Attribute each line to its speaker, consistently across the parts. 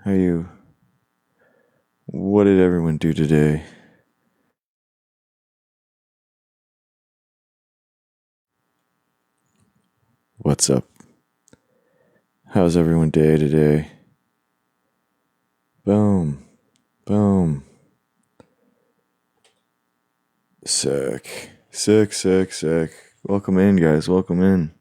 Speaker 1: How you? What did everyone do today? What's up? How's everyone day today? Boom. Boom. Sick. Sick, sick, sick. Welcome in, guys. Welcome in.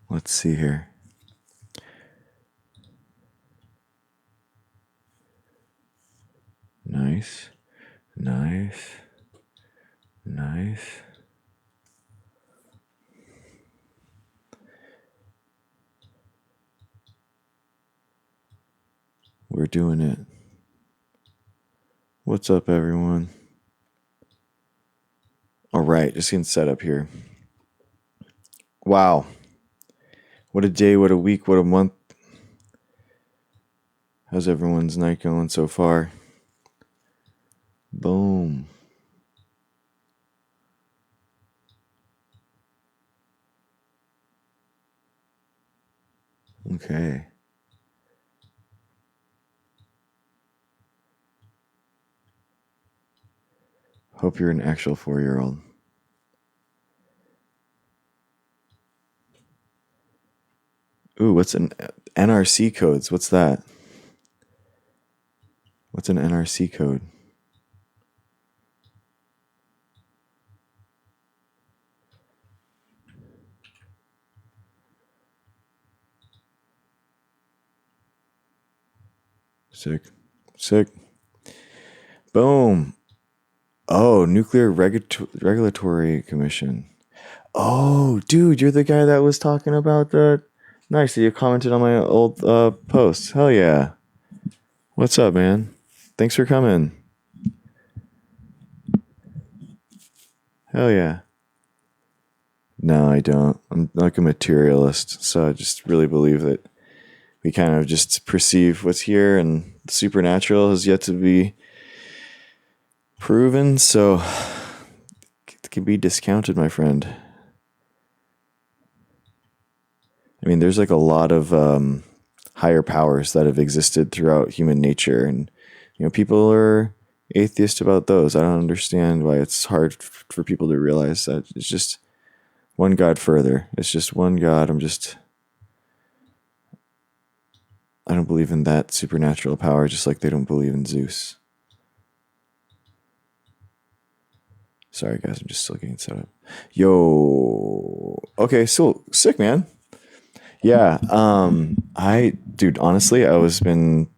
Speaker 1: Let's see here. Nice. Nice. Nice. We're doing it. What's up, everyone? All right, just getting set up here. Wow. What a day, what a week, what a month. How's everyone's night going so far? Boom. Okay. Hope you're an actual 4-year-old. Ooh, what's an NRC codes? What's that? What's an NRC code? Sick. Sick. Boom. Oh, Nuclear Regulatory Commission. Oh, dude, you're the guy that was talking about the... Nice, you commented on my old post. Hell yeah. What's up, man? Thanks for coming. Hell yeah. No, I don't. I'm like a materialist, so I just really believe that we kind of just perceive what's here, and the supernatural has yet to be proven, so it can be discounted, my friend. I mean, there's like a lot of higher powers that have existed throughout human nature, and people are atheist about those. I don't understand why it's hard for people to realize that it's just one God further. It's just one God. I don't believe in that supernatural power, just like they don't believe in Zeus. Sorry, guys, I'm just still getting set up. Yo, okay, so sick, man. Yeah, dude, honestly, I was been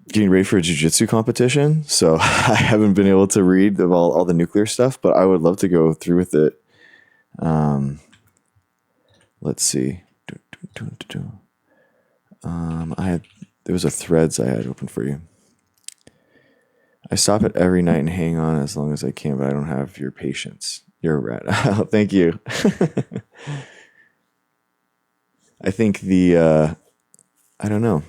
Speaker 1: getting ready for a jiu-jitsu competition, so I haven't been able to read all the nuclear stuff, but I would love to go through with it. Let's see. There was a threads I had open for you. I stop it every night and hang on as long as I can, but I don't have your patience. You're a rat. Oh, thank you. I think I don't know.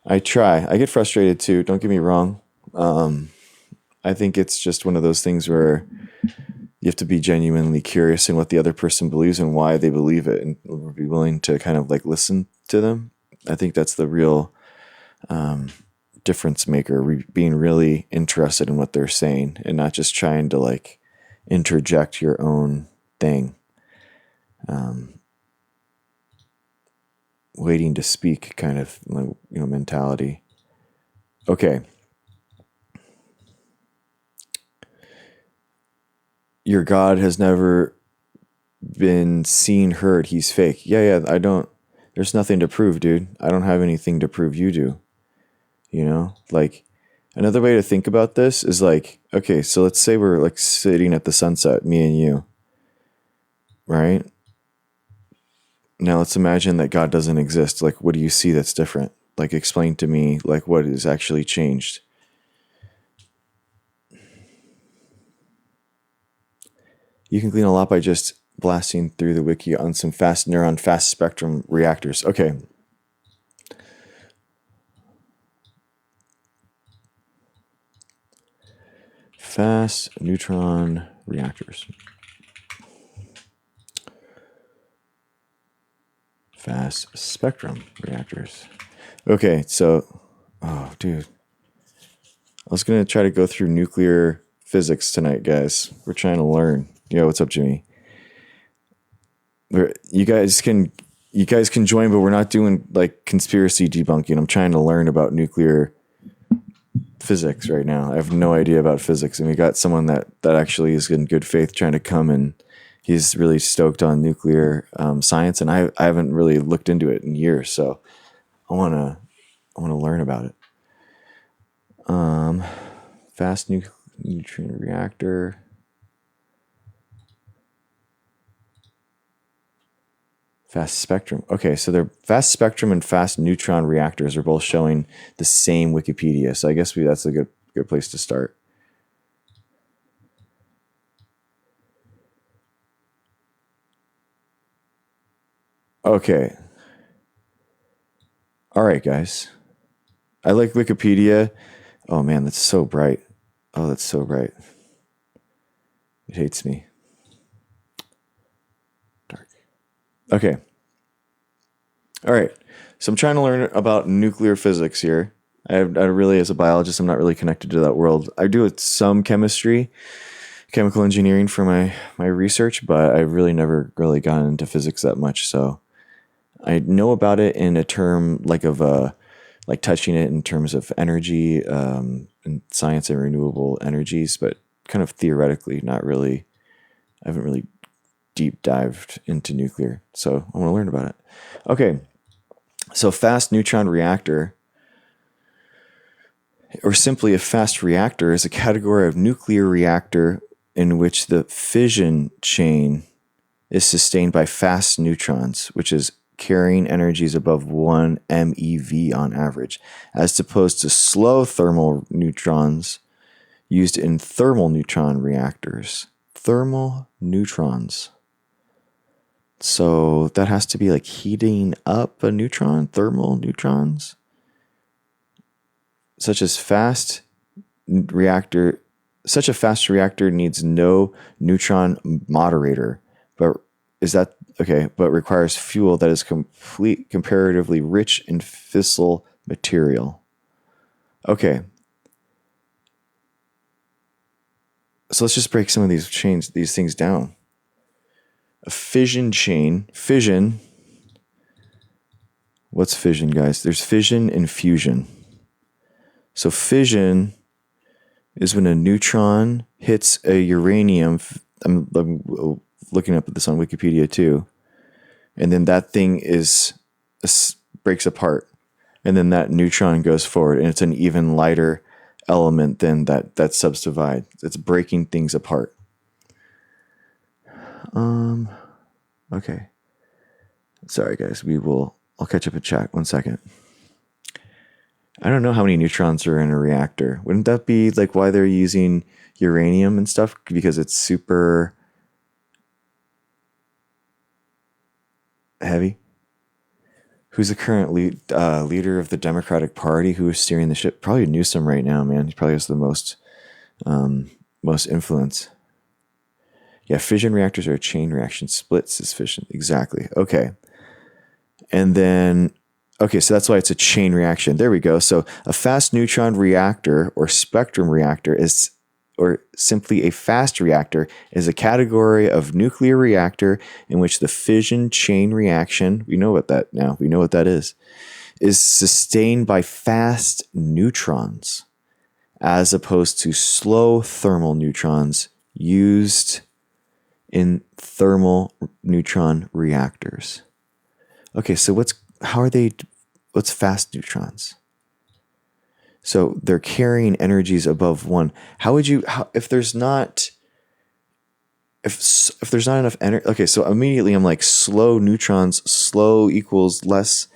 Speaker 1: I try. I get frustrated too. Don't get me wrong. I think it's just one of those things where you have to be genuinely curious in what the other person believes and why they believe it, and be willing to kind of like listen to them. I think that's the real difference maker, being really interested in what they're saying and not just trying to like interject your own thing. Waiting to speak kind of mentality. Okay. Your God has never been seen, heard. He's fake. Yeah, I don't. There's nothing to prove, dude. I don't have anything to prove you do. Like another way to think about this is like, okay, so let's say we're like sitting at the sunset, me and you, right? Now let's imagine that God doesn't exist. Like, what do you see that's different? Like, explain to me, like, what is actually changed? You can glean a lot by just blasting through the wiki on some fast neuron, fast spectrum reactors. Okay. Fast neutron reactors. Fast spectrum reactors. Okay, so, oh, dude. I was going to try to go through nuclear physics tonight, guys. We're trying to learn. Yo, what's up, Jimmy? You guys can join, but we're not doing like conspiracy debunking. I'm trying to learn about nuclear physics right now. I have no idea about physics, and we got someone that actually is in good faith trying to come, and he's really stoked on nuclear science, and I haven't really looked into it in years, so I wanna learn about it. Fast neutron reactor. Fast spectrum. Okay, so they're fast spectrum and fast neutron reactors are both showing the same Wikipedia. So I guess that's a good place to start. Okay. All right, guys. I like Wikipedia. Oh man, that's so bright. Oh, that's so bright. It hates me. Dark. Okay. All right. So I'm trying to learn about nuclear physics here. I really, as a biologist, I'm not really connected to that world. I do some chemistry, chemical engineering for my research, but I've really never really gotten into physics that much. So I know about it in a term like touching it in terms of energy and science and renewable energies, but kind of theoretically, not really. I haven't really deep dived into nuclear, so I want to learn about it. Okay, so fast neutron reactor, or simply a fast reactor, is a category of nuclear reactor in which the fission chain is sustained by fast neutrons, which is carrying energies above 1 MeV on average, as opposed to slow thermal neutrons used in thermal neutron reactors. Thermal neutrons. So that has to be like heating up a neutron, thermal neutrons. Such a fast reactor needs no neutron moderator, but requires fuel that is comparatively rich in fissile material. Okay. So let's just break some of these things down. A fission chain. Fission. What's fission, guys? There's fission and fusion. So fission is when a neutron hits a uranium. I'm looking up at this on Wikipedia too. And then that thing breaks apart. And then that neutron goes forward, and it's an even lighter element than that subdivide. It's breaking things apart. Okay. Sorry, guys. I'll catch up in chat. 1 second. I don't know how many neutrons are in a reactor. Wouldn't that be like why they're using uranium and stuff? Because it's super heavy? Who's the current leader of the Democratic Party? Who is steering the ship? Probably Newsom right now, man. He probably has the most influence. Yeah, fission reactors are a chain reaction. Splits is fission. Exactly. Okay. And then, so that's why it's a chain reaction. There we go. So a fast neutron reactor or spectrum reactor or simply a fast reactor is a category of nuclear reactor in which the fission chain reaction, we know what that is sustained by fast neutrons as opposed to slow thermal neutrons used in thermal neutron reactors. Okay, so what's fast neutrons? So they're carrying energies above 1. If there's not enough energy? Okay, so immediately I'm like slow neutrons. Slow equals less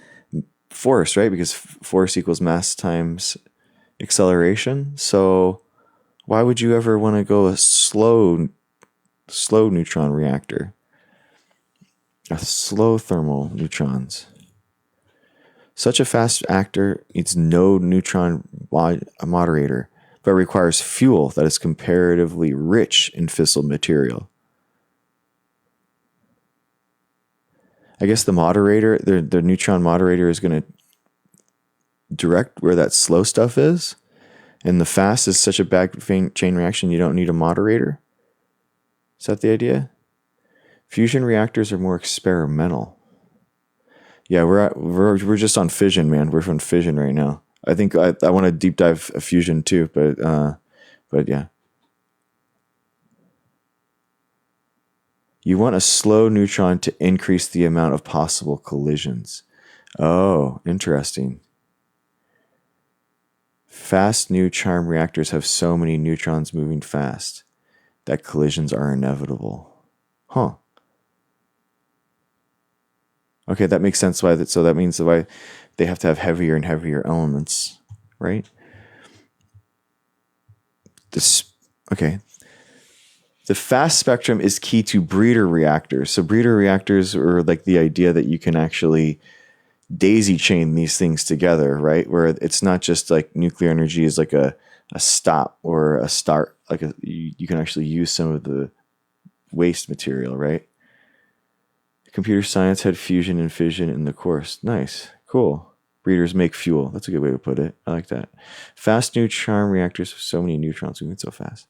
Speaker 1: force, right? Because force equals mass times acceleration. So why would you ever want to go a slow neutron reactor? A slow thermal neutrons. Such a fast reactor needs no neutron moderator, but requires fuel that is comparatively rich in fissile material. I guess the moderator, the neutron moderator, is going to direct where that slow stuff is, and the fast is such a bad chain reaction you don't need a moderator. Is that the idea? Fusion reactors are more experimental. Yeah, we're just on fission, man. We're on fission right now. I think I want to deep dive a fusion too, but yeah. You want a slow neutron to increase the amount of possible collisions. Oh, interesting. Fast neutron reactors have so many neutrons moving fast that collisions are inevitable. Huh. Okay, that makes sense. So that means why they have to have heavier and heavier elements, right? Okay. The fast spectrum is key to breeder reactors. So breeder reactors are like the idea that you can actually daisy chain these things together, right? Where it's not just like nuclear energy is like a stop or a start. Like you can actually use some of the waste material, right? Computer science had fusion and fission in the course. Nice. Cool. Breeders make fuel. That's a good way to put it. I like that. Fast neutron reactors with so many neutrons moving so fast.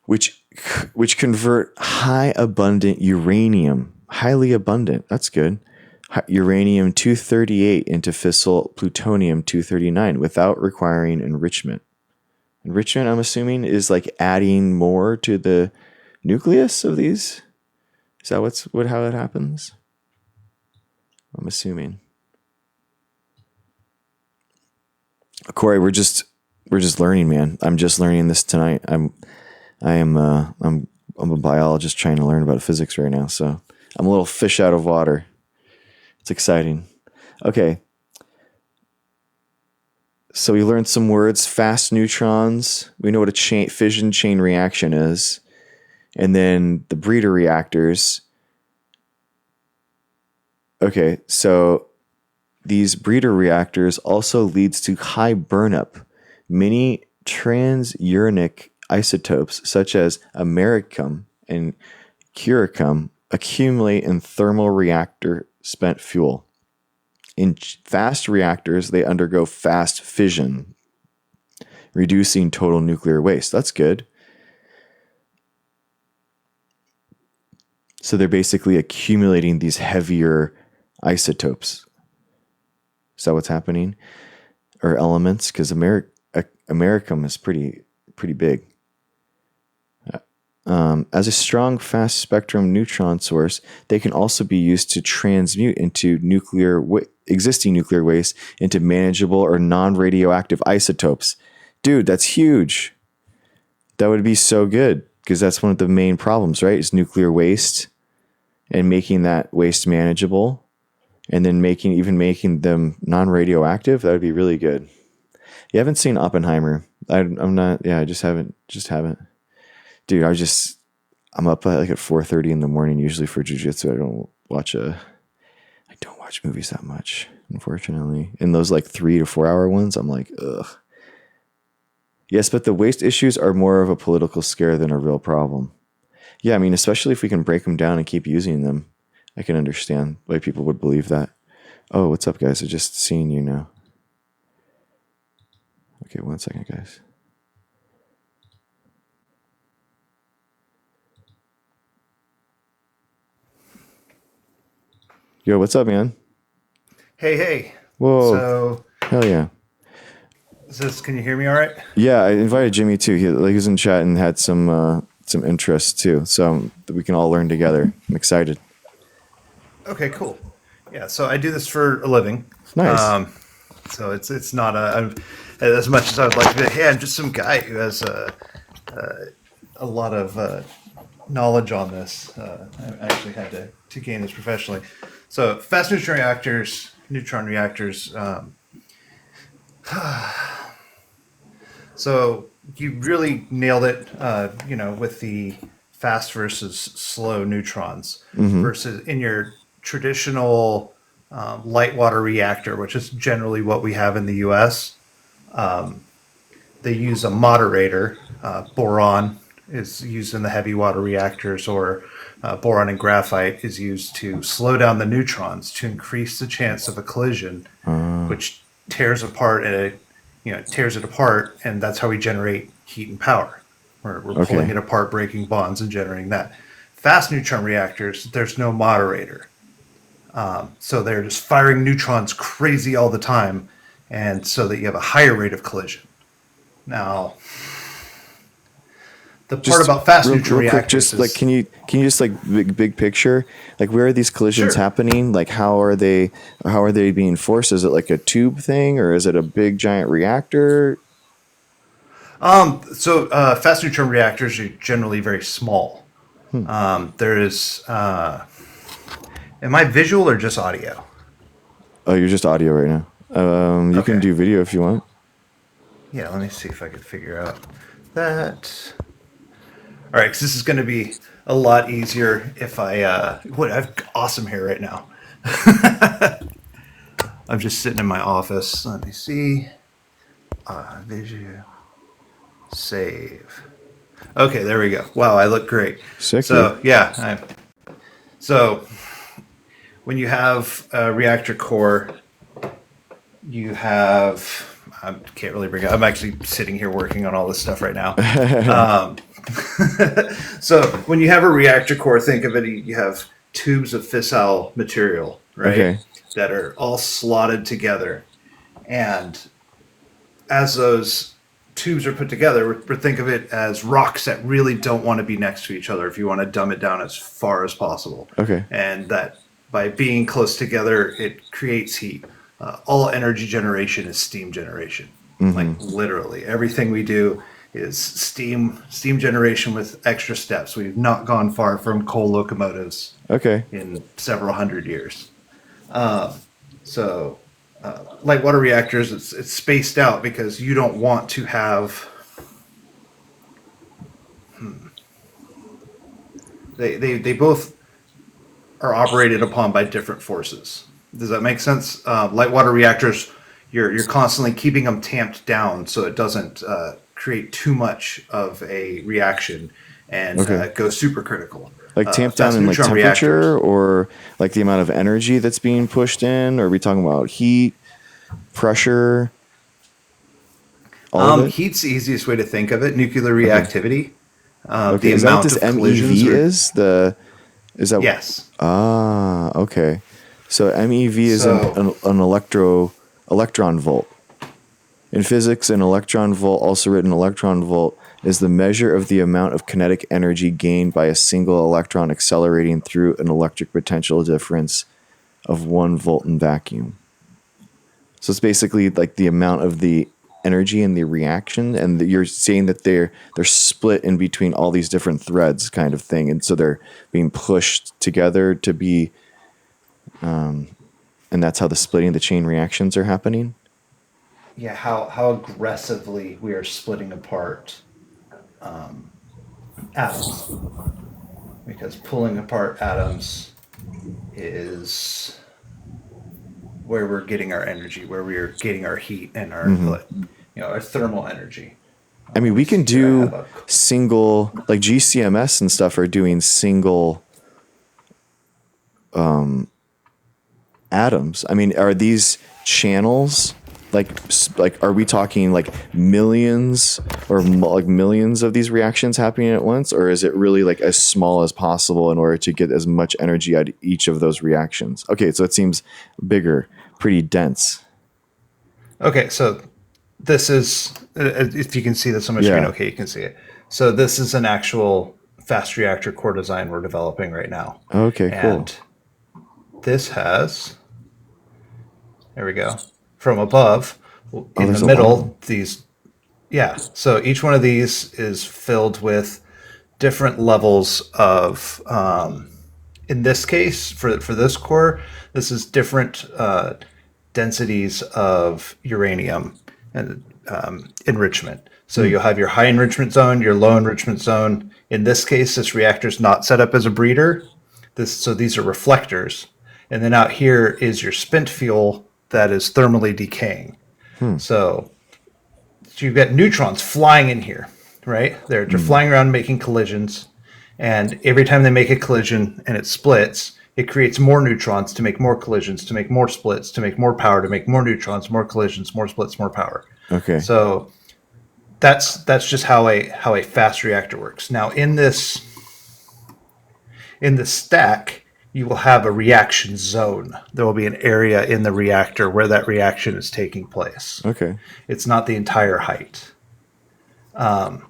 Speaker 1: Which convert high abundant uranium. Highly abundant. That's good. Uranium 238 into fissile plutonium 239 without requiring enrichment. Enrichment, I'm assuming, is like adding more to the nucleus of these? Is that how it happens? I'm assuming. Corey, we're just learning, man. I'm just learning this tonight. I'm a biologist trying to learn about physics right now, so I'm a little fish out of water. It's exciting. Okay. So we learned some words. Fast neutrons. We know what a fission chain reaction is. And then the breeder reactors. Okay, so these breeder reactors also leads to high burnup. Many transuranic isotopes such as americium and curium accumulate in thermal reactor spent fuel. In fast reactors, they undergo fast fission, reducing total nuclear waste. That's good. So they're basically accumulating these heavier isotopes. Is that what's happening? Or elements? Because americium is pretty big. As a strong fast spectrum neutron source, they can also be used to transmute into existing nuclear waste into manageable or non-radioactive isotopes. Dude, that's huge. That would be so good because that's one of the main problems, right? Is nuclear waste and making that waste manageable and then making them non-radioactive. That would be really good. You haven't seen Oppenheimer. I just haven't. Dude, I'm up at 4:30 in the morning usually for jiu-jitsu. I don't watch movies that much, unfortunately. And those 3 to 4 hour ones, I'm like, ugh. Yes, but the waste issues are more of a political scare than a real problem. Yeah, I mean, especially if we can break them down and keep using them, I can understand why people would believe that. Oh, what's up, guys? I just seen you now. Okay, 1 second, guys. Yo, what's up, man?
Speaker 2: Hey.
Speaker 1: Whoa.
Speaker 2: So,
Speaker 1: Hell yeah.
Speaker 2: can you hear me all right?
Speaker 1: Yeah, I invited Jimmy too. He was in chat and had some interest too. So we can all learn together. I'm excited.
Speaker 2: Okay, cool. Yeah, so I do this for a living.
Speaker 1: Nice.
Speaker 2: So it's not as much as I would like to be. Hey, I'm just some guy who has a lot of knowledge on this. I actually had to gain this professionally. So fast neutron reactors. So you really nailed it, with the fast versus slow neutrons versus in your traditional light water reactor, which is generally what we have in the U.S. They use a moderator. Boron is used in the heavy water reactors, or boron and graphite is used to slow down the neutrons to increase the chance of a collision, which tears it apart, and that's how we generate heat and power. We're pulling it apart, breaking bonds, and generating that. Fast neutron reactors, there's no moderator. So they're just firing neutrons crazy all the time, and so that you have a higher rate of collision. Now, the part about fast neutron reactors
Speaker 1: just like can you just like big picture, like where are these collisions happening? Like how are they being forced? Is it like a tube thing, or is it a big giant reactor?
Speaker 2: So fast neutron reactors are generally very small. There is. Am I visual or just audio?
Speaker 1: Oh, you're just audio right now. You can do video if you want.
Speaker 2: Yeah, let me see if I can figure out that. All right, because this is going to be a lot easier if I have awesome hair right now. I'm just sitting in my office. Let me see. Visual. Save. Okay, there we go. Wow, I look great.
Speaker 1: Sick.
Speaker 2: So, so when you have a reactor core, you have... I can't really bring it. I'm actually sitting here working on all this stuff right now. So when you have a reactor core, think of it, you have tubes of fissile material, right? That are all slotted together. And as those tubes are put together, think of it as rocks that really don't want to be next to each other if you want to dumb it down as far as possible. And that by being close together, it creates heat. All energy generation is steam generation. Like literally everything we do is steam generation with extra steps. We've not gone far from coal locomotives in several hundred years. So light water reactors, it's spaced out because you don't want to have they both are operated upon by different forces. Does that make sense? Light water reactors, you're constantly keeping them tamped down so it doesn't create too much of a reaction and go supercritical.
Speaker 1: Like tamped down in like temperature, or like the amount of energy that's being pushed in? Or are we talking about heat, pressure?
Speaker 2: Heat's the easiest way to think of it. Nuclear reactivity. The
Speaker 1: is
Speaker 2: amount
Speaker 1: that what this
Speaker 2: of collisions
Speaker 1: MEV is?
Speaker 2: Yes.
Speaker 1: Okay. So MeV is an electron volt. In physics, an electron volt, also written electron volt, is the measure of the amount of kinetic energy gained by a single electron accelerating through an electric potential difference of 1 volt in vacuum. So it's basically like the amount of the energy in the reaction, and you're saying that they're split in between all these different threads kind of thing, and so they're being pushed together to be and that's how the splitting of the chain reactions are happening?
Speaker 2: Yeah, how aggressively we are splitting apart atoms. Because pulling apart atoms is where we're getting our energy, where we are getting our heat and our our thermal energy.
Speaker 1: I mean, we can do single, like GCMS and stuff are doing single atoms. I mean, are these channels like are we talking like millions or like millions of these reactions happening at once, or is it really like as small as possible in order to get as much energy out of each of those reactions? Okay, so it seems bigger, pretty dense.
Speaker 2: Okay, so this is, if you can see this on my screen, okay, you can see it. So this is an actual fast reactor core design we're developing right now.
Speaker 1: Okay, cool.
Speaker 2: And this has, there we go, from above, in the middle, these, so each one of these is filled with different levels of, in this case, for this core, this is different densities of uranium and enrichment. So you'll have your high enrichment zone, your low enrichment zone. In this case, this reactor is not set up as a breeder. So these are reflectors. And then out here is your spent fuel that is thermally decaying. So you've got neutrons flying in here, right? They're flying around making collisions. And every time they make a collision and it splits, it creates more neutrons to make more collisions, to make more splits, to make more power, to make more neutrons, more collisions, more splits, more power.
Speaker 1: Okay.
Speaker 2: So that's just how a fast reactor works. Now in the stack, you will have a reaction zone. There will be an area in the reactor where that reaction is taking place.
Speaker 1: Okay.
Speaker 2: It's not the entire height. But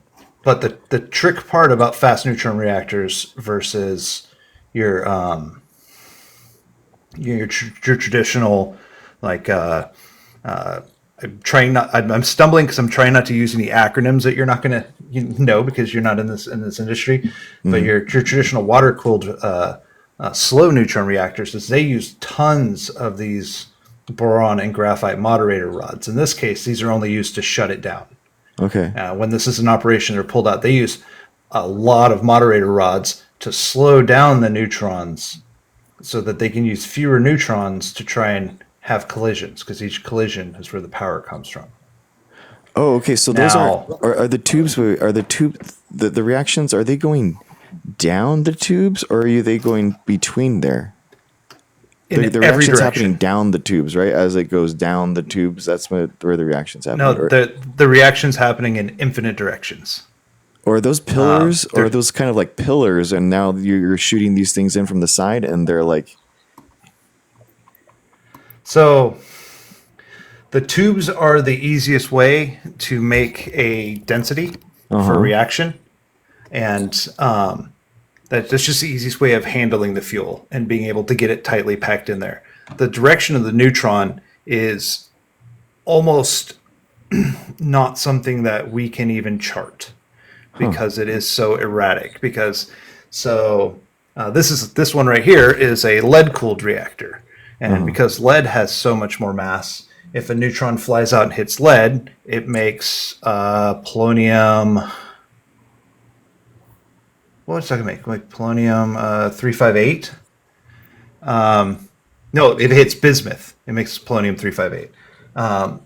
Speaker 2: the trick part about fast neutron reactors versus your traditional, like, I'm stumbling because I'm trying not to use any acronyms that you're not going to know because you're not in this industry. But your traditional water cooled slow neutron reactors is they use tons of these boron and graphite moderator rods. In this case, these are only used to shut it down.
Speaker 1: Okay.
Speaker 2: When this is an operation they're pulled out, they use a lot of moderator rods to slow down the neutrons so that they can use fewer neutrons to try and have collisions, because each collision is where the power comes from.
Speaker 1: Oh, okay. So those
Speaker 2: Now-
Speaker 1: are the tubes. The reactions, are they going down the tubes, or are they going between there?
Speaker 2: In
Speaker 1: The
Speaker 2: every
Speaker 1: reaction's
Speaker 2: direction.
Speaker 1: happening down the tubes, right? As it goes down the tubes, that's where the reaction's happening.
Speaker 2: No, the reaction's happening in infinite directions.
Speaker 1: Or are those pillars, or
Speaker 2: they're-
Speaker 1: are those kind of like pillars, and now you're shooting these things in from the side, and they're like,
Speaker 2: So the tubes are the easiest way to make a density for a reaction. And that's just the easiest way of handling the fuel and being able to get it tightly packed in there. The direction of the neutron is almost not something that we can even chart because it is so erratic. This one right here is a lead cooled reactor. And because lead has so much more mass, if a neutron flies out and hits lead, it makes polonium. What's that going to make? Like polonium 358? No, it hits bismuth. It makes polonium 358.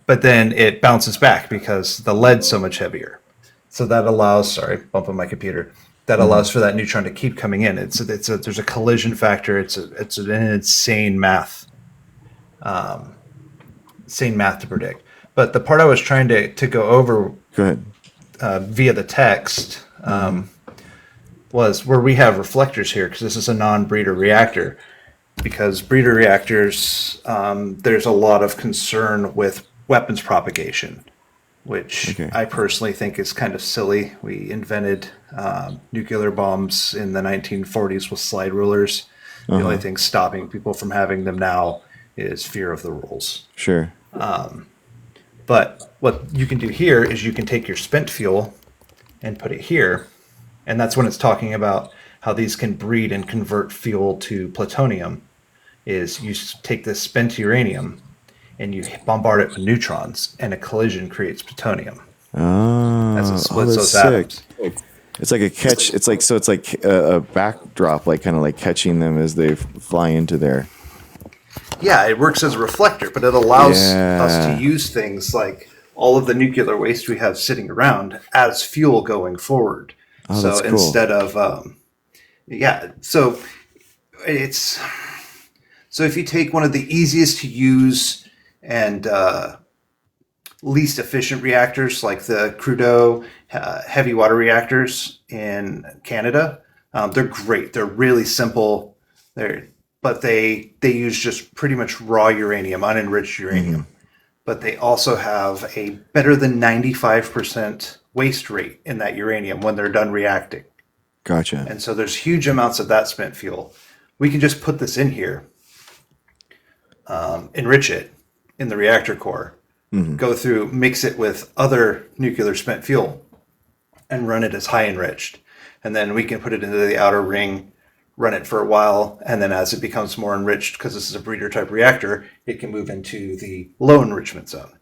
Speaker 2: But then it bounces back because the lead's so much heavier. So that allows, sorry, bumping my computer. That allows for that neutron to keep coming in. There's a collision factor. It's an insane math to predict. But the part I was trying to go over
Speaker 1: go ahead.
Speaker 2: via the text was where we have reflectors here, because this is a non-breeder reactor. Because breeder reactors, there's a lot of concern with weapons propagation, which I personally think is kind of silly. We invented nuclear bombs in the 1940s with slide rulers. The only thing stopping people from having them now is fear of the rules.
Speaker 1: Sure.
Speaker 2: But what you can do here is you can take your spent fuel and put it here. And that's when it's talking about how these can breed and convert fuel to plutonium, is you take this spent uranium and you bombard it with neutrons, and a collision creates plutonium. As it splits those atoms.
Speaker 1: It's like a catch. It's like a backdrop, like kind of like catching them as they fly into there.
Speaker 2: Yeah, it works as a reflector, but it allows us to use things like all of the nuclear waste we have sitting around as fuel going forward.
Speaker 1: Oh,
Speaker 2: so
Speaker 1: that's cool.
Speaker 2: Instead of, so if you take one of the easiest to use and least efficient reactors, like the Crudeau heavy water reactors in Canada, they're great. They're really simple. But they use just pretty much raw uranium, unenriched uranium. But they also have a better than 95% waste rate in that uranium when they're done reacting.
Speaker 1: Gotcha.
Speaker 2: And so there's huge amounts of that spent fuel. We can just put this in here, enrich it in the reactor core, go through, mix it with other nuclear spent fuel, and run it as high enriched. And then we can put it into the outer ring, run it for a while, and then as it becomes more enriched, because this is a breeder type reactor, it can move into the low enrichment zone.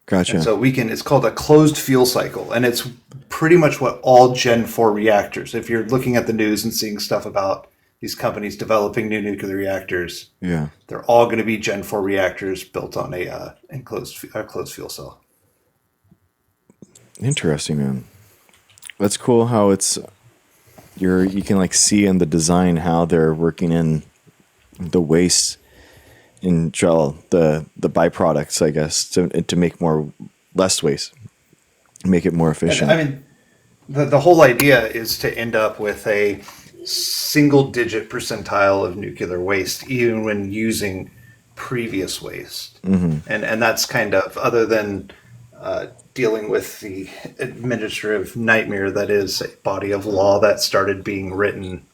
Speaker 1: Gotcha.
Speaker 2: And so it's called a closed fuel cycle, and it's pretty much what all Gen 4 reactors, if you're looking at the news and seeing stuff about these companies developing new nuclear reactors.
Speaker 1: Yeah.
Speaker 2: They're all going to be Gen 4 reactors built on a closed fuel cell.
Speaker 1: Interesting, man. That's cool how it's you can like see in the design how they're working in the waste in gel, the byproducts, I guess, to make less waste, make it more
Speaker 2: And
Speaker 1: efficient.
Speaker 2: I mean, the whole idea is to end up with a single digit percentile of nuclear waste, even when using previous waste. And that's kind of, other than dealing with the administrative nightmare that is a body of law that started being written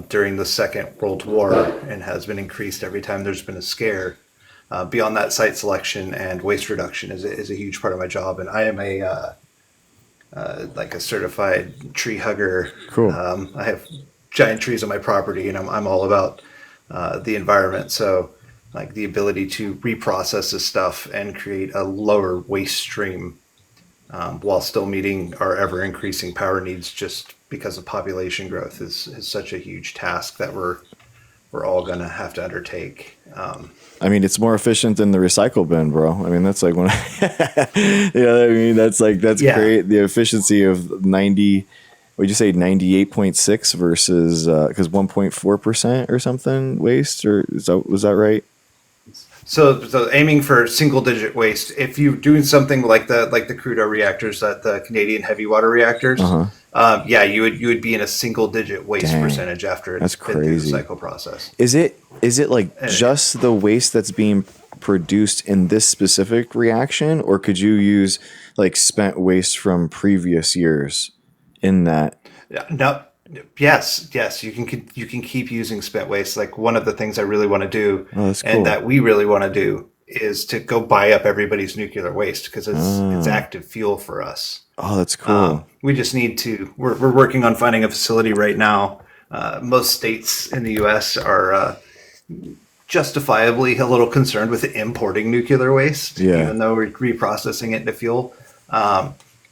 Speaker 2: during the Second World War and has been increased every time there's been a scare. Beyond that, site selection and waste reduction is a huge part of my job, and I am like a certified tree hugger.
Speaker 1: Cool.
Speaker 2: I have giant trees on my property, and I'm all about the environment. So, like the ability to reprocess this stuff and create a lower waste stream while still meeting our ever increasing power needs, just because of population growth, is such a huge task that we're all gonna have to undertake.
Speaker 1: I mean, it's more efficient than the recycle bin, bro. I mean, that's like I mean, that's
Speaker 2: Yeah.
Speaker 1: great. The efficiency of 90, would you say 98.6 versus, because 1.4% or something waste, or was that right?
Speaker 2: So aiming for single digit waste. If you're doing something like the crude oil reactors, that the Canadian heavy water reactors, yeah, you would be in a single digit waste
Speaker 1: Dang.
Speaker 2: percentage after
Speaker 1: That's
Speaker 2: it's been through the
Speaker 1: crazy.
Speaker 2: cycle process.
Speaker 1: Is it like just the waste that's being produced in this specific reaction, or could you use like spent waste from previous years in that?
Speaker 2: Yeah, no, yes, you can keep using spent waste. Like, one of the things I really want to do,
Speaker 1: Oh, that's
Speaker 2: and
Speaker 1: cool.
Speaker 2: that we really want to do, is to go buy up everybody's nuclear waste, because it's active fuel for us.
Speaker 1: Oh, that's cool.
Speaker 2: We just need to. We're working on finding a facility right now. Most states in the U.S. are justifiably a little concerned with importing nuclear waste,
Speaker 1: Yeah.
Speaker 2: even though we're reprocessing it into fuel.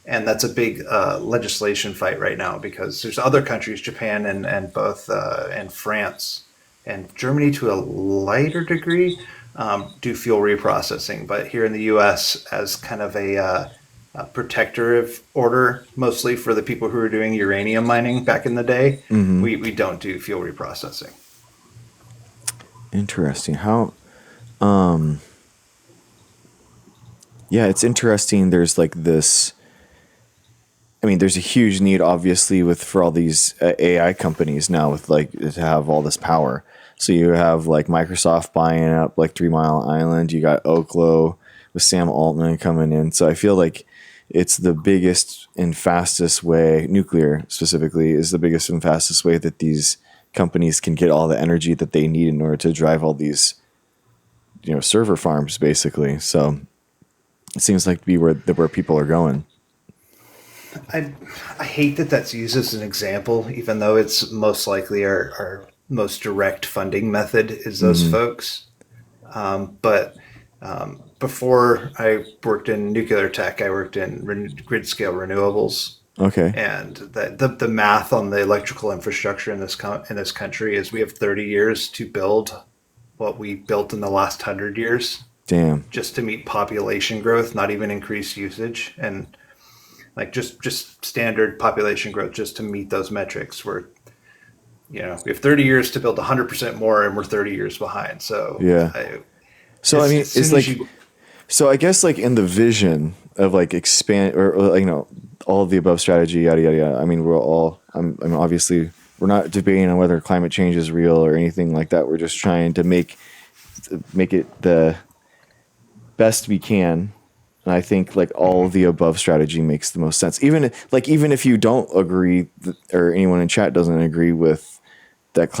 Speaker 2: And that's a big legislation fight right now, because there's other countries, Japan and both and France and Germany to a lighter degree, do fuel reprocessing. But here in the U.S., as kind of a protective order, mostly for the people who were doing uranium mining back in the day, we don't do fuel reprocessing.
Speaker 1: Interesting. How? Yeah, it's interesting. There's like this. I mean, there's a huge need, obviously, for all these AI companies now, with like to have all this power. So you have like Microsoft buying up like 3 Mile Island. You got Oklo with Sam Altman coming in. So I feel like it's the biggest and fastest way. Nuclear specifically is the biggest and fastest way that these companies can get all the energy that they need in order to drive all these, server farms, basically. So it seems like to be where people are going.
Speaker 2: I hate that that's used as an example, even though it's most likely our most direct funding method is those folks. But before I worked in nuclear tech, I worked in grid scale renewables.
Speaker 1: Okay.
Speaker 2: And the math on the electrical infrastructure in this country is we have 30 years to build what we built in the last 100 years,
Speaker 1: Damn.
Speaker 2: just to meet population growth, not even increase usage, and like just standard population growth, just to meet those metrics. We have 30 years to build 100% more, and we're 30 years behind. So
Speaker 1: yeah. So I mean, it's like, so I guess like in the vision of like expand or all of the above strategy, yada yada yada. I mean, I mean, obviously, we're not debating on whether climate change is real or anything like that. We're just trying to make it the best we can. And I think like all of the above strategy makes the most sense. Even if you don't agree, or anyone in chat doesn't agree with that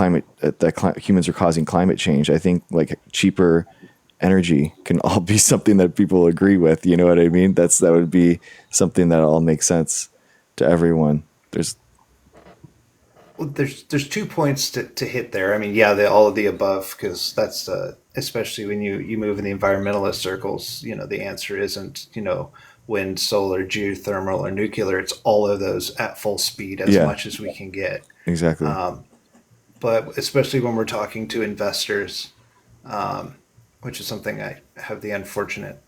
Speaker 1: humans are causing climate change, I think like cheaper energy can all be something that people agree with. You know what I mean? That would be something that all makes sense to everyone. There's
Speaker 2: 2 points to hit there. I mean, yeah, all of the above, because that's especially when you move in the environmentalist circles. The answer isn't wind, solar, geothermal, or nuclear. It's all of those at full speed, as much as we can get.
Speaker 1: Exactly.
Speaker 2: but especially when we're talking to investors, which is something I have the unfortunate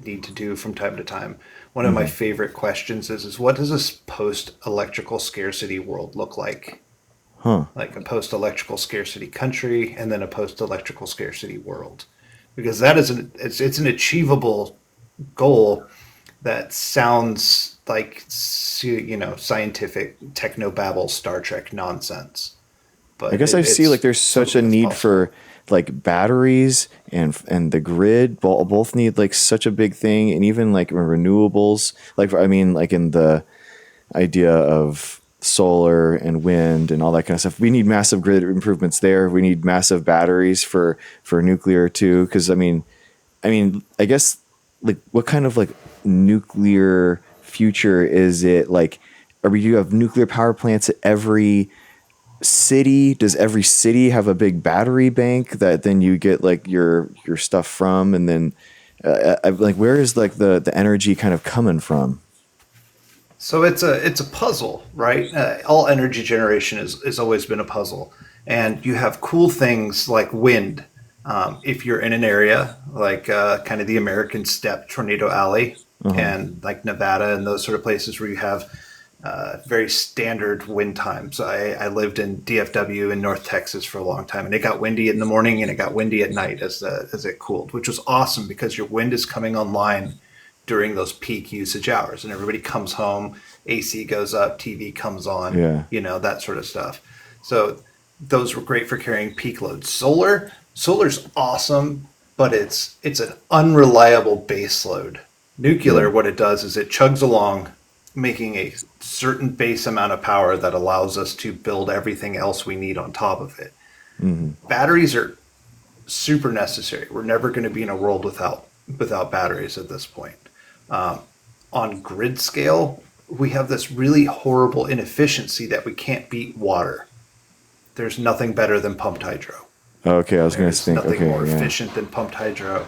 Speaker 2: need to do from time to time. One of my
Speaker 1: Hmm.
Speaker 2: favorite questions is what does this post electrical scarcity world look like?
Speaker 1: Huh.
Speaker 2: Like a post electrical scarcity country and then a post electrical scarcity world. Because that is it's an achievable goal that sounds like scientific technobabble Star Trek nonsense,
Speaker 1: I
Speaker 2: but
Speaker 1: guess I see like
Speaker 2: it's
Speaker 1: there's such a
Speaker 2: something that's
Speaker 1: need
Speaker 2: possible.
Speaker 1: for like batteries and the grid both need like such a big thing, and even like renewables. Like I mean, like in the idea of solar and wind and all that kind of stuff. We need massive grid improvements there. We need massive batteries for nuclear too. Because I guess like what kind of like nuclear future is it? Like, are we you have nuclear power plants at every city? Does every city have a big battery bank that then you get like your stuff from? And then like where is like the energy kind of coming from?
Speaker 2: So it's a puzzle, right? All energy generation is always been a puzzle, and you have cool things like wind. If you're in an area like kind of the American Steppe, Tornado Alley,
Speaker 1: Uh-huh.
Speaker 2: and like Nevada and those sort of places where you have very standard wind times. I lived in DFW in North Texas for a long time, and it got windy in the morning and it got windy at night as it cooled, which was awesome because your wind is coming online during those peak usage hours, and everybody comes home, AC goes up, TV comes on,
Speaker 1: Yeah.
Speaker 2: that sort of stuff. So those were great for carrying peak load. Solar's awesome, but it's an unreliable base load.
Speaker 1: Yeah.
Speaker 2: Nuclear, what it does is it chugs along, making a certain base amount of power that allows us to build everything else we need on top of it.
Speaker 1: Hmm.
Speaker 2: Batteries are super necessary. We're never going to be in a world without batteries at this point. On grid scale, we have this really horrible inefficiency that we can't beat water. There's nothing better than pumped hydro.
Speaker 1: Okay, I was gonna
Speaker 2: There's
Speaker 1: think.
Speaker 2: nothing
Speaker 1: Okay,
Speaker 2: more
Speaker 1: yeah.
Speaker 2: efficient than pumped hydro.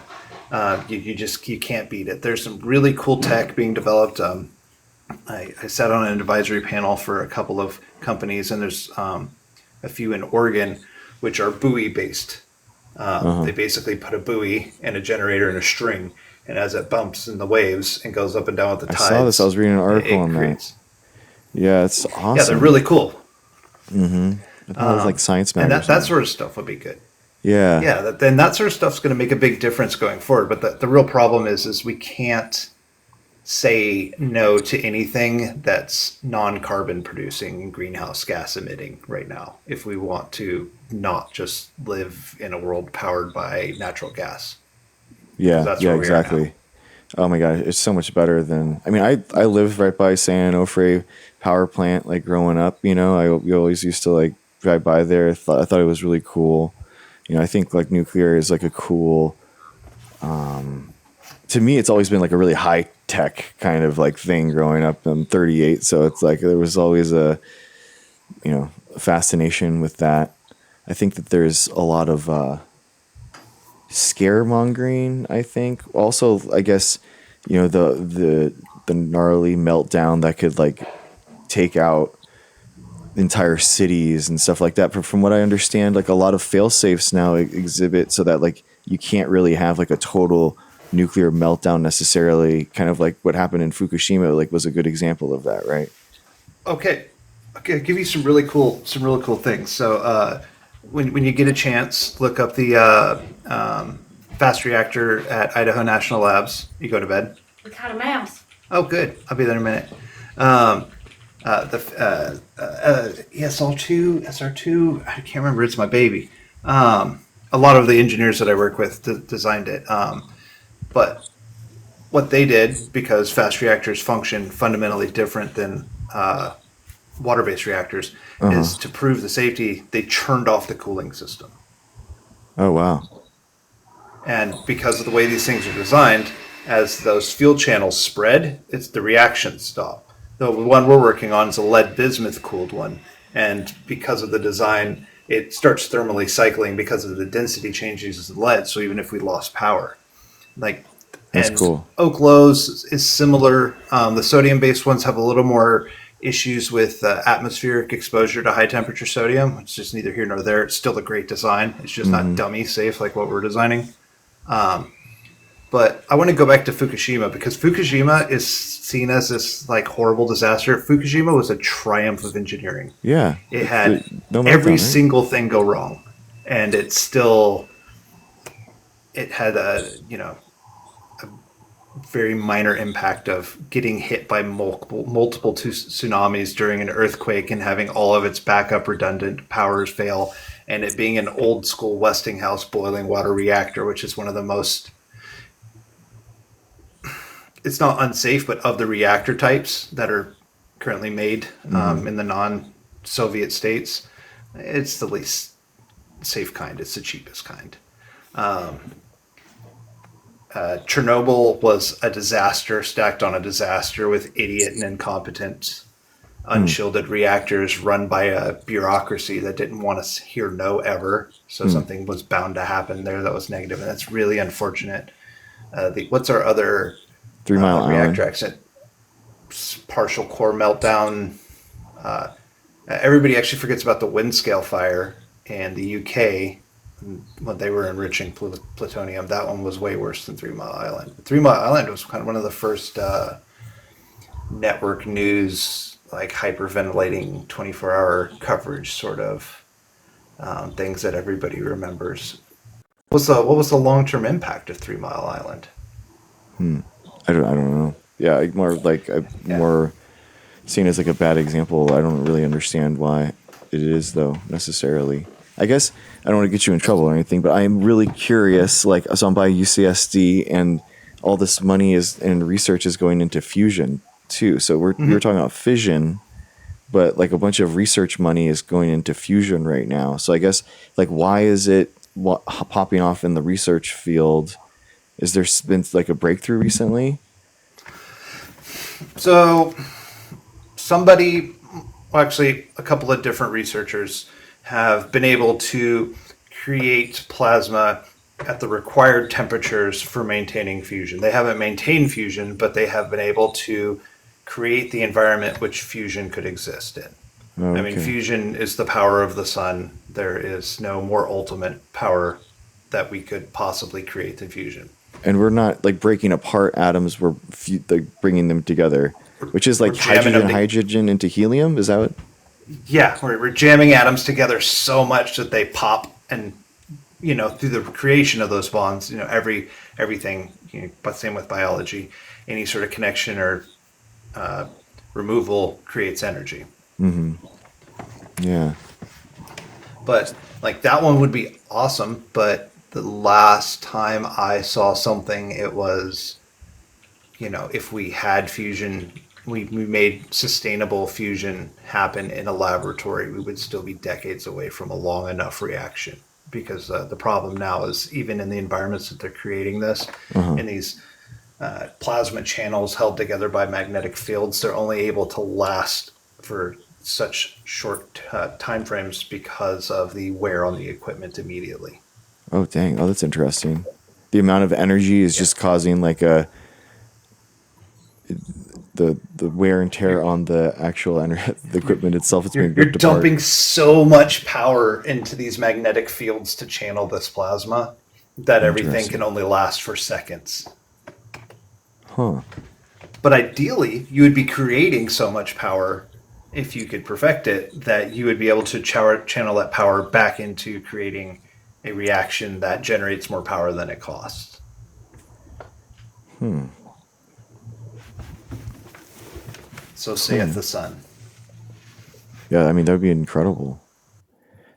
Speaker 2: You can't beat it. There's some really cool tech being developed. I sat on an advisory panel for a couple of companies, and there's a few in Oregon which are buoy based.
Speaker 1: Uh huh.
Speaker 2: They basically put a buoy and a generator and a string, and as it bumps in the waves and goes up and down with the
Speaker 1: I saw this. I
Speaker 2: tides,
Speaker 1: was reading an article
Speaker 2: it
Speaker 1: on that.
Speaker 2: creates.
Speaker 1: Yeah, it's
Speaker 2: Yeah, they're
Speaker 1: awesome.
Speaker 2: really cool,
Speaker 1: Mm-hmm. I thought it was like Science
Speaker 2: and
Speaker 1: Mag or
Speaker 2: that
Speaker 1: something.
Speaker 2: sort of stuff would be good.
Speaker 1: Yeah.
Speaker 2: Yeah, then that sort of stuff's going to make a big difference going forward. But the real problem is we can't say no to anything that's non-carbon producing and greenhouse gas emitting right now if we want to not just live in a world powered by natural gas, because
Speaker 1: Yeah.
Speaker 2: that's
Speaker 1: Yeah.
Speaker 2: where we are now.
Speaker 1: Exactly. Oh my god, it's so much better than. I mean, I lived right by San Onofre power plant. Like growing up, we always used to like drive by there. I thought it was really cool. I think like nuclear is like a cool. To me, it's always been like a really high tech kind of like thing growing up. I'm 38, so it's like there was always a fascination with that. I think that there's a lot of scaremongering. I think also, I guess, the gnarly meltdown that could like take out entire cities and stuff like that. But from what I understand, like a lot of fail safes now exhibit so that like you can't really have like a total nuclear meltdown necessarily. Kind of like what happened in Fukushima, like was a good example of that, right?
Speaker 2: Okay, okay, I'll give you some really cool things. So when you get a chance, look up the fast reactor at Idaho National Labs. You go to bed.
Speaker 3: We caught a mouse.
Speaker 2: Oh, good. I'll be there in a minute. Um, the ESL2, SR2, I can't remember. It's my baby. A lot of the engineers that I work with designed it. But what they did, because fast reactors function fundamentally different than water-based reactors,
Speaker 1: Uh huh.
Speaker 2: is to prove the safety, they turned off the cooling system.
Speaker 1: Oh wow.
Speaker 2: And because of the way these things are designed, as those fuel channels spread, it's the reactions stop. The one we're working on is a lead bismuth cooled one, and because of the design, it starts thermally cycling because of the density changes of the lead. So even if we lost power, like,
Speaker 1: That's
Speaker 2: and
Speaker 1: cool.
Speaker 2: Oak Lows is similar. The sodium based ones have a little more issues with atmospheric exposure to high temperature sodium. It's just neither here nor there. It's still a great design. It's just not dummy safe like what we're designing. But I want to go back to Fukushima because Fukushima is seen as this like horrible disaster. Fukushima was a triumph of engineering.
Speaker 1: Yeah.
Speaker 2: It had
Speaker 1: No meltdown,
Speaker 2: every
Speaker 1: right?
Speaker 2: single thing go wrong, and it had a very minor impact of getting hit by multiple tsunamis during an earthquake and having all of its backup redundant powers fail, and it being an old school Westinghouse boiling water reactor, which is one of the most, it's not unsafe, but of the reactor types that are currently made in the non-Soviet states, it's the least safe kind. It's the cheapest kind. Chernobyl was a disaster stacked on a disaster with idiot and incompetent, unshielded reactors run by a bureaucracy that didn't want to hear no ever. So something was bound to happen there that was negative, and that's really unfortunate. What's our other
Speaker 1: 3 Mile
Speaker 2: reactor
Speaker 1: Island.
Speaker 2: accident? Partial core meltdown. Everybody actually forgets about the Windscale fire in the UK when they were enriching plutonium. That one was way worse than 3 Mile Island. 3 Mile Island was kind of one of the first network news, like hyperventilating 24-hour coverage sort of things that everybody remembers. What was the long-term impact of 3 Mile Island?
Speaker 1: I don't know. Yeah, more like more seen as like a bad example. I don't really understand why it is though necessarily. I guess I don't want to get you in trouble or anything, but I'm really curious. Like, so I'm by UCSD, and all this money and research is going into fusion too. So we were talking about fission, but like a bunch of research money is going into fusion right now. So I guess like why is it popping off in the research field? Is there been like a breakthrough recently?
Speaker 2: So somebody, well, actually a couple of different researchers have been able to create plasma at the required temperatures for maintaining fusion. They haven't maintained fusion, but they have been able to create the environment which fusion could exist in.
Speaker 1: Oh,
Speaker 2: I mean,
Speaker 1: okay.
Speaker 2: fusion is the power of the sun. There is no more ultimate power that we could possibly create than fusion.
Speaker 1: And we're not like breaking apart atoms; we're like bringing them together, which is like
Speaker 2: We're jamming
Speaker 1: hydrogen into helium. Is that what?
Speaker 2: Yeah, we're jamming atoms together so much that they pop, and through the creation of those bonds, everything. But same with biology, any sort of connection or removal creates energy.
Speaker 1: Yeah.
Speaker 2: But like that one would be awesome. But the last time I saw something, it was, if we had fusion, we made sustainable fusion happen in a laboratory, we would still be decades away from a long enough reaction. Because the problem now is even in the environments that they're creating this, in these plasma channels held together by magnetic fields, they're only able to last for such short time frames because of the wear on the equipment immediately.
Speaker 1: Oh dang! Oh, that's interesting. The amount of energy is just causing like the wear and tear on the actual the equipment itself. It's being
Speaker 2: You're
Speaker 1: ripped apart.
Speaker 2: dumping so much power into these magnetic fields to channel this plasma that everything
Speaker 1: Interesting.
Speaker 2: can only last for seconds.
Speaker 1: Huh.
Speaker 2: But ideally, you would be creating so much power, if you could perfect it, that you would be able to channel that power back into creating a reaction that generates more power than it costs. So saith the sun.
Speaker 1: Yeah, I mean that would be incredible.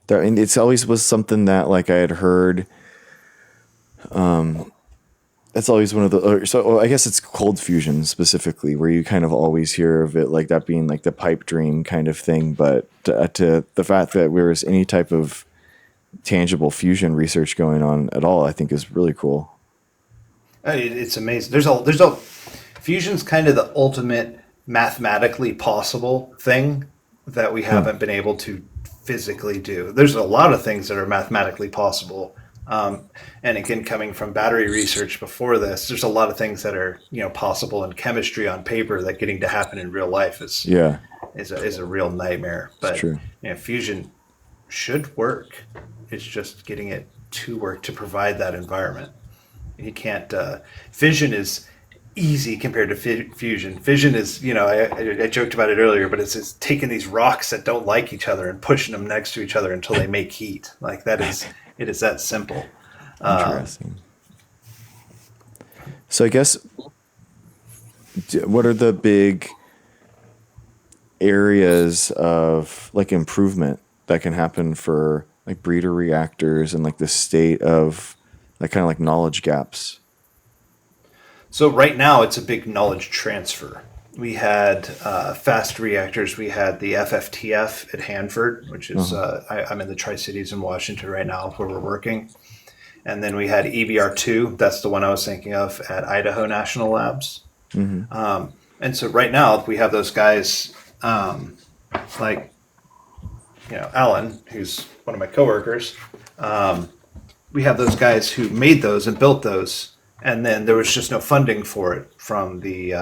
Speaker 1: And it's always was something that like I had heard. That's always one of the. So I guess it's cold fusion specifically, where you kind of always hear of it like that being like the pipe dream kind of thing. But to the fact that there's any type of tangible fusion research going on at all, I think is really cool.
Speaker 2: It's amazing. There's a fusion's kind of the ultimate mathematically possible thing that we haven't been able to physically do. There's a lot of things that are mathematically possible. And again, coming from battery research before this, there's a lot of things that are, possible in chemistry on paper that getting to happen in real life is
Speaker 1: Yeah.
Speaker 2: is a real nightmare.
Speaker 1: It's
Speaker 2: But
Speaker 1: true.
Speaker 2: fusion should work. It's just getting it to work to provide that environment. You can't. Fission is easy compared to fusion. Fission is, I joked about it earlier, but it's taking these rocks that don't like each other and pushing them next to each other until they make heat. Like that is, it is that simple.
Speaker 1: Interesting. So I guess, what are the big areas of like improvement that can happen for like breeder reactors and like the state of like kind of like knowledge gaps?
Speaker 2: So right now, it's a big knowledge transfer. We had fast reactors. We had the FFTF at Hanford, which is
Speaker 1: Uh-huh.
Speaker 2: I'm in the Tri Cities in Washington right now, where we're working. And then we had EBR2. That's the one I was thinking of at Idaho National Labs.
Speaker 1: Mm-hmm.
Speaker 2: And so right now we have those guys like Alan, who's one of my coworkers. We have those guys who made those and built those, and then there was just no funding for it from the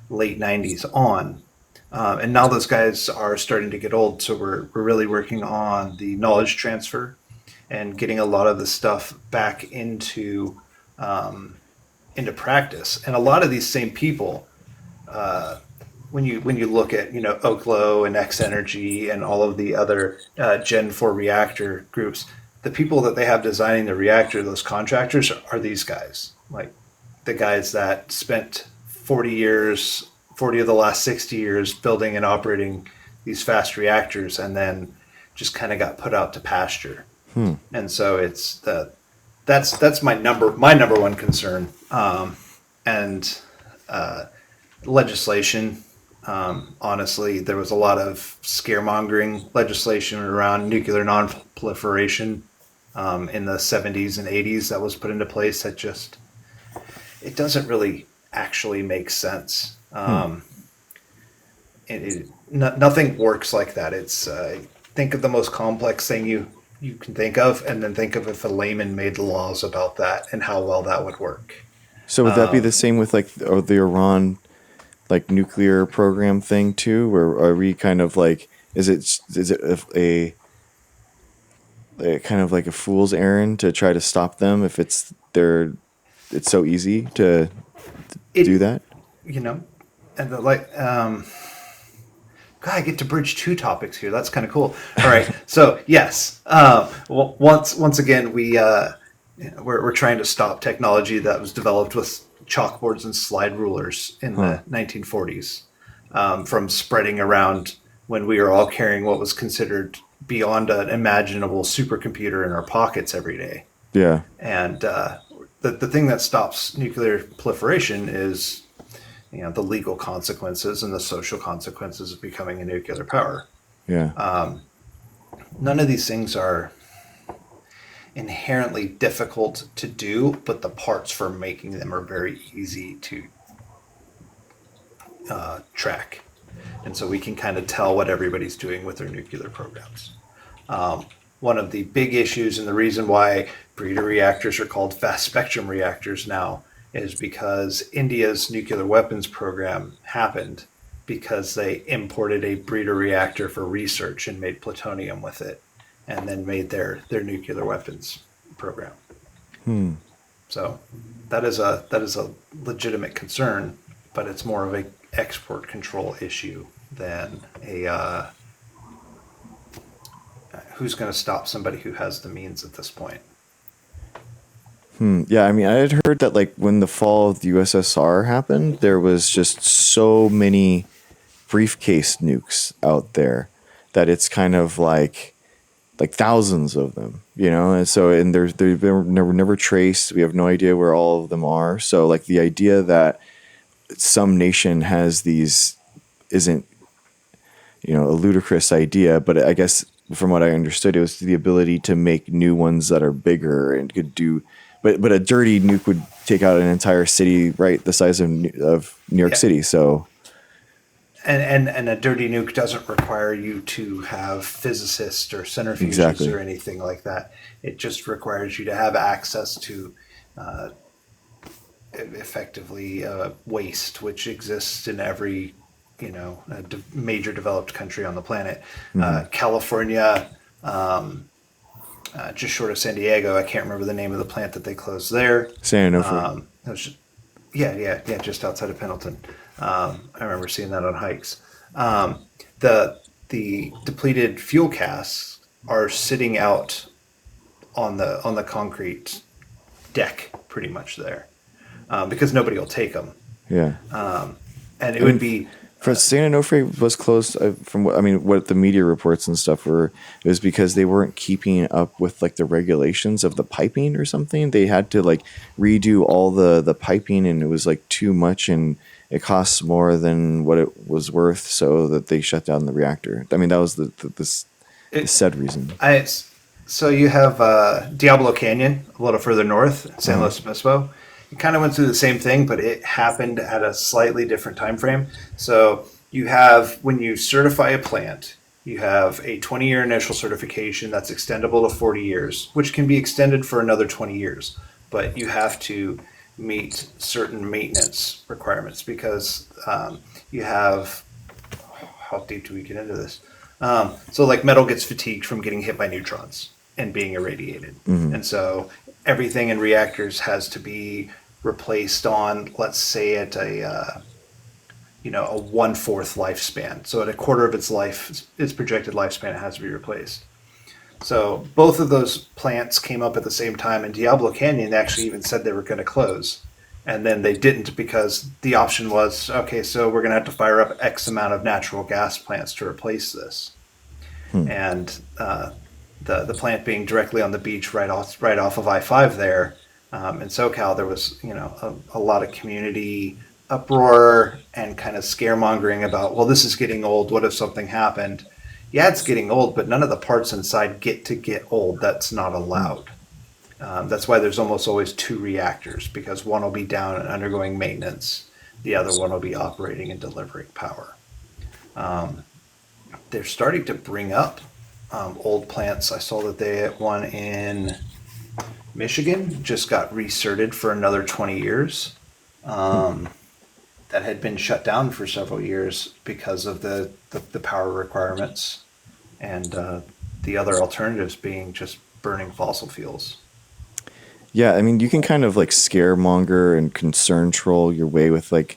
Speaker 2: late '90s on. And now those guys are starting to get old, so we're really working on the knowledge transfer and getting a lot of the stuff back into practice. And a lot of these same people, when you look at Oklo and X Energy and all of the other Gen 4 reactor groups, the people that they have designing the reactor, those contractors, are these guys. Like the guys that spent 40 years, 40 of the last 60 years building and operating these fast reactors, and then just kind of got put out to pasture.
Speaker 1: Hmm.
Speaker 2: And so that's my number one concern. And legislation. Honestly, there was a lot of scaremongering legislation around nuclear non-proliferation in the 70s and 80s that was put into place that just it doesn't really actually make sense.
Speaker 1: Hmm.
Speaker 2: Nothing works like that. It's think of the most complex thing you can think of, and then think of if a layman made the laws about that and how well that would work.
Speaker 1: So would that be the same with like the Iran like nuclear program thing too? Where are we kind of like is it a kind of like a fool's errand to try to stop them if it's so easy to do
Speaker 2: It
Speaker 1: that?
Speaker 2: you know, and God, I get to bridge two topics here. That's kind of cool. All right, so yes, once again we're trying to stop technology that was developed with chalkboards and slide rulers in
Speaker 1: Huh.
Speaker 2: the 1940s from spreading around when we were all carrying what was considered beyond an imaginable supercomputer in our pockets every day.
Speaker 1: Yeah.
Speaker 2: And the thing that stops nuclear proliferation is the legal consequences and the social consequences of becoming a nuclear power.
Speaker 1: Yeah.
Speaker 2: None of these things are inherently difficult to do, but the parts for making them are very easy to track. And so we can kind of tell what everybody's doing with their nuclear programs. One of the big issues, and the reason why breeder reactors are called fast spectrum reactors now, is because India's nuclear weapons program happened because they imported a breeder reactor for research and made plutonium with it, and then made their nuclear weapons program.
Speaker 1: Hmm.
Speaker 2: So that is a legitimate concern, but it's more of a export control issue than a who's going to stop somebody who has the means at this point.
Speaker 1: Hmm. Yeah, I mean, I had heard that like when the fall of the USSR happened, there was just so many briefcase nukes out there that it's kind of like thousands of them, and so and they've been never traced. We have no idea where all of them are. So like the idea that some nation has these isn't a ludicrous idea, but I guess from what I understood, it was the ability to make new ones that are bigger and could do. But a dirty nuke would take out an entire city, right, the size of New York
Speaker 2: Yeah,
Speaker 1: City. So
Speaker 2: and a dirty nuke doesn't require you to have physicists or centrifuges
Speaker 1: exactly.
Speaker 2: or anything like that. It just requires you to have access to effectively waste, which exists in every major developed country on the planet. California, just short of San Diego, I can't remember the name of the plant that they closed there.
Speaker 1: San Onofre.
Speaker 2: It was yeah, just outside of Pendleton. I remember seeing that on hikes. The depleted fuel casks are sitting out on the concrete deck, pretty much there, because nobody will take them.
Speaker 1: Yeah.
Speaker 2: And it would be
Speaker 1: For San Onofre was closed from what the media reports and stuff were. It was because they weren't keeping up with like the regulations of the piping or something. They had to like redo all the piping, and it was like too much, and it costs more than what it was worth, so that they shut down the reactor. I mean, that was the said reason.
Speaker 2: So you have Diablo Canyon a little further north, San Luis Obispo. It kind of went through the same thing, but it happened at a slightly different time frame. So you have, when you certify a plant, you have a 20-year initial certification that's extendable to 40 years, which can be extended for another 20 years. But you have to meet certain maintenance requirements because you have, how deep do we get into this? So like metal gets fatigued from getting hit by neutrons and being irradiated. And so everything in reactors has to be replaced on, let's say, at a 1/4 lifespan. So at a quarter of its life, its projected lifespan, it has to be replaced. So both of those plants came up at the same time, and Diablo Canyon, they actually even said they were going to close. And then they didn't, because the option was, okay, so we're going to have to fire up X amount of natural gas plants to replace this. And the plant being directly on the beach right off of I-5 there, in SoCal, there was a lot of community uproar and kind of scaremongering about, well, this is getting old. What if something happened? Yeah, it's getting old, but none of the parts inside get old. That's not allowed. That's why there's almost always 2 reactors, because one will be down and undergoing maintenance. The other one will be operating and delivering power. They're starting to bring up old plants. I saw that they had one in Michigan just got recerted for another 20 years. That had been shut down for several years because of the power requirements, and the other alternatives being just burning fossil fuels.
Speaker 1: Yeah, I mean, you can kind of like scaremonger and concern troll your way with like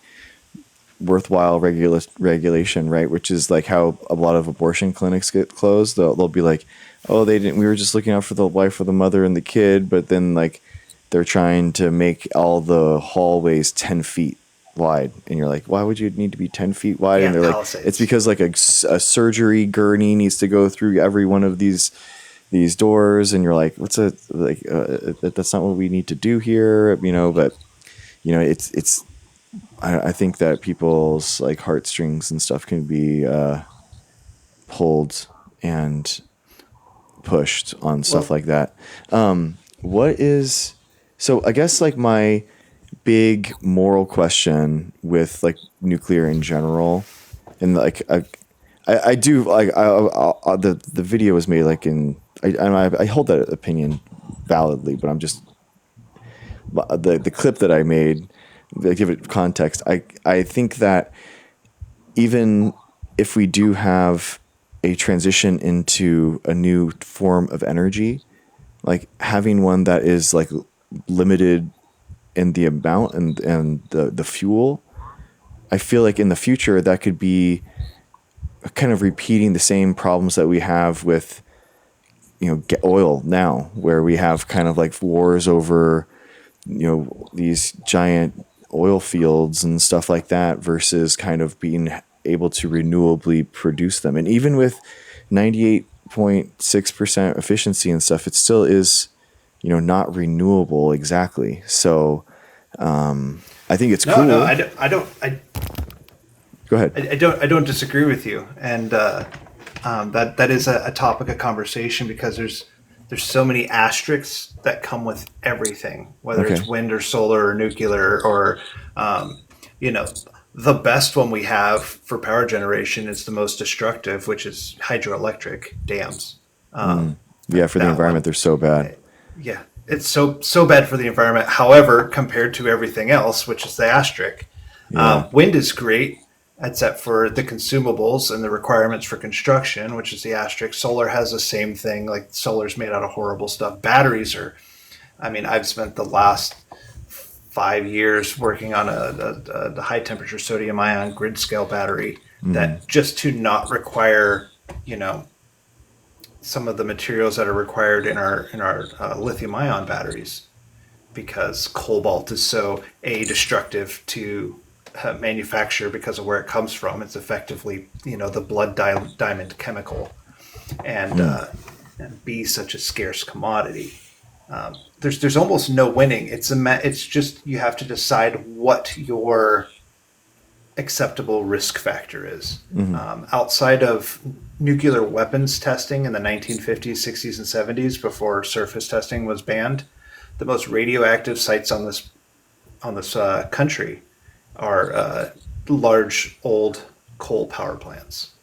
Speaker 1: worthwhile regulation, right? Which is like how a lot of abortion clinics get closed. They'll be like, oh, they didn't. We were just looking out for the wife or the mother and the kid, but then like they're trying to make all the hallways 10 feet wide, and you're like, why would you need to be 10 feet wide?
Speaker 2: Yeah,
Speaker 1: and they're
Speaker 2: Palisades.
Speaker 1: like, it's because like a surgery gurney needs to go through every one of these doors, and you're like, that's not what we need to do here, but it's I think that people's like heartstrings and stuff can be pulled and pushed on stuff like that. So I guess like my big moral question with like nuclear in general, and like I do like the video was made like in I hold that opinion validly, but I'm just the clip that I made, to give it context. I think that even if we do have a transition into a new form of energy, like having one that is like limited in the amount and the fuel, I feel like in the future that could be kind of repeating the same problems that we have with oil now, where we have kind of like wars over these giant oil fields and stuff like that, versus kind of being able to renewably produce them. And even with 98.6% efficiency and stuff, it still is not renewable exactly. So I think it's cool.
Speaker 2: No, I don't.
Speaker 1: Go ahead.
Speaker 2: I don't disagree with you, and that is a topic of conversation, because there's so many asterisks that come with everything, whether it's wind or solar or nuclear or the best one we have for power generation is the most destructive, which is hydroelectric dams.
Speaker 1: For the environment, they're so bad.
Speaker 2: Yeah, it's so bad for the environment. However, compared to everything else, which is the asterisk, wind is great. except for the consumables and the requirements for construction, which is the asterisk. Solar has the same thing. Like solar's made out of horrible stuff. Batteries are. I mean, I've spent the last 5 years working on a high temperature sodium ion grid scale battery that just to not require, you know, some of the materials that are required in our lithium ion batteries, because cobalt is so destructive to manufacture because of where it comes from. It's effectively, you know, the blood diamond chemical, and B, such a scarce commodity. There's almost no winning. It's just you have to decide what your acceptable risk factor is. Outside of nuclear weapons testing in the 1950s, 60s, and 70s, before surface testing was banned, the most radioactive sites on this country are large old coal power plants.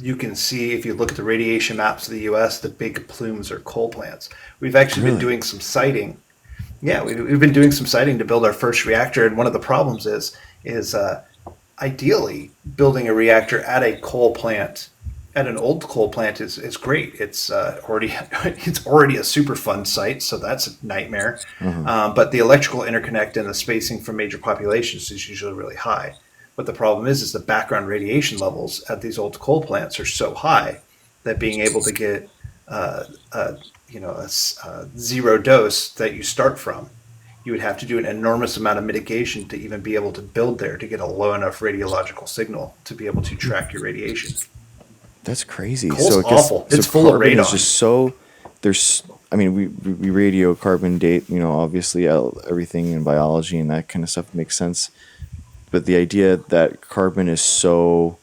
Speaker 2: You can see, if you look at the radiation maps of the U.S., the big plumes are coal plants. We've actually been doing some siting. Yeah, we've been doing some siting to build our first reactor, and one of the problems is ideally building a reactor at a coal plant, at an old coal plant is great. It's already it's already a Superfund site, so that's a nightmare. But the electrical interconnect and the spacing from major populations is usually really high. But the problem is the background radiation levels at these old coal plants are so high that being able to get a zero dose that you start from, you would have to do an enormous amount of mitigation to even be able to build there to get a low enough radiological signal to be able to track your radiation.
Speaker 1: That's crazy.
Speaker 2: Coal's
Speaker 1: so
Speaker 2: awful. It's full of radon.
Speaker 1: Is just so there's. I mean, we radio carbon date. You know, obviously everything in biology and that kind of stuff makes sense. But the idea that carbon is so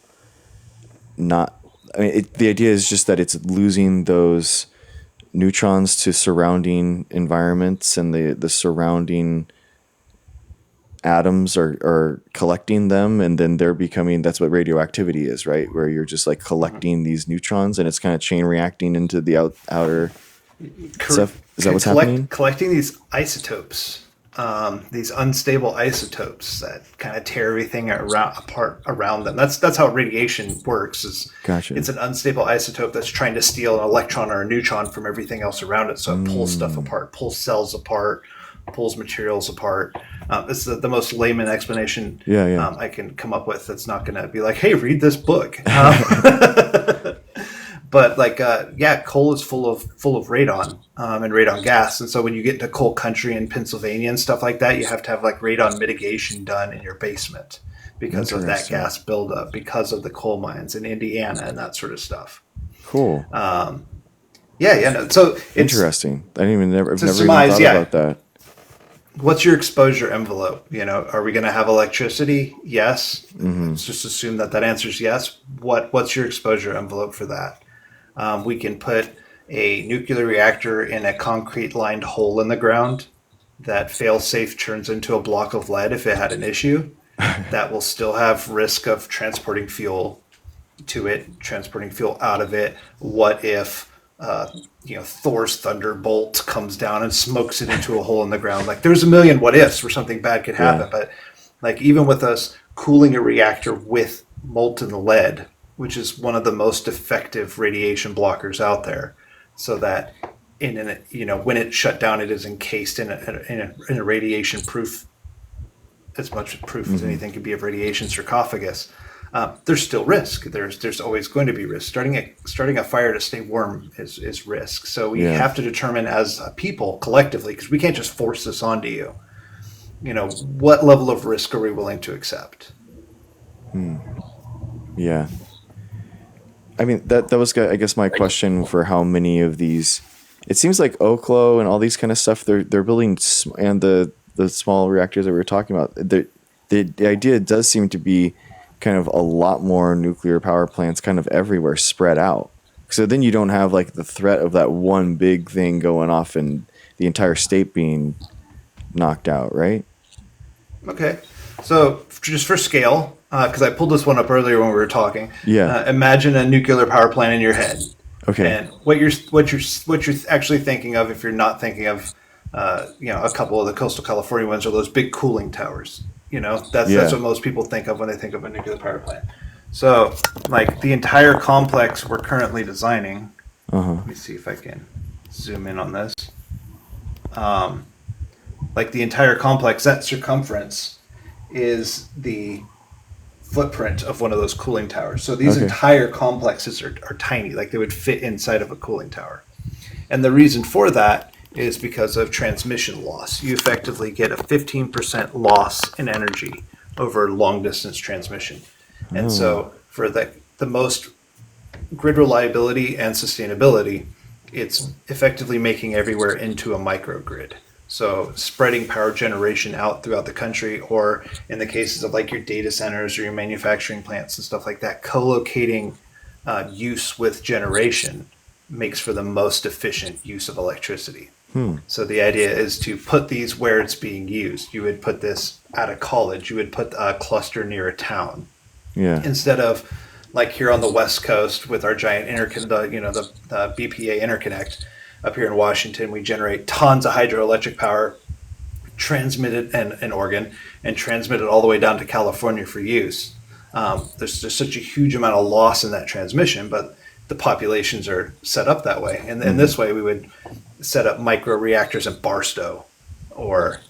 Speaker 1: not. I mean, the idea is just that it's losing those neutrons to surrounding environments, and the surrounding atoms are collecting them, and then they're becoming, that's what radioactivity is, right? Where you're just like collecting these neutrons and it's kind of chain reacting into the outer stuff. Is that what's happening?
Speaker 2: Collecting these isotopes, these unstable isotopes that kind of tear everything apart around them. That's how radiation works.
Speaker 1: Gotcha.
Speaker 2: It's an unstable isotope that's trying to steal an electron or a neutron from everything else around it. So it pulls stuff apart, pulls cells apart, pulls materials apart. This is the most layman explanation I can come up with. That's not going to be like, hey, read this book. But like, coal is full of radon and radon gas. And so when you get into coal country in Pennsylvania and stuff like that, you have to have like radon mitigation done in your basement because of that gas buildup, because of the coal mines in Indiana and that sort of stuff.
Speaker 1: Cool.
Speaker 2: No, so it's
Speaker 1: interesting. I've never even
Speaker 2: surmise,
Speaker 1: thought about that.
Speaker 2: What's your exposure envelope? You know, are we going to have electricity? Yes. Let's just assume that answers yes. What's your exposure envelope for that? We can put a nuclear reactor in a concrete lined hole in the ground that fail-safe turns into a block of lead if it had an issue. That will still have risk of transporting fuel to it, transporting fuel out of it. What if Thor's thunderbolt comes down and smokes it into a hole in the ground? Like, there's a million what ifs where something bad could happen. But like, even with us cooling a reactor with molten lead, which is one of the most effective radiation blockers out there, so that when it's shut down, it is encased in a radiation proof, as much proof as anything could be of radiation sarcophagus. There's still risk. There's always going to be risk. Starting a fire to stay warm is risk. So we have to determine as a people collectively, because we can't just force this onto you. You know, what level of risk are we willing to accept?
Speaker 1: Yeah. I mean, that was, I guess, my question for how many of these. It seems like Oklo and all these kind of stuff, they're building, and the small reactors that we were talking about, the idea does seem to be kind of a lot more nuclear power plants kind of everywhere, spread out. So then you don't have like the threat of that one big thing going off and the entire state being knocked out, right? Okay.
Speaker 2: So just for scale, because I pulled this one up earlier when we were talking.
Speaker 1: Yeah.
Speaker 2: Imagine a nuclear power plant in your head.
Speaker 1: Okay.
Speaker 2: And what you're actually thinking of, if you're not thinking of, a couple of the coastal California ones, are those big cooling towers. That's what most people think of when they think of a nuclear power plant. So, like the entire complex we're currently designing. Let me see if I can zoom in on this. Like the entire complex, that circumference is the footprint of one of those cooling towers. So these entire complexes are tiny, like they would fit inside of a cooling tower. And the reason for that is because of transmission loss. You effectively get a 15% loss in energy over long distance transmission. And so for the most grid reliability and sustainability, it's effectively making everywhere into a microgrid. So spreading power generation out throughout the country, or in the cases of like your data centers or your manufacturing plants and stuff like that, co-locating use with generation makes for the most efficient use of electricity. So the idea is to put these where it's being used. You would put this at a college. You would put a cluster near a town.
Speaker 1: Yeah.
Speaker 2: Instead of like here on the West Coast with our giant the BPA interconnect up here in Washington, we generate tons of hydroelectric power, transmitted in Oregon, and transmitted all the way down to California for use. There's such a huge amount of loss in that transmission, but the populations are set up that way. And in this way, we would set up micro reactors in Barstow, or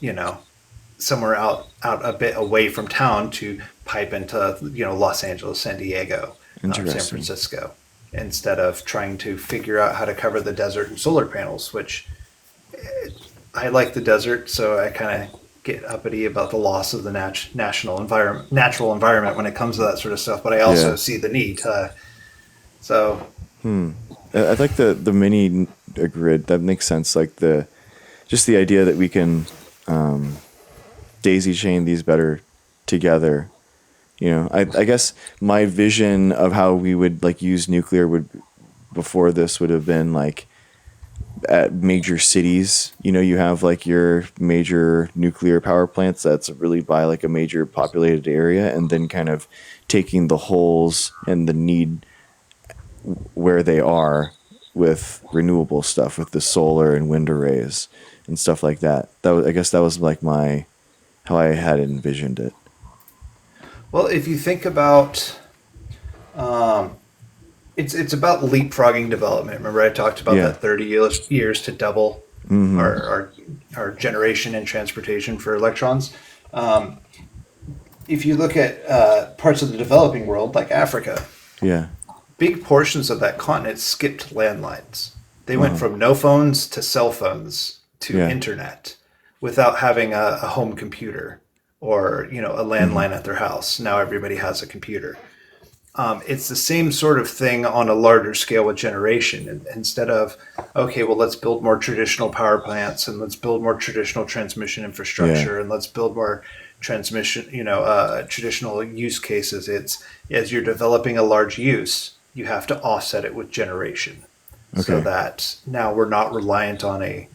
Speaker 2: somewhere out a bit away from town to pipe into Los Angeles, San Diego, San Francisco, instead of trying to figure out how to cover the desert and solar panels. Which I like the desert, so I kind of get uppity about the loss of the natural environment when it comes to that sort of stuff. But I also see the need.
Speaker 1: I like the mini grid. That makes sense. Like the idea that we can daisy chain these better together. I guess my vision of how we would like use nuclear before this would have been like at major cities. You have like your major nuclear power plants that's really by like a major populated area, and then kind of taking the holes and the need where they are with renewable stuff, with the solar and wind arrays and stuff like that. I guess that was like how I had envisioned it.
Speaker 2: Well, if you think about, it's about leapfrogging development. Remember, I talked about that 30 years to double our generation and transportation for electrons. If you look at parts of the developing world, like Africa, big portions of that continent skipped landlines. They went from no phones to cell phones to internet without having a home computer or a landline at their house. Now everybody has a computer. It's the same sort of thing on a larger scale with generation. And instead of, let's build more traditional power plants, and let's build more traditional transmission infrastructure, and let's build more transmission, traditional use cases. It's as you're developing a large use, you have to offset it with generation, so that now we're not reliant on a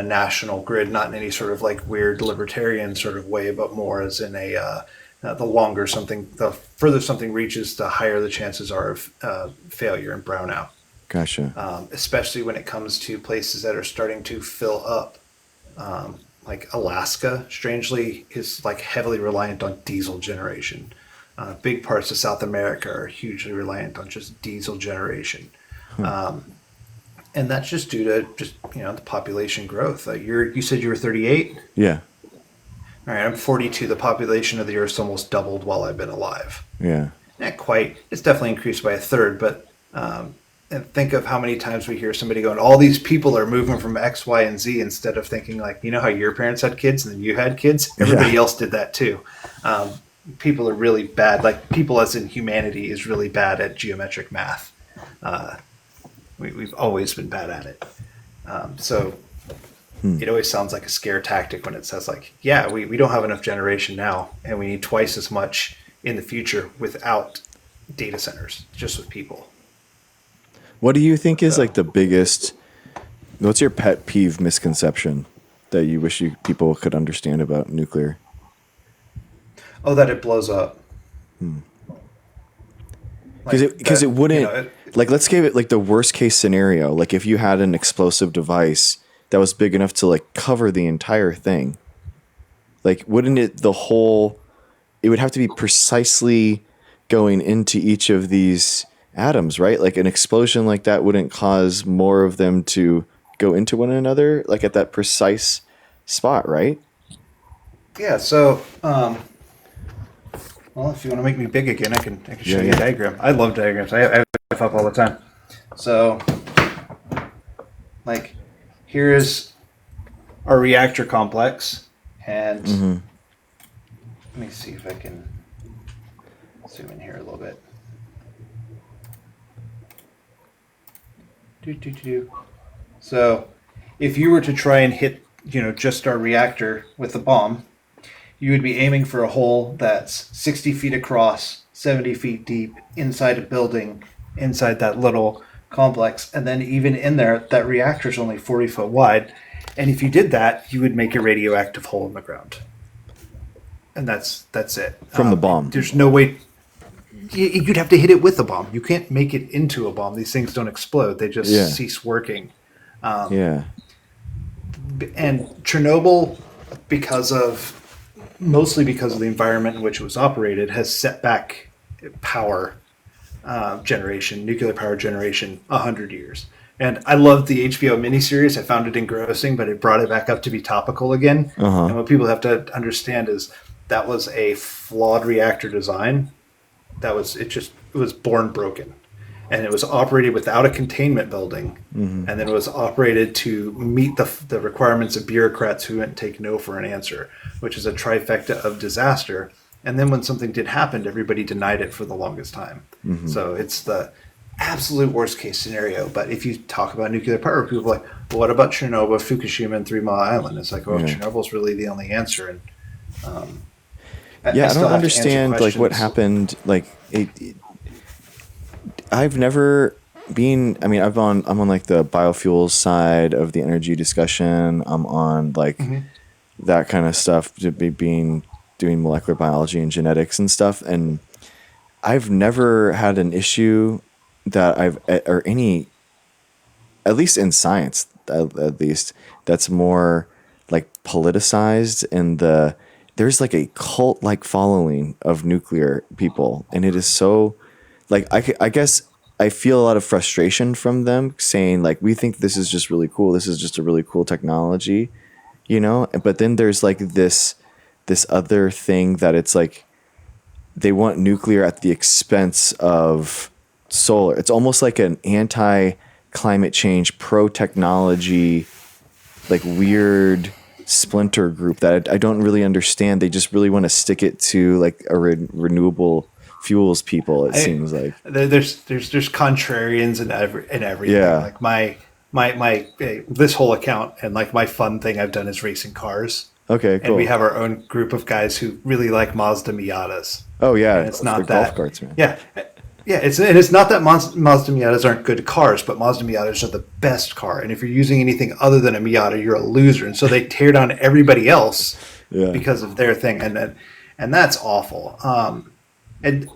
Speaker 2: national grid, not in any sort of like weird libertarian sort of way, but more as in the further something reaches, the higher the chances are of failure and brownout.
Speaker 1: Gotcha.
Speaker 2: Especially when it comes to places that are starting to fill up. Like Alaska, strangely, is like heavily reliant on diesel generation. Big parts of South America are hugely reliant on just diesel generation. And that's just due to the population growth. You said you were 38?
Speaker 1: Yeah.
Speaker 2: All right, I'm 42. The population of the Earth's almost doubled while I've been alive.
Speaker 1: Yeah.
Speaker 2: Not quite. It's definitely increased by a third, but and think of how many times we hear somebody going, all these people are moving from X, Y, and Z, instead of thinking like, how your parents had kids and then you had kids? Everybody else did that too. People are really bad. Like people as in humanity is really bad at geometric math. We've always been bad at it. It always sounds like a scare tactic when it says like, we don't have enough generation now, and we need twice as much in the future without data centers, just with people.
Speaker 1: What do you think is like the biggest, what's your pet peeve misconception that you wish people could understand about nuclear?
Speaker 2: Oh, that it blows up.
Speaker 1: Because it wouldn't, like, let's give it like the worst case scenario. Like if you had an explosive device that was big enough to like cover the entire thing, like wouldn't it, the whole it would have to be precisely going into each of these atoms, right? Like an explosion like that wouldn't cause more of them to go into one another, like at that precise spot, right?
Speaker 2: Yeah. So, well, if you want to make me big again, I can show
Speaker 1: Yeah,
Speaker 2: you a
Speaker 1: yeah.
Speaker 2: diagram. I love diagrams. I have stuff up all the time. So, like, here's our reactor complex, and
Speaker 1: Mm-hmm.
Speaker 2: let me see if I can zoom in here a little bit. So, if you were to try and hit, just our reactor with a bomb, you would be aiming for a hole that's 60 feet across, 70 feet deep, inside a building, inside that little complex. And then, even in there, that reactor is only 40 foot wide. And if you did that, you would make a radioactive hole in the ground. And that's it.
Speaker 1: From the bomb.
Speaker 2: There's no way. You'd have to hit it with a bomb. You can't make it into a bomb. These things don't explode, they just
Speaker 1: Yeah.
Speaker 2: cease working.
Speaker 1: Yeah.
Speaker 2: And Chernobyl, mostly because of the environment in which it was operated, has set back power generation, nuclear power generation, 100 years. And I loved the HBO miniseries. I found it engrossing, but it brought it back up to be topical again.
Speaker 1: Uh-huh.
Speaker 2: And what people have to understand is that was a flawed reactor design. It was born broken. And it was operated without a containment building, and then it was operated to meet the requirements of bureaucrats who wouldn't take no for an answer, which is a trifecta of disaster. And then when something did happen, everybody denied it for the longest time. So it's the absolute worst case scenario. But if you talk about nuclear power, people are like, well, what about Chernobyl, Fukushima, and 3 Mile Island? It's like, oh, Chernobyl's really the only answer. And
Speaker 1: Yeah, I
Speaker 2: still
Speaker 1: don't
Speaker 2: have to answer
Speaker 1: understand like what
Speaker 2: questions.
Speaker 1: happened. Like I've never been. I mean, I'm on like the biofuels side of the energy discussion. I'm on like that kind of stuff. Doing molecular biology and genetics and stuff, and I've never had an issue that or any, at least in science, at least that's more like politicized, and there's like a cult like following of nuclear people, and it is so like I guess I feel a lot of frustration from them saying like we think this is just really cool, this is just a really cool technology, but then there's like this other thing that it's like they want nuclear at the expense of solar. It's almost like an anti climate change, pro technology, like weird splinter group that I don't really understand. They just really want to stick it to like a renewable fuels people. It seems like
Speaker 2: There's contrarians in everything.
Speaker 1: Yeah.
Speaker 2: Like my this whole account and like my fun thing I've done is racing cars.
Speaker 1: Okay,
Speaker 2: And
Speaker 1: cool.
Speaker 2: we have our own group of guys who really like Mazda Miatas.
Speaker 1: Oh yeah,
Speaker 2: And it's
Speaker 1: the
Speaker 2: not
Speaker 1: golf
Speaker 2: that.
Speaker 1: carts, man.
Speaker 2: Yeah. Yeah, it's not that Mazda Miatas aren't good cars, but Mazda Miatas are the best car. And if you're using anything other than a Miata, you're a loser. And so they tear down everybody else
Speaker 1: Yeah.
Speaker 2: because of their thing, and that's awful. And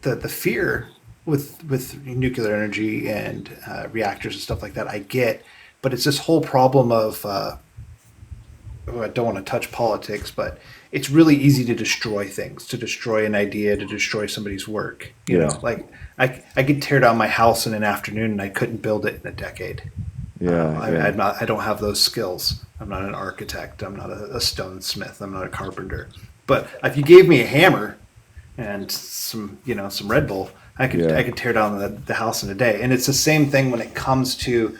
Speaker 2: the fear with nuclear energy and reactors and stuff like that, I get, but it's this whole problem of I don't want to touch politics, but it's really easy to destroy things, to destroy an idea, to destroy somebody's work. You know, like I could tear down my house in an afternoon and I couldn't build it in a decade.
Speaker 1: Yeah,
Speaker 2: I don't have those skills. I'm not an architect. I'm not a stonesmith. I'm not a carpenter. But if you gave me a hammer and some Red Bull, I could tear down the house in a day. And it's the same thing when it comes to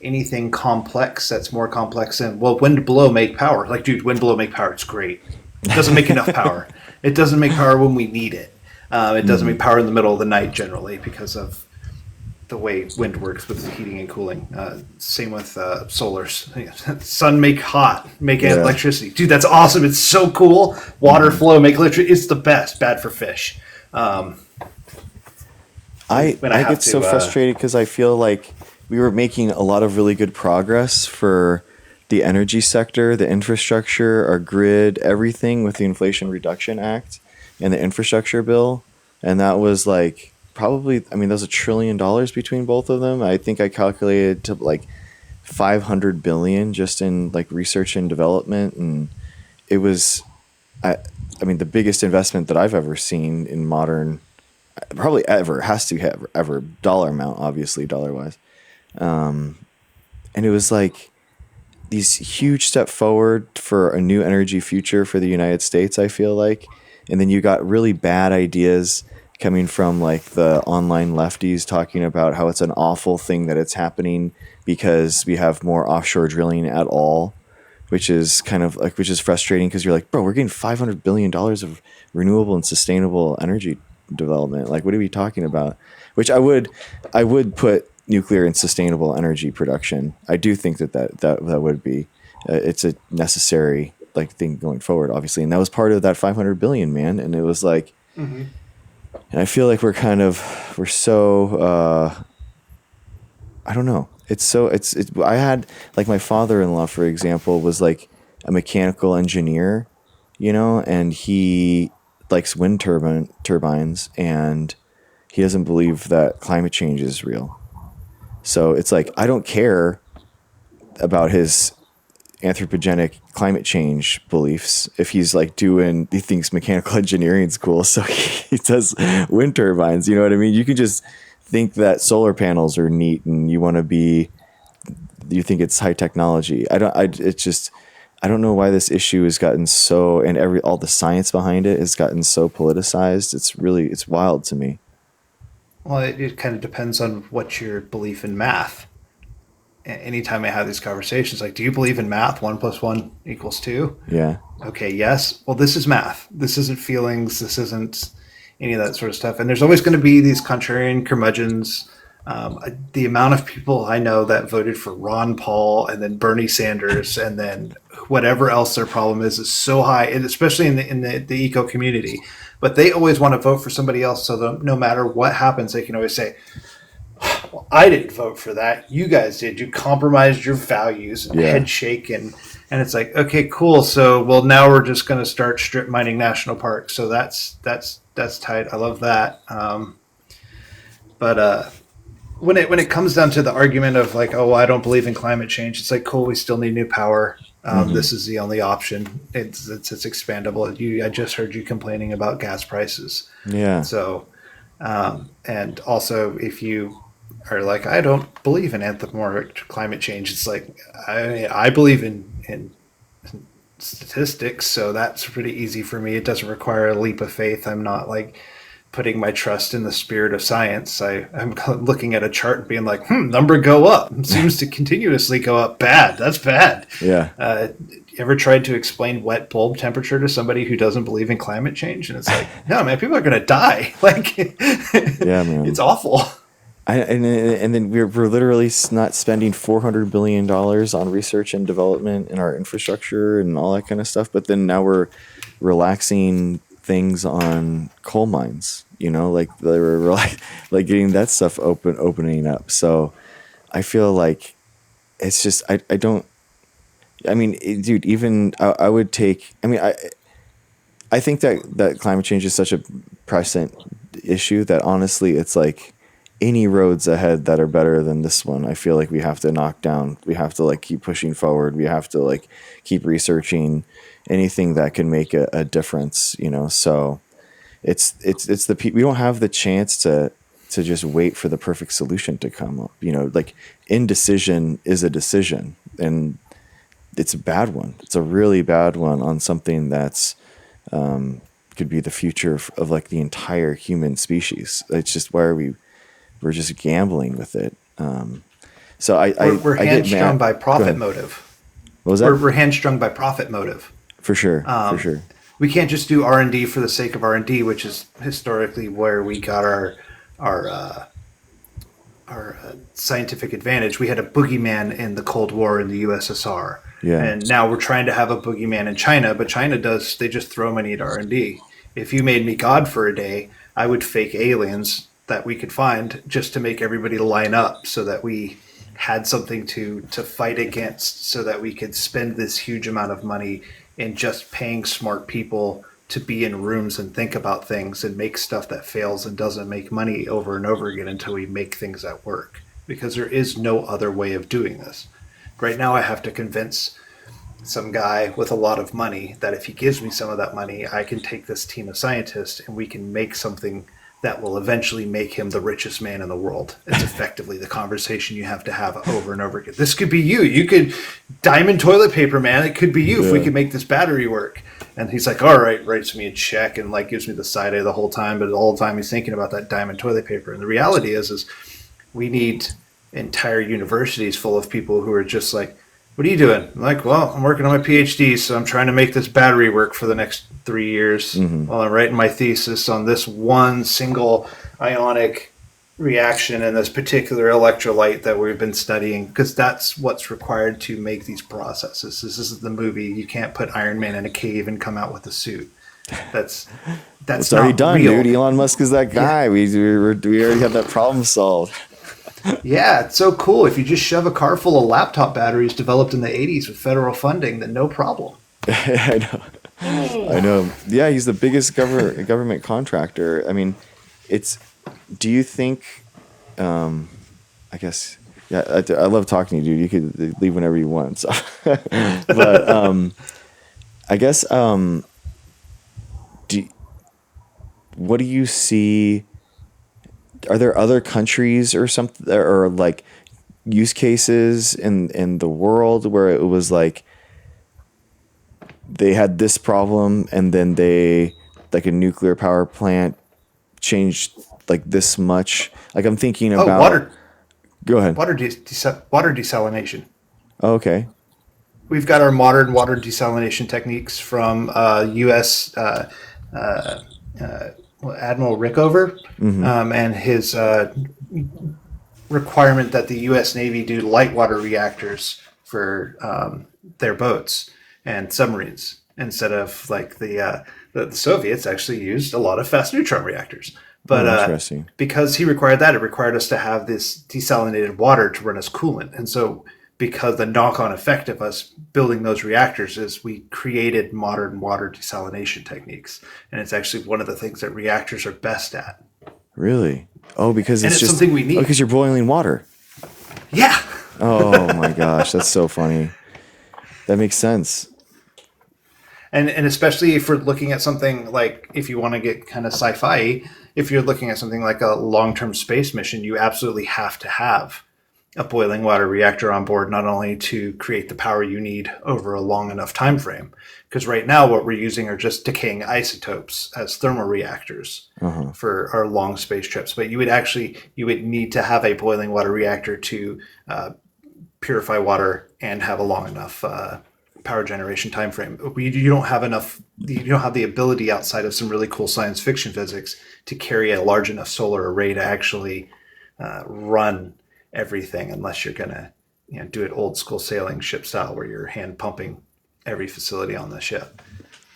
Speaker 2: anything complex that's more complex than, well, wind blow make power. Like, dude, wind blow make power. It's great. It doesn't make enough power. It doesn't make power when we need it. It doesn't make power in the middle of the night generally because of the way wind works with heating and cooling. Same with solar. Sun make hot, make electricity. Dude, that's awesome. It's so cool. Water flow, make electricity. It's the best. Bad for fish.
Speaker 1: I get so frustrated because I feel like we were making a lot of really good progress for the energy sector, the infrastructure, our grid, everything with the Inflation Reduction Act and the infrastructure bill. And that was like probably, I mean, that was $1 trillion between both of them. I think I calculated to like 500 billion just in like research and development. And it was, I I mean, the biggest investment that I've ever seen in modern, probably ever, has to have ever, dollar amount, obviously, dollar wise. And it was like these huge step forward for a new energy future for the United States, I feel like. And then you got really bad ideas coming from like the online lefties talking about how it's an awful thing that it's happening because we have more offshore drilling at all, which is kind of like, which is frustrating because you're like, bro, we're getting $500 billion of renewable and sustainable energy development. Like, what are we talking about? Which I would put nuclear and sustainable energy production. I do think that would be, it's a necessary like thing going forward, obviously. And that was part of that 500 billion, man. And it was like, and I feel like we're so, I don't know. I had like my father-in-law, for example, was like a mechanical engineer, you know, and he likes wind turbines, and he doesn't believe that climate change is real. So it's like, I don't care about his anthropogenic climate change beliefs if he's like he thinks mechanical engineering is cool, so he does wind turbines. You know what I mean? You can just think that solar panels are neat and you think it's high technology. I don't know why this issue has gotten so, and all the science behind it has gotten so politicized. It's wild to me.
Speaker 2: Well, it kind of depends on what your belief in math. Anytime I have these conversations, like, do you believe in math? 1 + 1 = 2?
Speaker 1: Yeah.
Speaker 2: Okay, yes. Well, this is math. This isn't feelings. This isn't any of that sort of stuff. And there's always going to be these contrarian curmudgeons. The amount of people I know that voted for Ron Paul and then Bernie Sanders and then whatever else their problem is so high, and especially in the eco community. But they always want to vote for somebody else, so that no matter what happens, they can always say, well, I didn't vote for that. You guys did. You compromised your values and head shake. And it's like, okay, cool. So, well, now we're just going to start strip mining national parks. So that's tight. I love that. But when it comes down to the argument of like, oh, I don't believe in climate change, it's like, cool, we still need new power. This is the only option. It's expandable. I just heard you complaining about gas prices.
Speaker 1: Yeah.
Speaker 2: So, and also if you are like, I don't believe in anthropomorphic climate change, it's like, I believe in statistics, so that's pretty easy for me. It doesn't require a leap of faith. I'm not like putting my trust in the spirit of science. I'm looking at a chart and being like, number go up. It seems to continuously go up. Bad. That's bad.
Speaker 1: Yeah.
Speaker 2: Ever tried to explain wet bulb temperature to somebody who doesn't believe in climate change? And it's like, no, man, people are going to die. Like,
Speaker 1: yeah, man,
Speaker 2: it's awful.
Speaker 1: And then we're literally not spending $400 billion on research and development in our infrastructure and all that kind of stuff. But then now we're relaxing things on coal mines, you know, like they were like getting that stuff opening up. So I feel like it's just, I mean, dude, even I would take, I mean, I think that climate change is such a present issue that honestly, it's like any roads ahead that are better than this one, I feel like we have to knock down. We have to like keep pushing forward. We have to like keep researching anything that can make a difference, you know? So it's we don't have the chance to just wait for the perfect solution to come up, you know, like indecision is a decision, and it's a bad one. It's a really bad one on something that's, could be the future of like the entire human species. It's just, we're just gambling with it. So
Speaker 2: we're hamstrung by profit motive.
Speaker 1: What was that?
Speaker 2: We're hamstrung by profit motive.
Speaker 1: For sure. For sure.
Speaker 2: We can't just do R&D for the sake of R&D, which is historically where we got our scientific advantage. We had a boogeyman in the Cold War in the USSR.
Speaker 1: Yeah.
Speaker 2: And now we're trying to have a boogeyman in China, but they just throw money at R&D. If you made me God for a day, I would fake aliens that we could find just to make everybody line up so that we had something to fight against, so that we could spend this huge amount of money in just paying smart people to be in rooms and think about things and make stuff that fails and doesn't make money over and over again until we make things that work. Because there is no other way of doing this. Right now I have to convince some guy with a lot of money that if he gives me some of that money, I can take this team of scientists and we can make something that will eventually make him the richest man in the world. It's effectively the conversation you have to have over and over again. This could be you. You could diamond toilet paper, man. It could be you if we could make this battery work. And he's like, all right, writes me a check and like gives me the side eye the whole time. But all the time he's thinking about that diamond toilet paper. And the reality is we need entire universities full of people who are just like, what are you doing? I'm like, well, I'm working on my PhD, so I'm trying to make this battery work for the next 3 years while I'm writing my thesis on this one single ionic reaction and this particular electrolyte that we've been studying, because that's what's required to make these processes. This is the movie. You can't put Iron Man in a cave and come out with a suit. That's
Speaker 1: It's already done,
Speaker 2: real.
Speaker 1: dude. Elon Musk is that guy. Yeah. We already have that problem solved.
Speaker 2: Yeah, it's so cool. If you just shove a car full of laptop batteries developed in the 80s with federal funding, then no problem.
Speaker 1: I know. I know. Yeah, he's the biggest government contractor. I mean, do you think, I guess, yeah, I love talking to you, dude. You could leave whenever you want. So. But I guess, what do you see? Are there other countries or something, or like use cases in the world where it was like they had this problem and then they, like a nuclear power plant, changed like this much? Like I'm thinking about
Speaker 2: water.
Speaker 1: Go ahead.
Speaker 2: Water desalination.
Speaker 1: Oh, okay.
Speaker 2: We've got our modern water desalination techniques from U.S. Admiral Rickover and his requirement that the U.S. Navy do light water reactors for their boats and submarines instead of like the Soviets actually used a lot of fast neutron reactors. But because he required that, it required us to have this desalinated water to run as coolant. And so because the knock-on effect of us building those reactors is we created modern water desalination techniques. And it's actually one of the things that reactors are best at.
Speaker 1: Really? Oh, because it's just
Speaker 2: something we need.
Speaker 1: Oh, because you're boiling water.
Speaker 2: Yeah.
Speaker 1: Oh my gosh, that's so funny. That makes sense.
Speaker 2: And especially if we're looking at something like, if you want to get kind of sci-fi, if you're looking at something like a long-term space mission, you absolutely have to have a boiling water reactor on board, not only to create the power you need over a long enough time frame, because right now what we're using are just decaying isotopes as thermal reactors for our long space trips. But you would need to have a boiling water reactor to purify water and have a long enough power generation time frame. You don't have enough. You don't have the ability outside of some really cool science fiction physics to carry a large enough solar array to actually run everything, unless you're gonna do it old school sailing ship style where you're hand pumping every facility on the ship.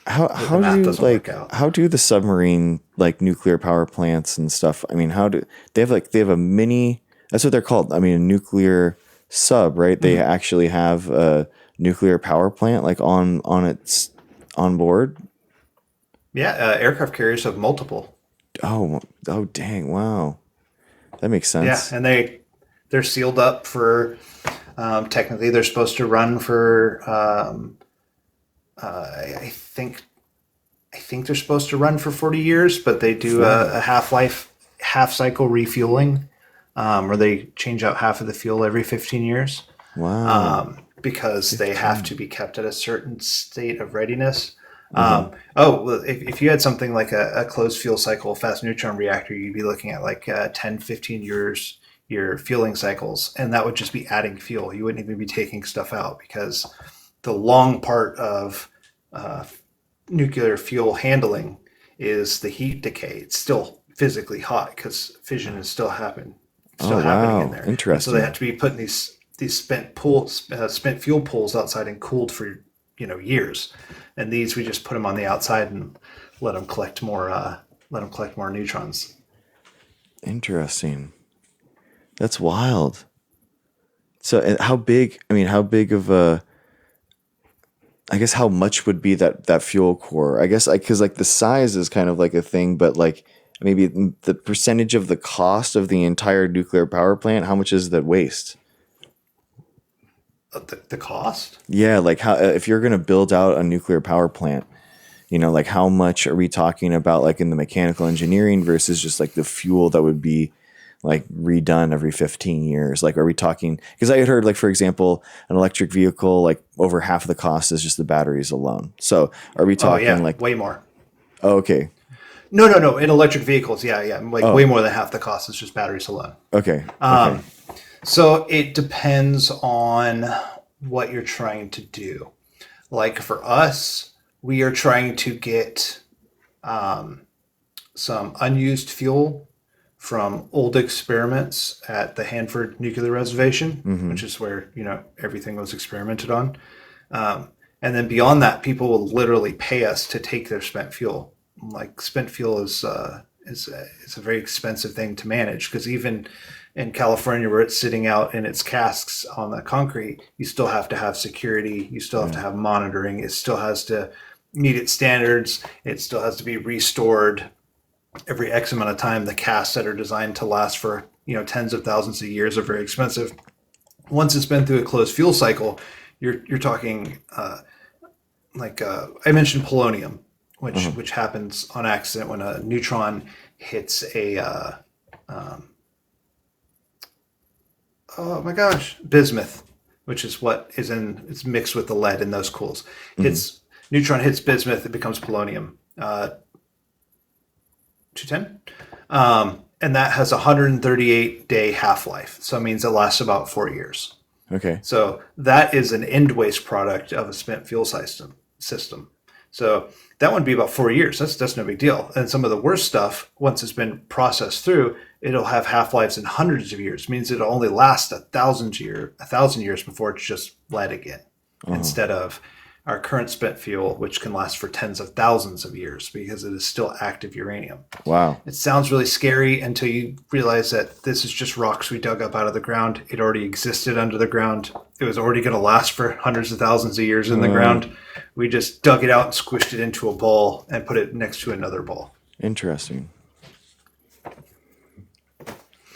Speaker 1: How do the submarine like nuclear power plants and stuff? I mean, how do they have a mini? That's what they're called. I mean, a nuclear sub, right? They actually have a nuclear power plant like on board.
Speaker 2: Yeah, aircraft carriers have multiple.
Speaker 1: Oh, dang! Wow, that makes sense.
Speaker 2: Yeah, and they're sealed up for. Technically, they're supposed to run for. I think they're supposed to run for 40 years, but they do a half cycle refueling, where they change out half of the fuel every 15 years.
Speaker 1: Wow.
Speaker 2: Because 15. They have to be kept at a certain state of readiness. If you had something like a closed fuel cycle fast neutron reactor, you'd be looking at like 10, 15 years your fueling cycles, and that would just be adding fuel. You wouldn't even be taking stuff out, because the long part of nuclear fuel handling is the heat decay. It's still physically hot because fission is still happening in there.
Speaker 1: Interesting.
Speaker 2: And so they have to be putting these spent fuel pools outside and cooled for years. And these we just put them on the outside and let them collect more neutrons.
Speaker 1: Interesting. That's wild. So how big of a, I guess how much would be that fuel core? I guess because like the size is kind of like a thing, but like maybe the percentage of the cost of the entire nuclear power plant, how much is that waste?
Speaker 2: The cost?
Speaker 1: Yeah, like how if you're going to build out a nuclear power plant, like how much are we talking about, like in the mechanical engineering versus just like the fuel that would be like redone every 15 years? Like, are we talking, because I had heard, like, for example, an electric vehicle, like over half of the cost is just the batteries alone. So are we
Speaker 2: Oh
Speaker 1: talking
Speaker 2: yeah,
Speaker 1: like,
Speaker 2: way more.
Speaker 1: oh, okay.
Speaker 2: No. In electric vehicles, yeah, like way
Speaker 1: Oh,
Speaker 2: more than half the cost is just batteries alone.
Speaker 1: okay. Okay.
Speaker 2: So it depends on what you're trying to do. Like for us, we are trying to get some unused fuel from old experiments at the Hanford Nuclear Reservation,
Speaker 1: Mm-hmm.
Speaker 2: which is where everything was experimented on. And then beyond that, people will literally pay us to take their spent fuel. Like spent fuel is a very expensive thing to manage because even in California, where it's sitting out in its casks on the concrete, you still have to have security. You still have to
Speaker 1: Yeah.
Speaker 2: have monitoring. It still has to meet its standards. It still has to be restored every X amount of time. The casts that are designed to last for tens of thousands of years are very expensive. Once it's been through a closed fuel cycle, you're talking I mentioned polonium, which
Speaker 1: Uh-huh.
Speaker 2: which happens on accident when a neutron hits a oh my gosh, bismuth, which is what is in it's mixed with the lead in those cools.
Speaker 1: Mm-hmm.
Speaker 2: Hits Neutron hits bismuth, it becomes polonium 210, and that has a 138-day half life. So it means it lasts about 4 years.
Speaker 1: Okay.
Speaker 2: So that is an end waste product of a spent fuel system. So that would be about 4 years. That's no big deal. And some of the worst stuff, once it's been processed through, it'll have half lives in hundreds of years. It means it'll only last a thousand years before it's just lead again,
Speaker 1: Uh-huh.
Speaker 2: instead of our current spent fuel, which can last for tens of thousands of years because it is still active uranium.
Speaker 1: Wow.
Speaker 2: It sounds really scary until you realize that this is just rocks we dug up out of the ground. It already existed under the ground. It was already going to last for hundreds of thousands of years in the
Speaker 1: Uh,
Speaker 2: ground. We just dug it out and squished it into a ball and put it next to another ball.
Speaker 1: Interesting.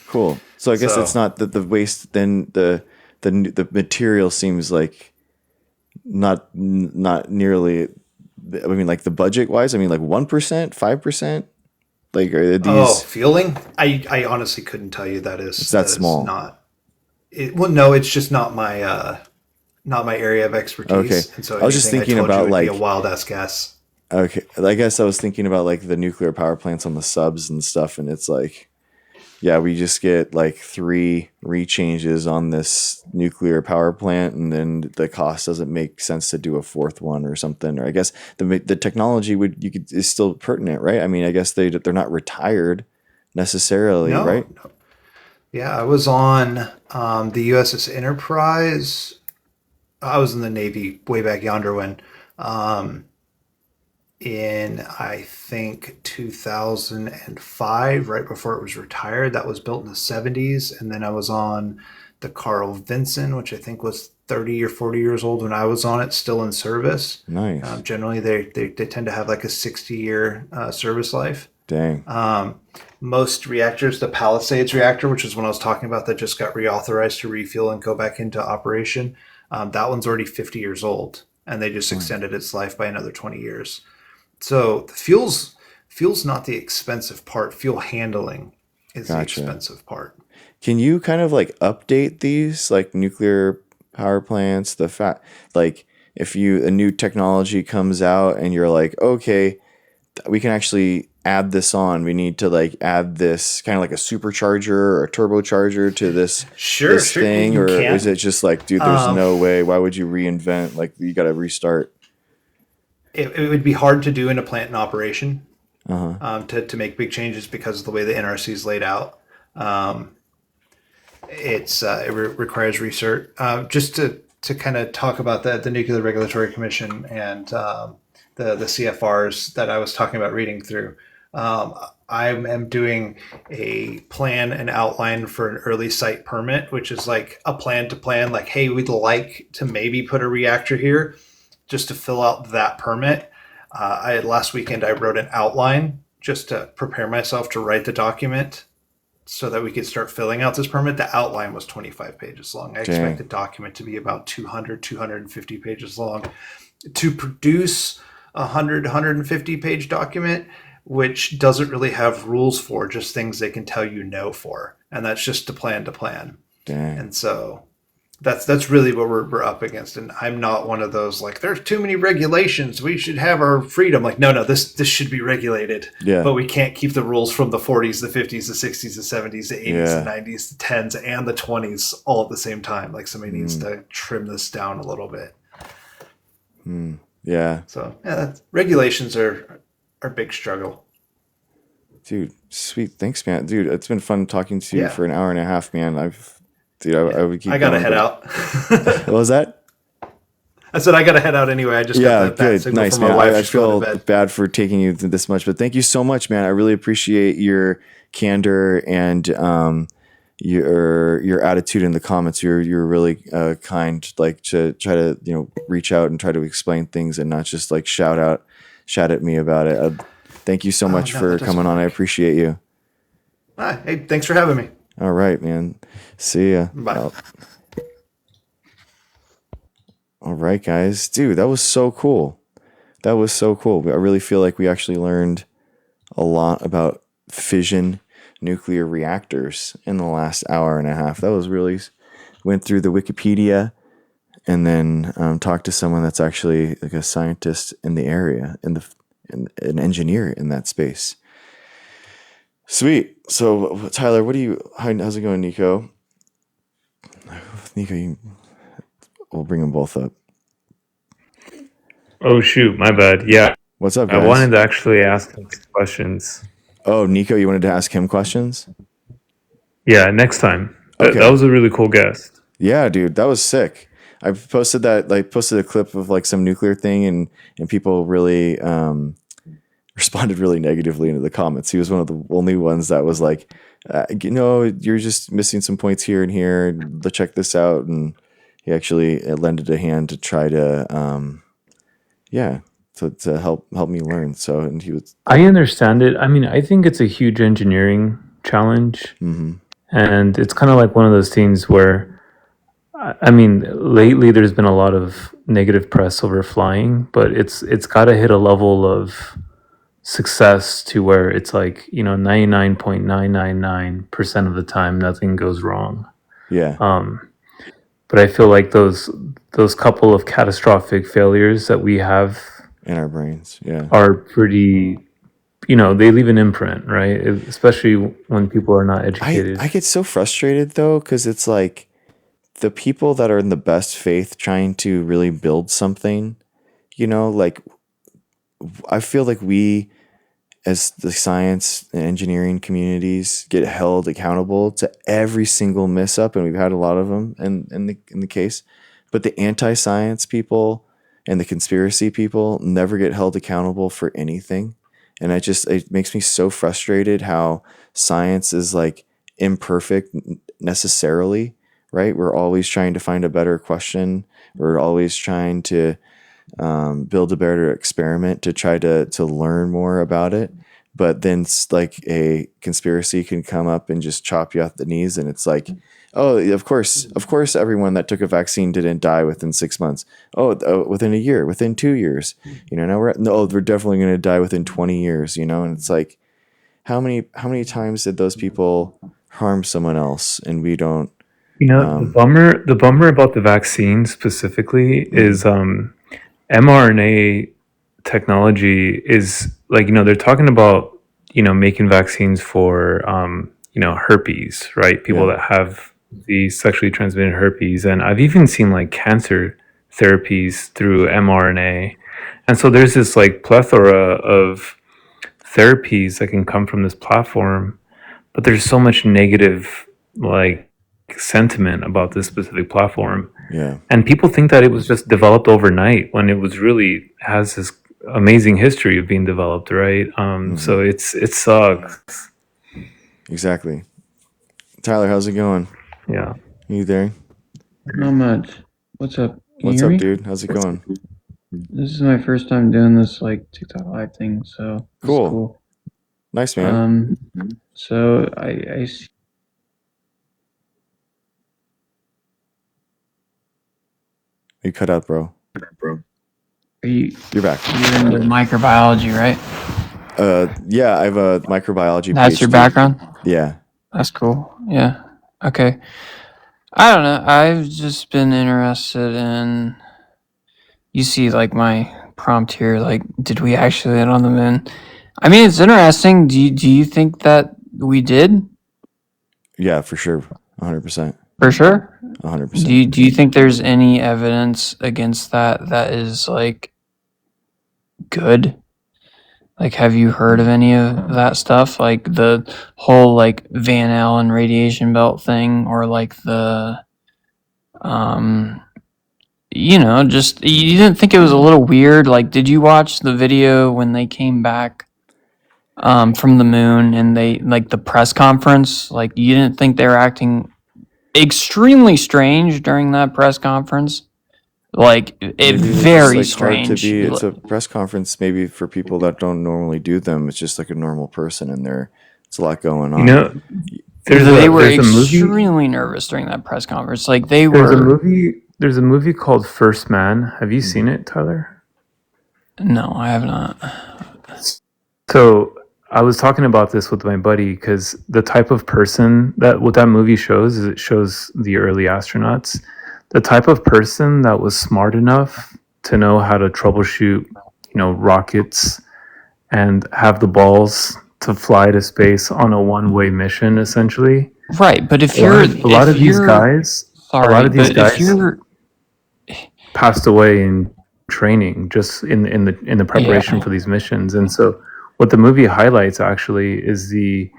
Speaker 1: Cool. So I guess it's
Speaker 2: So,
Speaker 1: not that the waste, then the material seems like not nearly, I mean, like the budget wise, I mean, like 1%, 5%, like are these,
Speaker 2: fueling? I honestly couldn't tell you that
Speaker 1: it's
Speaker 2: is
Speaker 1: that
Speaker 2: that is
Speaker 1: small.
Speaker 2: not it. Well, no, it's just not my area of
Speaker 1: Okay.
Speaker 2: expertise, and so
Speaker 1: I was just
Speaker 2: anything I
Speaker 1: thinking
Speaker 2: told you
Speaker 1: about
Speaker 2: would be a
Speaker 1: like,
Speaker 2: wild ass guess.
Speaker 1: okay, I guess I was thinking about like the nuclear power plants on the subs and stuff. And it's like, yeah, we just get like 3 rechanges on this nuclear power plant, and then the cost doesn't make sense to do a fourth one or something. Or I guess the technology is still pertinent, right? I mean, I guess they're not retired necessarily, right?
Speaker 2: No, yeah, I was on the USS Enterprise. I was in the Navy way back yonder when, in I think 2005, right before it was retired. That was built in the 70s, and then I was on the Carl Vinson, which I think was 30 or 40 years old when I was on it, still in service.
Speaker 1: Nice.
Speaker 2: Generally, they tend to have like a 60-year service life.
Speaker 1: Dang.
Speaker 2: Most reactors, the Palisades reactor, which is one I was talking about that just got reauthorized to refuel and go back into operation, that one's already 50 years old, and they just
Speaker 1: Wow.
Speaker 2: extended its life by another 20 years. So the fuel's not the expensive part. Fuel handling is the
Speaker 1: Gotcha.
Speaker 2: expensive part.
Speaker 1: Can you kind of like update these like nuclear power plants? The fact, like, if a new technology comes out and you're like, okay, we can actually add this on. We need to like add this kind of like a supercharger or a turbocharger to this
Speaker 2: Sure,
Speaker 1: this
Speaker 2: sure, you,
Speaker 1: thing,
Speaker 2: you
Speaker 1: or is
Speaker 2: can.
Speaker 1: it just like, dude, there's
Speaker 2: Um,
Speaker 1: no way. Why would you reinvent? Like, you got to restart.
Speaker 2: it would be hard to do in a plant in operation,
Speaker 1: Uh huh.
Speaker 2: to make big changes because of the way the NRC is laid out. Um, it requires research. Just to kind of talk about the Nuclear Regulatory Commission and the CFRs that I was talking about reading through. I am doing a plan and outline for an early site permit, which is like a plan to plan, like, hey, we'd like to maybe put a reactor here, just to fill out that permit. Last weekend I wrote an outline just to prepare myself to write the document so that we could start filling out this permit, the outline was 25 pages long. I expect the document to be about 200, 250 pages long. To produce a 100, 150 page document, which doesn't really have rules for, just things they can tell you no for. And that's just to plan to plan.
Speaker 1: Dang.
Speaker 2: And so that's really what we're up against. And I'm not one of those like, there's too many regulations, we should have our freedom. Like, no, this should be regulated.
Speaker 1: Yeah.
Speaker 2: But we can't keep the rules from the 40s, the 50s, the 60s, the 70s, the 80s, the 90s, the 10s, and the 20s all at the same time. Like, somebody needs to trim this down a little bit.
Speaker 1: Yeah.
Speaker 2: So regulations are a big struggle.
Speaker 1: Dude, sweet. Thanks, man. Dude, it's been fun talking to you for an hour and a half, man. I would keep.
Speaker 2: I gotta head out.
Speaker 1: What was that?
Speaker 2: I said I gotta head out anyway. I just got that bad signal
Speaker 1: nice,
Speaker 2: from my
Speaker 1: man.
Speaker 2: wife.
Speaker 1: I feel bad for taking you this much, but thank you so much, man. I really appreciate your candor and your attitude in the comments. You're really kind, like to try to reach out and try to explain things and not just like shout at me about it. Thank you so much for coming on. I appreciate you.
Speaker 2: Hey, thanks for having me.
Speaker 1: All right, man. See ya.
Speaker 2: Bye.
Speaker 1: All right, guys. Dude, that was so cool. I really feel like we actually learned a lot about fission nuclear reactors in the last hour and a half. That was really, went through the Wikipedia and then talked to someone that's actually like a scientist in the area, an engineer in that space. Sweet. So Tyler, how's it going, Nico? Nico, we'll bring them both up.
Speaker 3: Oh shoot, my bad. Yeah.
Speaker 1: What's up, guys?
Speaker 3: I wanted to actually ask him questions.
Speaker 1: Oh, Nico, you wanted to ask him questions?
Speaker 3: Yeah, next time.
Speaker 1: Okay.
Speaker 3: That was a really cool guest.
Speaker 1: Yeah, dude, that was sick. I posted a clip of like some nuclear thing and people really responded really negatively into the comments. He was one of the only ones that was like, you're just missing some points here and here. Let's check this out. And he actually lended a hand to try to, to help me learn. So, and he was.
Speaker 3: I understand it. I mean, I think it's a huge engineering challenge, and it's kind of like one of those things where, I mean, lately there's been a lot of negative press over flying, but it's got to hit a level of success to where it's like 99.999% of the time nothing goes wrong.
Speaker 1: Yeah.
Speaker 3: But I feel like those couple of catastrophic failures that we have
Speaker 1: in our brains,
Speaker 3: are pretty, they leave an imprint, right? Especially when people are not educated.
Speaker 1: I get so frustrated though, because it's like the people that are in the best faith trying to really build something, like I feel like we, as the science and engineering communities, get held accountable to every single miss up, and we've had a lot of them in the case. But the anti-science people and the conspiracy people never get held accountable for anything, and it makes me so frustrated how science is like imperfect necessarily, right? We're always trying to find a better question. We're always trying to build a better experiment to try to learn more about it. But then like a conspiracy can come up and just chop you off the knees. And it's like, oh, of course, everyone that took a vaccine didn't die within 6 months. Within a year, within 2 years, now we're definitely going to die within 20 years, and it's like, how many times did those people harm someone else and we don't,
Speaker 3: the bummer about the vaccine specifically is, mRNA technology is like, they're talking about, making vaccines for, herpes, right? People that have the sexually transmitted herpes. And I've even seen like cancer therapies through mRNA. And so there's this like plethora of therapies that can come from this platform, but there's so much negative like sentiment about this specific platform.
Speaker 1: Yeah.
Speaker 3: And people think that it was just developed overnight when it was really has this amazing history of being developed, right? So it sucks.
Speaker 1: Exactly. Tyler, how's it going?
Speaker 3: Yeah.
Speaker 1: You there?
Speaker 4: Not much. What's up?
Speaker 1: What's up, dude? How's it going?
Speaker 4: This is my first time doing this like TikTok live thing, so
Speaker 1: cool. Nice, man.
Speaker 4: So I see
Speaker 1: You cut out, bro. You're back.
Speaker 4: You're into microbiology, right?
Speaker 1: Yeah, I have a microbiology
Speaker 4: That's
Speaker 1: PhD.
Speaker 4: your background?
Speaker 1: Yeah.
Speaker 4: That's cool. Yeah. Okay. I don't know. I've just been interested in. You see, like my prompt here, like, did we actually land on the moon? I mean, it's interesting. Do you think that we did?
Speaker 1: Yeah, for sure. 100%.
Speaker 4: For sure.
Speaker 1: 100%.
Speaker 4: Do you think there's any evidence against that is like good? Like, have you heard of any of that stuff? Like the whole like Van Allen radiation belt thing, or like the just you didn't think it was a little weird? Like, did you watch the video when they came back from the moon and they like the press conference? Like, you didn't think they were acting extremely strange during that press conference? Like,
Speaker 1: Maybe
Speaker 4: it
Speaker 1: they're just,
Speaker 4: very
Speaker 1: like,
Speaker 4: strange.
Speaker 1: hard to be. It's a press conference maybe for people that don't normally do them. It's just like a normal person in there. It's a lot going on.
Speaker 3: You know,
Speaker 4: They were
Speaker 3: there's a movie.
Speaker 4: extremely nervous during that press conference. Like, they
Speaker 3: There's a
Speaker 4: were.
Speaker 3: movie. There's a movie called First Man. Have you seen it, Tyler?
Speaker 4: No, I have not.
Speaker 3: So I was talking about this with my buddy because the type of person that what that movie shows is it shows the early astronauts, the type of person that was smart enough to know how to troubleshoot, rockets and have the balls to fly to space on a one-way mission, essentially.
Speaker 4: Right, but if
Speaker 3: A
Speaker 4: you're
Speaker 3: lot of these guys passed away in training, just in the preparation for these missions. And so what the movie highlights actually is the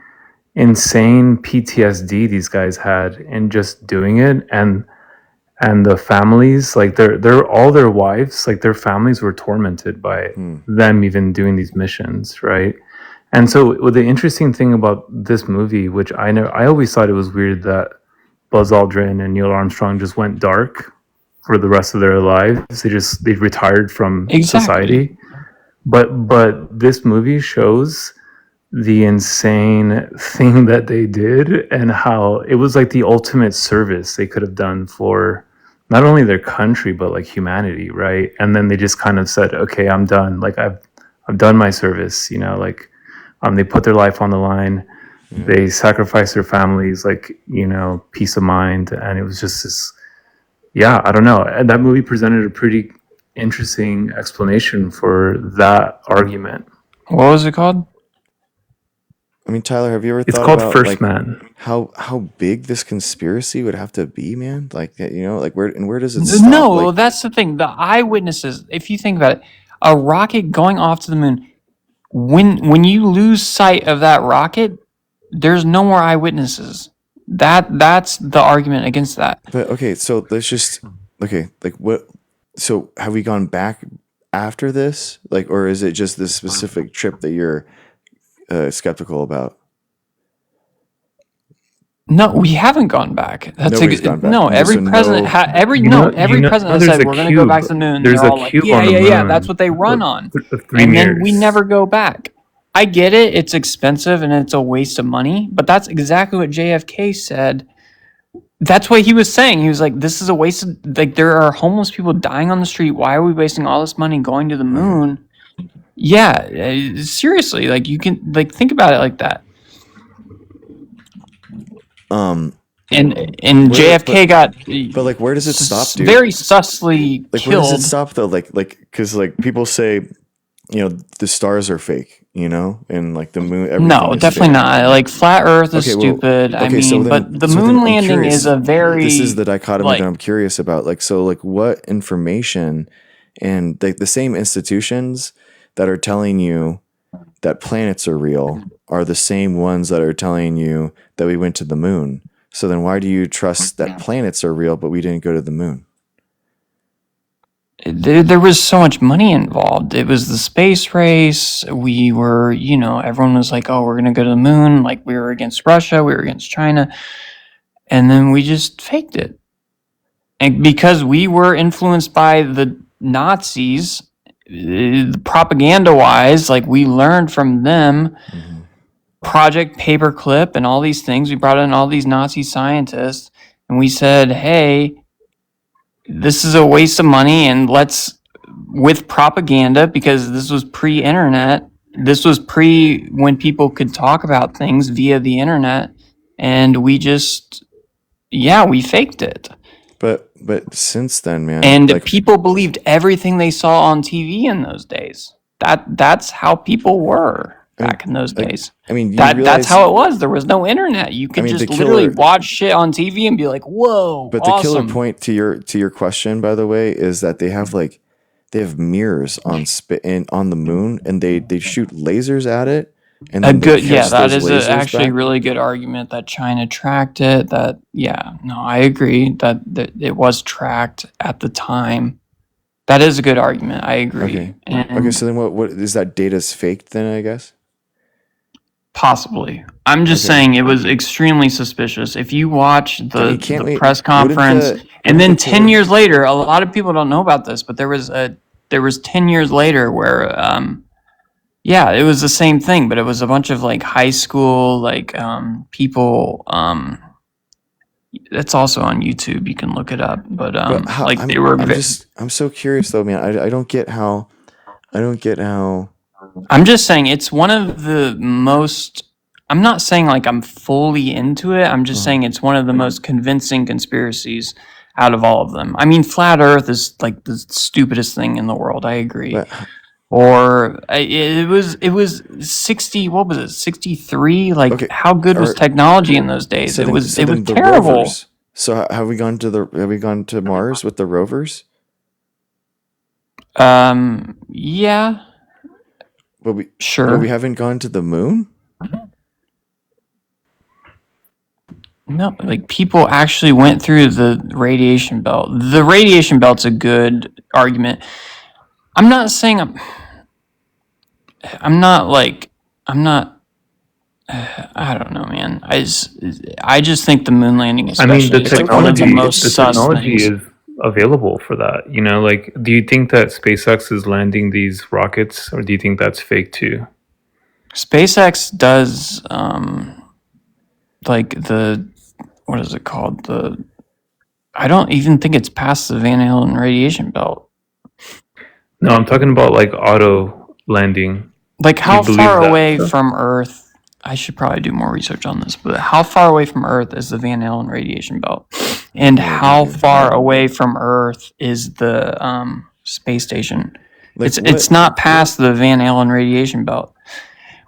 Speaker 3: insane PTSD these guys had in just doing it, and the families, like they're all their wives, like their families were tormented by them even doing these missions, right? And so the interesting thing about this movie, which I always thought it was weird that Buzz Aldrin and Neil Armstrong just went dark for the rest of their lives. They retired from society. But this movie shows the insane thing that they did and how it was like the ultimate service they could have done for not only their country but like humanity, right? And then they just kind of said, okay, I'm done. Like I've done my service, they put their life on the line. They sacrificed their families, like, peace of mind. And it was just this, I don't know. And that movie presented a pretty interesting explanation for that argument.
Speaker 4: What was it called?
Speaker 1: I mean, Tyler, have you ever
Speaker 3: It's
Speaker 1: thought
Speaker 3: called
Speaker 1: about
Speaker 3: First
Speaker 1: like
Speaker 3: Man.
Speaker 1: how big this conspiracy would have to be, man? Like, like where does it stop?
Speaker 4: No,
Speaker 1: Like,
Speaker 4: that's the thing. The eyewitnesses, if you think about it, a rocket going off to the moon, when you lose sight of that rocket, there's no more eyewitnesses. That's the argument against that.
Speaker 1: but okay, so let's just like what? So have we gone back after this, like, or is it just this specific trip that you're skeptical about?
Speaker 4: No, we haven't gone back.
Speaker 1: Nobody's gone back.
Speaker 4: No,
Speaker 1: You just
Speaker 4: every
Speaker 1: said
Speaker 4: president,
Speaker 1: no.
Speaker 4: every president has
Speaker 3: there's
Speaker 4: said
Speaker 3: a
Speaker 4: we're going to go back to the
Speaker 3: cube.
Speaker 4: moon.
Speaker 3: There's
Speaker 4: They're
Speaker 3: a
Speaker 4: all like,
Speaker 3: cube
Speaker 4: yeah,
Speaker 3: on the
Speaker 4: yeah, yeah.
Speaker 3: moon.
Speaker 4: That's what they run on.
Speaker 3: 3
Speaker 4: And
Speaker 3: meters.
Speaker 4: then we never go back. I get it. It's expensive and it's a waste of money, but that's exactly what JFK said. That's what he was saying. He was like, this is a waste of, like, there are homeless people dying on the street. Why are we wasting all this money going to the moon? Yeah, seriously, like, you can, like, think about it like that. And JFK got,
Speaker 1: but like, where does it stop, dude?
Speaker 4: Very sussly
Speaker 1: Like,
Speaker 4: killed.
Speaker 1: where does it stop though? Like, because like people say, the stars are fake, and like the moon.
Speaker 4: No,
Speaker 1: is
Speaker 4: definitely
Speaker 1: fake.
Speaker 4: not. Like, flat Earth is
Speaker 1: Okay, well,
Speaker 4: stupid. I
Speaker 1: okay,
Speaker 4: mean,
Speaker 1: so then-
Speaker 4: but the
Speaker 1: so then
Speaker 4: moon
Speaker 1: I'm
Speaker 4: landing
Speaker 1: curious.
Speaker 4: is a very.
Speaker 1: This is the dichotomy
Speaker 4: like,
Speaker 1: that I'm curious about. Like, so like what information and like the same institutions that are telling you that planets are real are the same ones that are telling you that we went to the moon. So then why do you trust that planets are real, but we didn't go to the moon?
Speaker 4: There was so much money involved. It was the space race. We were, everyone was like, oh, we're going to go to the moon. Like, we were against Russia, we were against China. And then we just faked it. And because we were influenced by the Nazis, propaganda-wise, like, we learned from them. Project Paperclip and all these things. We brought in all these Nazi scientists, and we said, hey, this is a waste of money, and with propaganda, because this was pre-internet. This was pre when people could talk about things via the internet, and we faked it.
Speaker 1: But since then, man,
Speaker 4: And
Speaker 1: like
Speaker 4: people believed everything they saw on TV in those days. That's how people were
Speaker 1: I mean,
Speaker 4: back in those
Speaker 1: like
Speaker 4: days.
Speaker 1: I mean, you
Speaker 4: That's
Speaker 1: realize.
Speaker 4: how it was. There was no internet. You could
Speaker 1: mean, the
Speaker 4: just literally
Speaker 1: killer.
Speaker 4: watch shit on TV and be like, "Whoa,
Speaker 1: But the killer
Speaker 4: awesome!"
Speaker 1: point to your question, by the way, is that they have mirrors on the moon, and they shoot lasers at it, and then they catch
Speaker 4: That
Speaker 1: those
Speaker 4: is
Speaker 1: lasers
Speaker 4: actually a
Speaker 1: back.
Speaker 4: really good argument that China tracked it. No, I agree that it was tracked at the time. That is a good argument. I agree.
Speaker 1: Okay.
Speaker 4: And
Speaker 1: Okay. So then, what is that data's faked? Then I guess.
Speaker 4: possibly. I'm just
Speaker 1: Okay.
Speaker 4: saying it was extremely suspicious. If you watch the
Speaker 1: can't we-
Speaker 4: press
Speaker 1: wouldn't
Speaker 4: conference,
Speaker 1: the-
Speaker 4: and
Speaker 1: wouldn't
Speaker 4: then
Speaker 1: the
Speaker 4: 10
Speaker 1: killer-
Speaker 4: years later, a lot of people don't know about this, but there was 10 years later where it was the same thing, but it was a bunch of like high school people. It's also on YouTube. You can look it up. But
Speaker 1: how,
Speaker 4: like
Speaker 1: I'm,
Speaker 4: they were.
Speaker 1: I'm so curious though, man. I don't get how.
Speaker 4: I'm just saying it's one of the most. I'm not saying like I'm fully into it. I'm just saying it's one of the most convincing conspiracies out of all of them. I mean, flat Earth is like the stupidest thing in the world. I agree.
Speaker 1: But
Speaker 4: Or it was 60. What was it? 63. Like
Speaker 1: Okay,
Speaker 4: how good was
Speaker 1: or-
Speaker 4: technology in those days?
Speaker 1: so
Speaker 4: It
Speaker 1: then-
Speaker 4: was
Speaker 1: so then the
Speaker 4: terrible.
Speaker 1: rovers. So have we gone to Mars with the rovers?
Speaker 4: Yeah,
Speaker 1: But we
Speaker 4: sure.
Speaker 1: we haven't gone to the moon.
Speaker 4: No, like people actually went through the radiation belt. The radiation belt's a good argument. I'm not saying I'm not like I'm not. I don't know, man. I just think the moon landing,
Speaker 3: I mean,
Speaker 4: especially,
Speaker 3: the
Speaker 4: is like one of the
Speaker 3: technology,
Speaker 4: most
Speaker 3: the
Speaker 4: sus
Speaker 3: technology
Speaker 4: things.
Speaker 3: is available for that. You know, like, do you think that SpaceX is landing these rockets, or do you think that's fake too?
Speaker 4: SpaceX does like what is it called? I don't even think it's past the Van Allen radiation belt.
Speaker 3: No, I'm talking about like auto landing.
Speaker 4: Like how
Speaker 3: believe
Speaker 4: far
Speaker 3: that
Speaker 4: away
Speaker 3: stuff?
Speaker 4: from Earth? I should probably do more research on this, but how far away from Earth is the Van Allen radiation belt? And how far away from Earth is the space station?
Speaker 1: Like,
Speaker 4: It's not past the Van Allen radiation belt.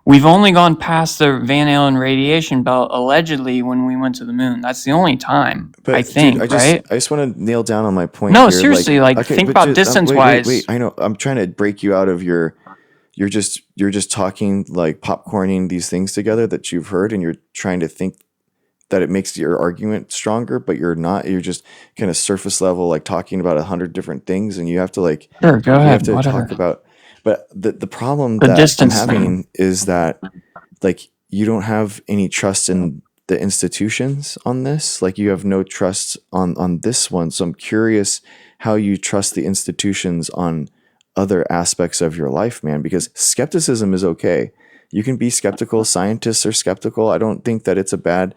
Speaker 4: We've only gone past the Van Allen radiation belt allegedly when we went to the moon. That's the only time,
Speaker 1: But
Speaker 4: I think,
Speaker 1: dude,
Speaker 4: right?
Speaker 1: I just want to nail down on my point.
Speaker 4: No,
Speaker 1: here.
Speaker 4: seriously, like, think
Speaker 1: but
Speaker 4: about
Speaker 1: wait,
Speaker 4: distance-wise.
Speaker 1: Wait. I know. I'm trying to break you out of your. You're just talking like popcorning these things together that you've heard, and you're trying to think that it makes your argument stronger, but you're not. You're just kind of surface level, like talking about 100 different things, and you have to like.
Speaker 4: Sure, go
Speaker 1: You have
Speaker 4: ahead,
Speaker 1: to
Speaker 4: whatever.
Speaker 1: talk about. But the problem
Speaker 4: The
Speaker 1: that I'm
Speaker 4: distance
Speaker 1: having is that like you don't have any trust in the institutions on this. Like you have no trust on this one. So I'm curious how you trust the institutions on other aspects of your life, man, because skepticism is okay. You can be skeptical. Scientists are skeptical. I don't think that it's a bad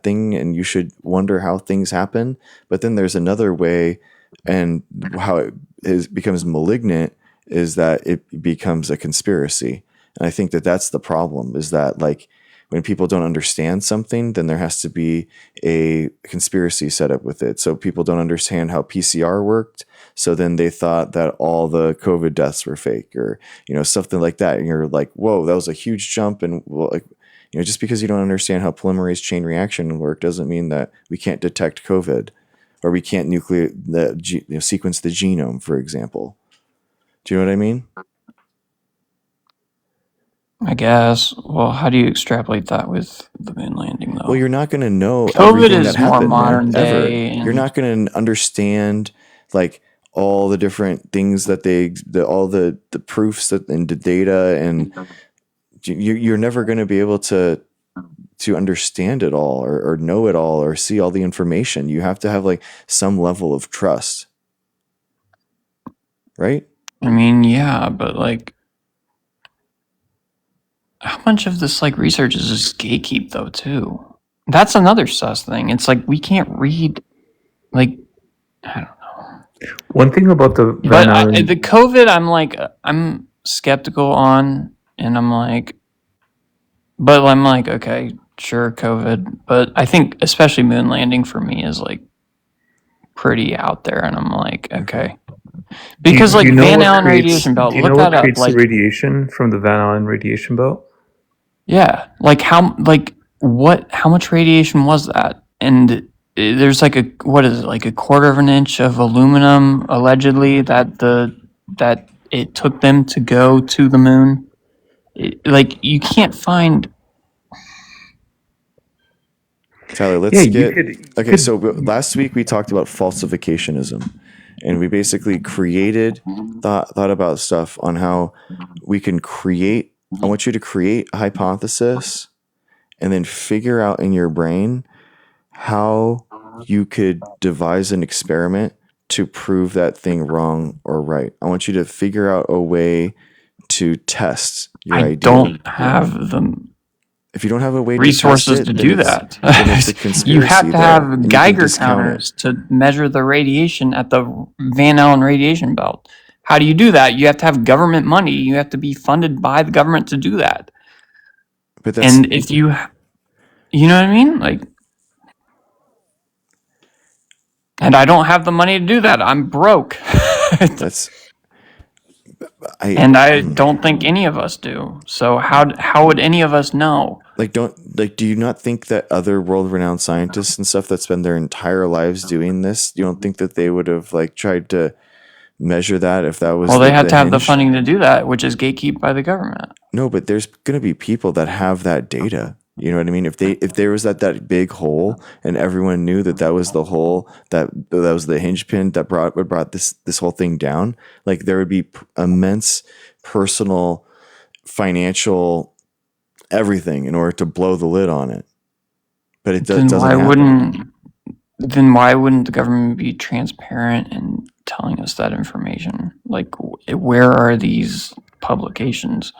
Speaker 1: thing, and you should wonder how things happen. But then there's another way, and how it becomes malignant is that it becomes a conspiracy. And I think that that's the problem, is that like when people don't understand something, then there has to be a conspiracy set up with it. So people don't understand how PCR worked. So then they thought that all the COVID deaths were fake, or, something like that. And you're like, whoa, that was a huge jump. And just because you don't understand how polymerase chain reaction work doesn't mean that we can't detect COVID, or we can't sequence the genome, for example. Do you know what I mean?
Speaker 4: I guess. Well, how do you extrapolate that with the moon landing, though?
Speaker 1: Well, you're not going to know
Speaker 4: COVID
Speaker 1: everything
Speaker 4: is
Speaker 1: that
Speaker 4: more
Speaker 1: happened,
Speaker 4: modern
Speaker 1: man, ever.
Speaker 4: day, and-
Speaker 1: You're not going to understand like all the different things that all the proofs that and the data, and you're never going to be able to understand it all, or know it all, or see all the information. You have to have like some level of trust, right?
Speaker 4: I mean, yeah, but like, how much of this like research is just gatekeep though too? That's another sus thing. It's like we can't read, like, I don't know.
Speaker 3: One thing about the
Speaker 4: But
Speaker 3: Van Allen,
Speaker 4: the COVID, I'm skeptical on, and but I'm like, okay, sure, COVID. But I think especially moon landing for me is like pretty out there, and I'm like, okay. Because like Van Allen radiation belt,
Speaker 3: do you know
Speaker 4: look
Speaker 3: what
Speaker 4: that up.
Speaker 3: creates the
Speaker 4: Like,
Speaker 3: radiation from the Van Allen radiation belt?
Speaker 4: yeah, like how much radiation was that? And there's like what is it, like a quarter of an inch of aluminum allegedly that it took them to go to the moon. Like you can't find.
Speaker 1: Tyler,
Speaker 3: Yeah,
Speaker 1: let's
Speaker 3: you
Speaker 1: get
Speaker 3: could.
Speaker 1: okay. So last week we talked about falsificationism, and we basically created thought about stuff on how we can create. I want you to create a hypothesis, and then figure out in your brain how you could devise an experiment to prove that thing wrong or right. I want you to figure out a way to test your
Speaker 4: I
Speaker 1: idea.
Speaker 4: don't have the
Speaker 1: If you don't have a way
Speaker 4: resources
Speaker 1: to test it,
Speaker 4: to
Speaker 1: then
Speaker 4: do
Speaker 1: it's,
Speaker 4: that.
Speaker 1: then it's a conspiracy.
Speaker 4: You have to
Speaker 1: there,
Speaker 4: have
Speaker 1: and you can
Speaker 4: Geiger
Speaker 1: discount it.
Speaker 4: counters to measure the radiation at the Van Allen radiation belt. How do you do that? You have to have government money. You have to be funded by the government to do that.
Speaker 1: But that's
Speaker 4: And if you know what I mean? Like, and I don't have the money to do that. I'm broke.
Speaker 1: that's
Speaker 4: And I don't think any of us do. So how would any of us know?
Speaker 1: do you not think that other world renowned scientists and stuff that spend their entire lives doing this, you don't think that they would have like tried to measure that if that was
Speaker 4: Well, they had to have the
Speaker 1: hinge?
Speaker 4: funding to do that, which is gatekept by the government.
Speaker 1: No, but there's going to be people that have that data. You know what I mean? If there was that big hole and everyone knew that was the hole that was the hinge pin that brought this whole thing down, like there would be immense personal, financial, everything in order to blow the lid on it. But it doesn't happen.
Speaker 4: Then why wouldn't the government be transparent in telling us that information? Like, where are these publications?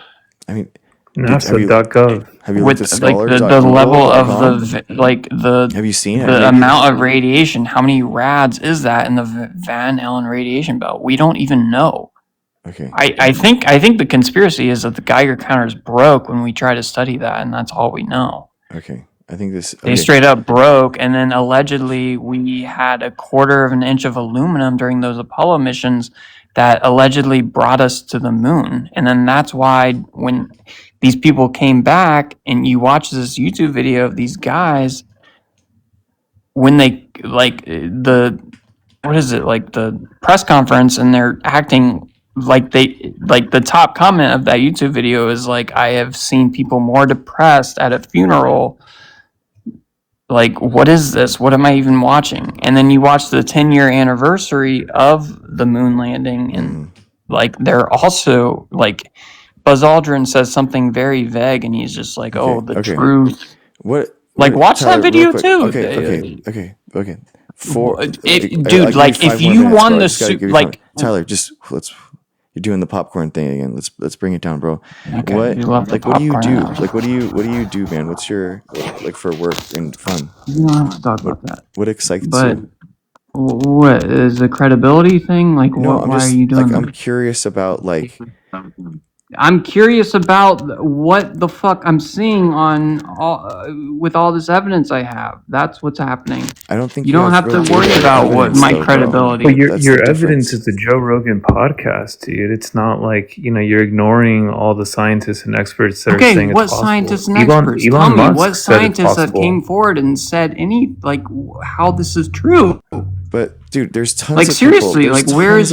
Speaker 1: I mean,
Speaker 3: NASA.gov.
Speaker 1: have you
Speaker 4: With
Speaker 1: looked at
Speaker 4: like
Speaker 1: scholars?
Speaker 4: the level of the
Speaker 1: Have you seen it?
Speaker 4: the amount of radiation? How many rads is that in the Van Allen radiation belt? We don't even know.
Speaker 1: Okay.
Speaker 4: I think the conspiracy is that the Geiger counters broke when we try to study that, and that's all we know.
Speaker 1: Okay. I think this.
Speaker 4: They
Speaker 1: Okay.
Speaker 4: straight up broke, and then allegedly we had a quarter of an inch of aluminum during those Apollo missions that allegedly brought us to the moon. And then that's why when these people came back and you watch this YouTube video of these guys, when they like the press conference, and they're acting like the top comment of that YouTube video is like, I have seen people more depressed at a funeral. Like, what is this? What am I even watching? And then you watch the 10-year anniversary of the moon landing, and like they're also like Buzz Aldrin says something very vague, and he's just like, "Oh, the truth." Like, watch that video too.
Speaker 1: Okay.
Speaker 4: If you won the like,
Speaker 1: Tyler, just you're doing the popcorn thing again. Let's bring it down, bro.
Speaker 4: Okay,
Speaker 1: what do you do? Like, what do you do, man? What's your like for work and fun?
Speaker 4: You don't have to talk about that.
Speaker 1: What excites
Speaker 4: But
Speaker 1: you?
Speaker 4: what is the credibility thing? Like,
Speaker 1: No,
Speaker 4: why are you doing
Speaker 1: like,
Speaker 4: that?
Speaker 1: I'm curious about like.
Speaker 4: I'm curious about what the fuck I'm seeing on with all this evidence I have. That's what's happening.
Speaker 1: I don't think
Speaker 4: you don't have to worry about what my credibility.
Speaker 3: But your evidence is the Joe Rogan podcast, dude. It's not like you're ignoring all the scientists and experts that are saying it's possible.
Speaker 4: What scientists and experts? Tell me what scientists that came forward and said how this is true.
Speaker 1: But dude, there's tons.
Speaker 4: Like,
Speaker 1: of
Speaker 4: seriously,
Speaker 1: people.
Speaker 4: like where's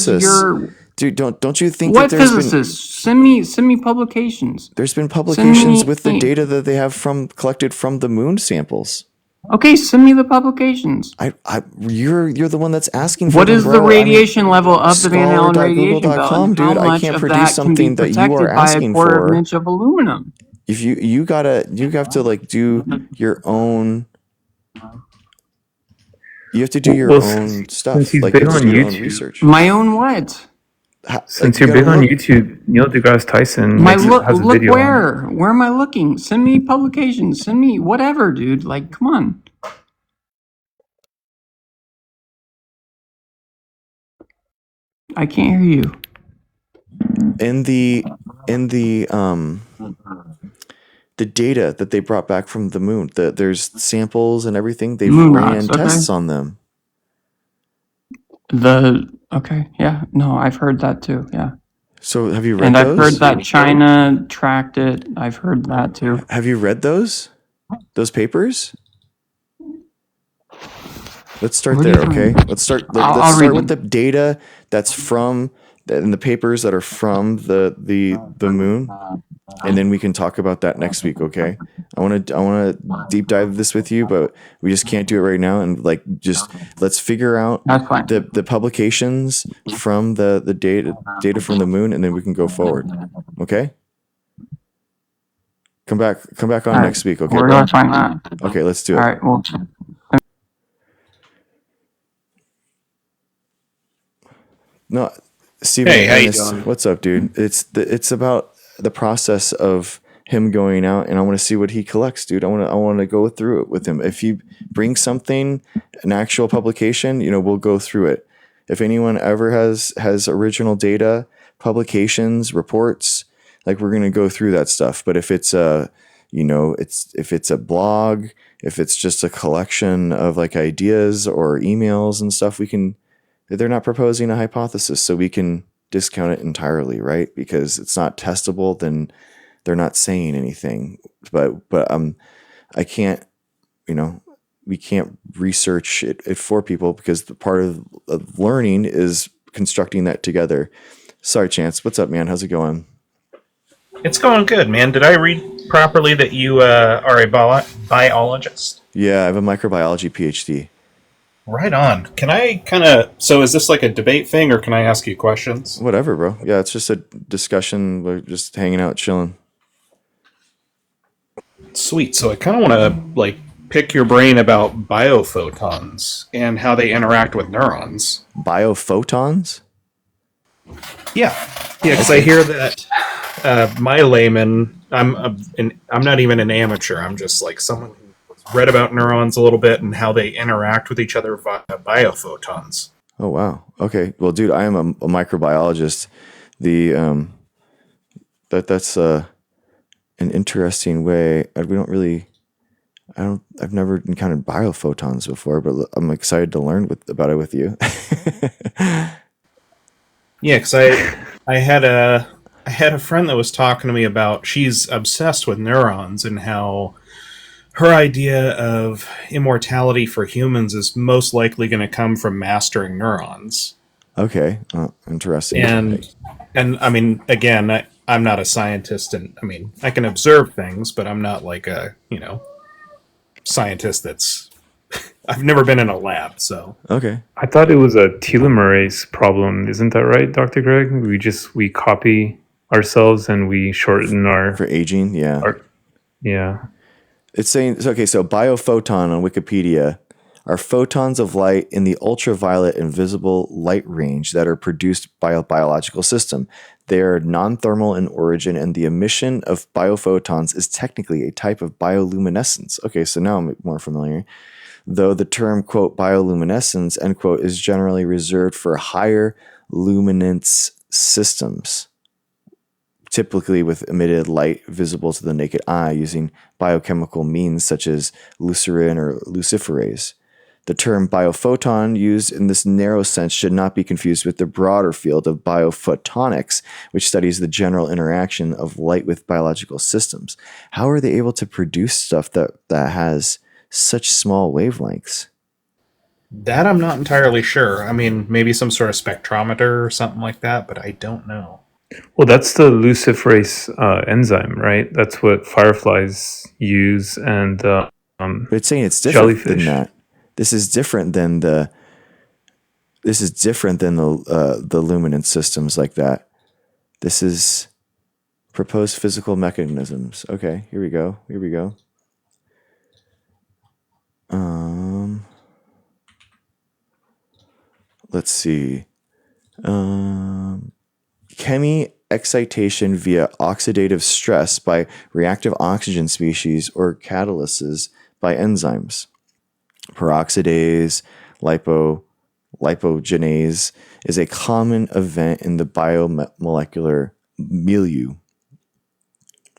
Speaker 4: your
Speaker 1: dude? Don't you think
Speaker 4: what
Speaker 1: that there's
Speaker 4: physicists? Send me publications.
Speaker 1: There's been publications with the data that they have collected from the moon samples.
Speaker 4: Okay, send me the publications.
Speaker 1: You're the one that's asking for
Speaker 4: what
Speaker 1: them,
Speaker 4: is
Speaker 1: bro.
Speaker 4: the radiation level of the Van Allen radiation
Speaker 1: Scholar.google.com,
Speaker 4: belt?
Speaker 1: dude. I can't produce something that you are asking
Speaker 4: by a quarter of
Speaker 1: for.
Speaker 4: an inch of aluminum.
Speaker 1: If you have to like do your own. You have to do your own stuff.
Speaker 3: Since he's
Speaker 1: like
Speaker 3: big
Speaker 1: you have to
Speaker 3: on
Speaker 1: do your own
Speaker 3: YouTube.
Speaker 1: research.
Speaker 4: My own what?
Speaker 3: Since you're big on YouTube, Neil deGrasse Tyson has a video.
Speaker 4: Where am I looking? Send me publications. Send me whatever, dude. Like, come on. I can't hear you.
Speaker 1: In the data that they brought back from the moon, there's samples and everything. They've
Speaker 4: Moon
Speaker 1: ran
Speaker 4: rocks. Okay.
Speaker 1: tests on them.
Speaker 4: Okay. Yeah. No, I've heard that too. Yeah.
Speaker 1: So have you read
Speaker 4: And I've heard
Speaker 1: those?
Speaker 4: that China tracked it. I've heard that too.
Speaker 1: Have you read those papers? Let's start
Speaker 4: What do you
Speaker 1: there, okay?
Speaker 4: mean?
Speaker 1: Let's start.
Speaker 4: I'll
Speaker 1: Let's
Speaker 4: read
Speaker 1: start with
Speaker 4: them.
Speaker 1: the data that's from in the papers that are from the moon, and then we can talk about that next week, okay? I want to deep dive this with you, but we just can't do it right now. And like, just let's figure out
Speaker 4: That's fine.
Speaker 1: the publications from the data from the moon, and then we can go forward, okay? Come back on
Speaker 4: All right.
Speaker 1: next week, okay,
Speaker 4: Where do
Speaker 1: bro?
Speaker 4: I find that?
Speaker 1: Okay, let's do it.
Speaker 4: All right. Well,
Speaker 1: No, Steven,
Speaker 5: Hey, how you
Speaker 1: Ernest,
Speaker 5: doing?
Speaker 1: what's up, dude? It's about the process of him going out, and I want to see what he collects, dude. I want to go through it with him. If he brings something, an actual publication, we'll go through it. If anyone ever has original data, publications, reports, like we're gonna go through that stuff. But if it's if it's a blog, if it's just a collection of like ideas or emails and stuff, they're not proposing a hypothesis, so we can discount it entirely, right? Because it's not testable, then they're not saying anything. But I can't, we can't research it for people, because the part of learning is constructing that together. Sorry, Chance. What's up, man? How's it going?
Speaker 5: It's going good, man. Did I read properly that you are a biologist?
Speaker 1: Yeah, I have a microbiology PhD.
Speaker 5: Right on. Can I so is this like a debate thing, or can I ask you questions?
Speaker 1: Whatever, bro. Yeah, it's just a discussion. We're just hanging out, chilling.
Speaker 5: Sweet. So I kind of want to like pick your brain about biophotons and how they interact with neurons.
Speaker 1: Biophotons?
Speaker 5: Yeah, because I hear that my layman, I'm not even an amateur. I'm just like someone who's read about neurons a little bit and how they interact with each other via biophotons.
Speaker 1: Oh, wow. Okay. Well, dude, I am a microbiologist. That's an interesting way. I've never encountered biophotons before, but I'm excited to learn about it with you.
Speaker 5: Yeah, because I had a friend that was talking to me about, she's obsessed with neurons and how her idea of immortality for humans is most likely going to come from mastering neurons.
Speaker 1: Okay. Interesting.
Speaker 5: And I mean, again, I'm not a scientist, and I mean, I can observe things, but I'm not like a scientist that's. I've never been in a lab, so.
Speaker 1: Okay.
Speaker 3: I thought it was a telomerase problem. Isn't that right, Dr. Greg? We copy ourselves and we shorten
Speaker 1: For aging, yeah.
Speaker 3: Yeah.
Speaker 1: It's saying, okay, so biophoton on Wikipedia are photons of light in the ultraviolet and visible light range that are produced by a biological system. They are non-thermal in origin, and the emission of biophotons is technically a type of bioluminescence. Okay, so now I'm more familiar. Though the term, quote, bioluminescence, end quote, is generally reserved for higher luminance systems, typically with emitted light visible to the naked eye using biochemical means such as luciferin or luciferase. The term biophoton, used in this narrow sense, should not be confused with the broader field of biophotonics, which studies the general interaction of light with biological systems. How are they able to produce stuff that has such small wavelengths?
Speaker 5: That I'm not entirely sure. I mean, maybe some sort of spectrometer or something like that, but I don't know.
Speaker 3: Well, that's the luciferase enzyme, right? That's what fireflies use, and
Speaker 1: But it's saying it's different than
Speaker 3: jellyfish.
Speaker 1: that. This is different than the luminance systems like that. This is proposed physical mechanisms. Okay, here we go. Let's see. Chemi excitation via oxidative stress by reactive oxygen species or catalysis by enzymes. Peroxidase, lipogenase is a common event in the biomolecular milieu.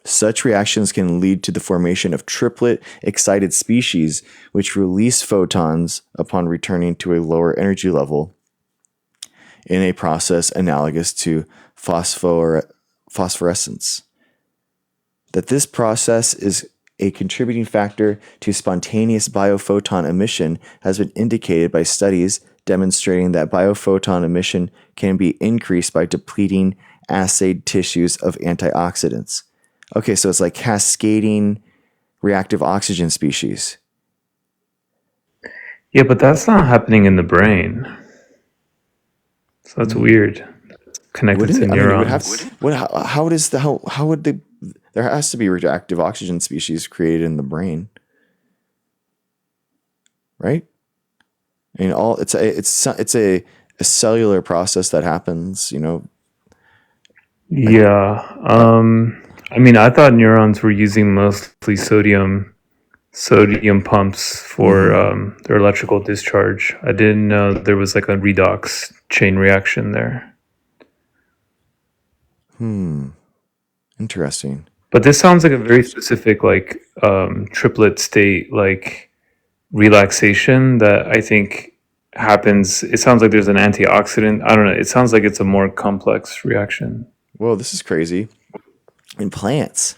Speaker 1: Such reactions can lead to the formation of triplet excited species, which release photons upon returning to a lower energy level in a process analogous to phosphorescence. That this process is a contributing factor to spontaneous biophoton emission has been indicated by studies demonstrating that biophoton emission can be increased by depleting assayed tissues of antioxidants. Okay, so it's like cascading reactive oxygen species.
Speaker 3: Yeah, but that's not happening in the brain. So that's weird. It's connected to
Speaker 1: Wouldn't it? I mean, it would have.
Speaker 3: neurons.
Speaker 1: How would they? There has to be reactive oxygen species created in the brain, right? I mean, it's a cellular process that happens. You know,
Speaker 3: Yeah. I mean, I thought neurons were using mostly sodium pumps for their electrical discharge. I didn't know there was like a redox chain reaction there.
Speaker 1: interesting.
Speaker 3: But this sounds like a very specific like triplet state like relaxation that I think happens. It sounds like there's an antioxidant. I don't know. It sounds like it's a more complex reaction.
Speaker 1: Whoa, this is crazy. In plants,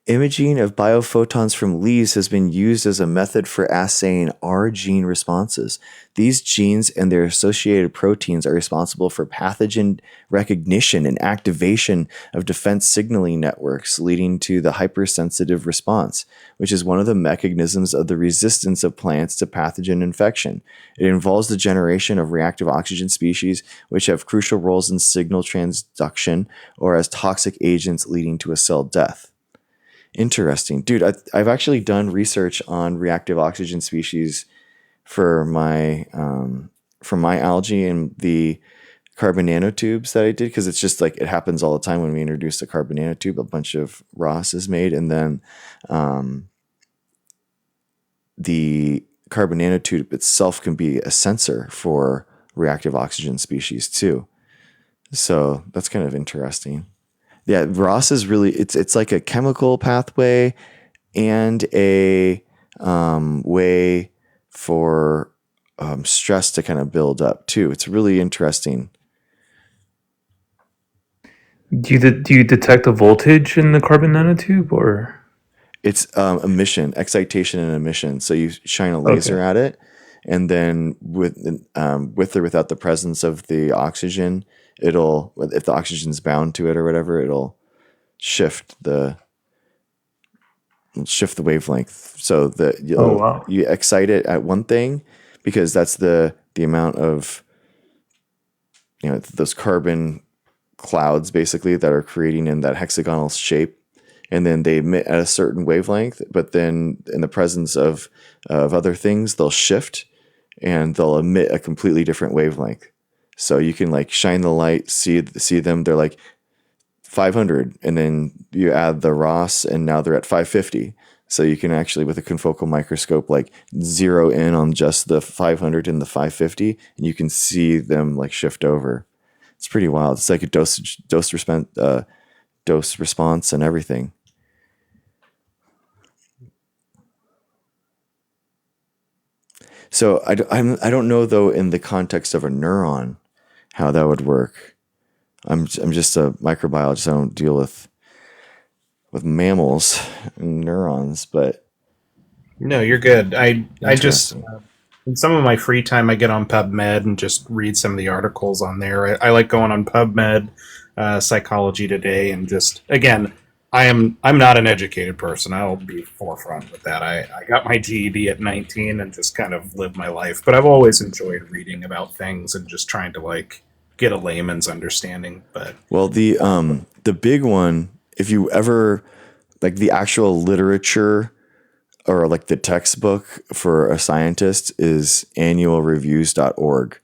Speaker 1: imaging of biophotons from leaves has been used as a method for assaying R gene responses. These genes and their associated proteins are responsible for pathogen recognition and activation of defense signaling networks, leading to the hypersensitive response, which is one of the mechanisms of the resistance of plants to pathogen infection. It involves the generation of reactive oxygen species, which have crucial roles in signal transduction or as toxic agents leading to a cell death. Interesting. Dude, I've actually done research on reactive oxygen species for my algae and the carbon nanotubes that I did, because it's just like it happens all the time when we introduce a carbon nanotube, a bunch of ROS is made, and then the carbon nanotube itself can be a sensor for reactive oxygen species too. So that's kind of interesting. Yeah, ROS is really it's like a chemical pathway and a way for stress to kind of build up too. It's really interesting.
Speaker 3: Do you detect a voltage in the carbon nanotube or?
Speaker 1: It's emission, excitation and emission. So you shine a laser at it, and then with or without the presence of the oxygen, it'll, if the oxygen's bound to it or whatever, it'll shift the wavelength. So that you excite it at one thing, because that's the amount of, you know, those carbon clouds basically that are creating in that hexagonal shape, and then they emit at a certain wavelength, but then in the presence of other things, they'll shift and they'll emit a completely different wavelength. So you can like shine the light, see them, they're like 500, and then you add the ROS and now they're at 550. So you can actually, with a confocal microscope, like zero in on just the 500 and the 550, and you can see them like shift over. It's pretty wild. It's like a dose response and everything. So I don't know though, in the context of a neuron, how that would work. I'm just a microbiologist. I don't deal with mammals and neurons, but
Speaker 5: No, you're good. I just in some of my free time I get on PubMed and just read some of the articles on there. I like going on PubMed, Psychology Today, and just again, I'm not an educated person. I'll be forefront with that. I got my GED at 19 and just kind of lived my life, but I've always enjoyed reading about things and just trying to like get a layman's understanding. But
Speaker 1: well, the big one, if you ever like the actual literature or like the textbook for a scientist, is annualreviews.org.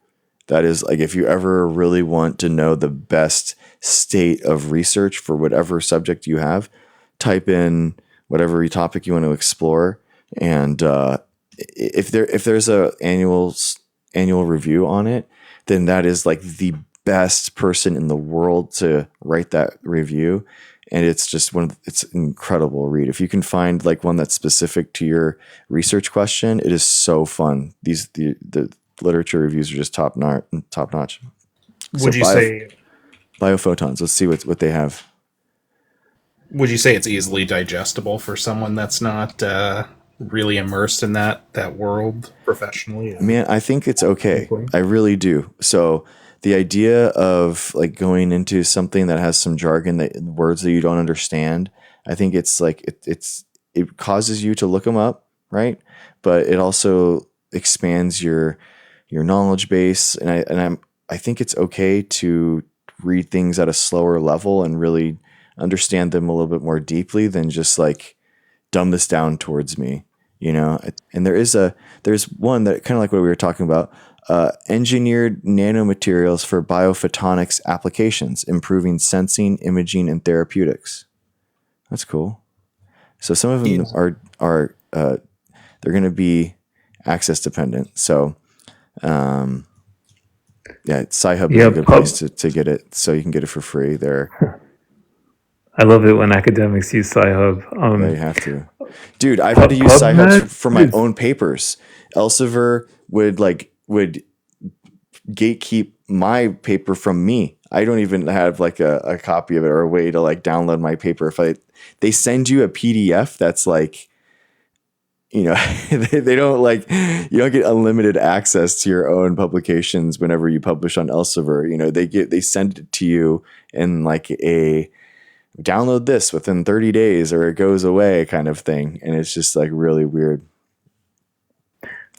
Speaker 1: That is like, if you ever really want to know the best state of research for whatever subject you have, type in whatever topic you want to explore, and if there's a annual review on it, then that is like the best person in the world to write that review. And it's just it's an incredible read. If you can find like one that's specific to your research question, it is so fun. The literature reviews are just top notch.
Speaker 5: Would you say
Speaker 1: Biophotons? Let's see what they have.
Speaker 5: Would you say it's easily digestible for someone that's not really immersed in that world professionally?
Speaker 1: Man, I think it's okay. I really do. So the idea of like going into something that has some jargon, words that you don't understand, I think it's like it causes you to look them up, right? But it also expands your knowledge base, and I think it's okay to read things at a slower level and really understand them a little bit more deeply than just like dumb this down towards me, you know? And there's one that kind of like what we were talking about, engineered nanomaterials for biophotonics applications, improving sensing, imaging, and therapeutics. That's cool. So some of them are they're going to be access dependent. So, Sci-Hub is a good place to get it, so you can get it for free there.
Speaker 3: I love it when academics use Sci-Hub.
Speaker 1: Yeah, you have to. Dude, I've had to use Sci-Hub for my own papers. Elsevier would gatekeep my paper from me. I don't even have like a copy of it or a way to like download my paper. They send you a PDF that's like, you know, they don't like, you don't get unlimited access to your own publications whenever you publish on Elsevier. You know, they send it to you in like a download this within 30 days or it goes away kind of thing. And it's just like really weird.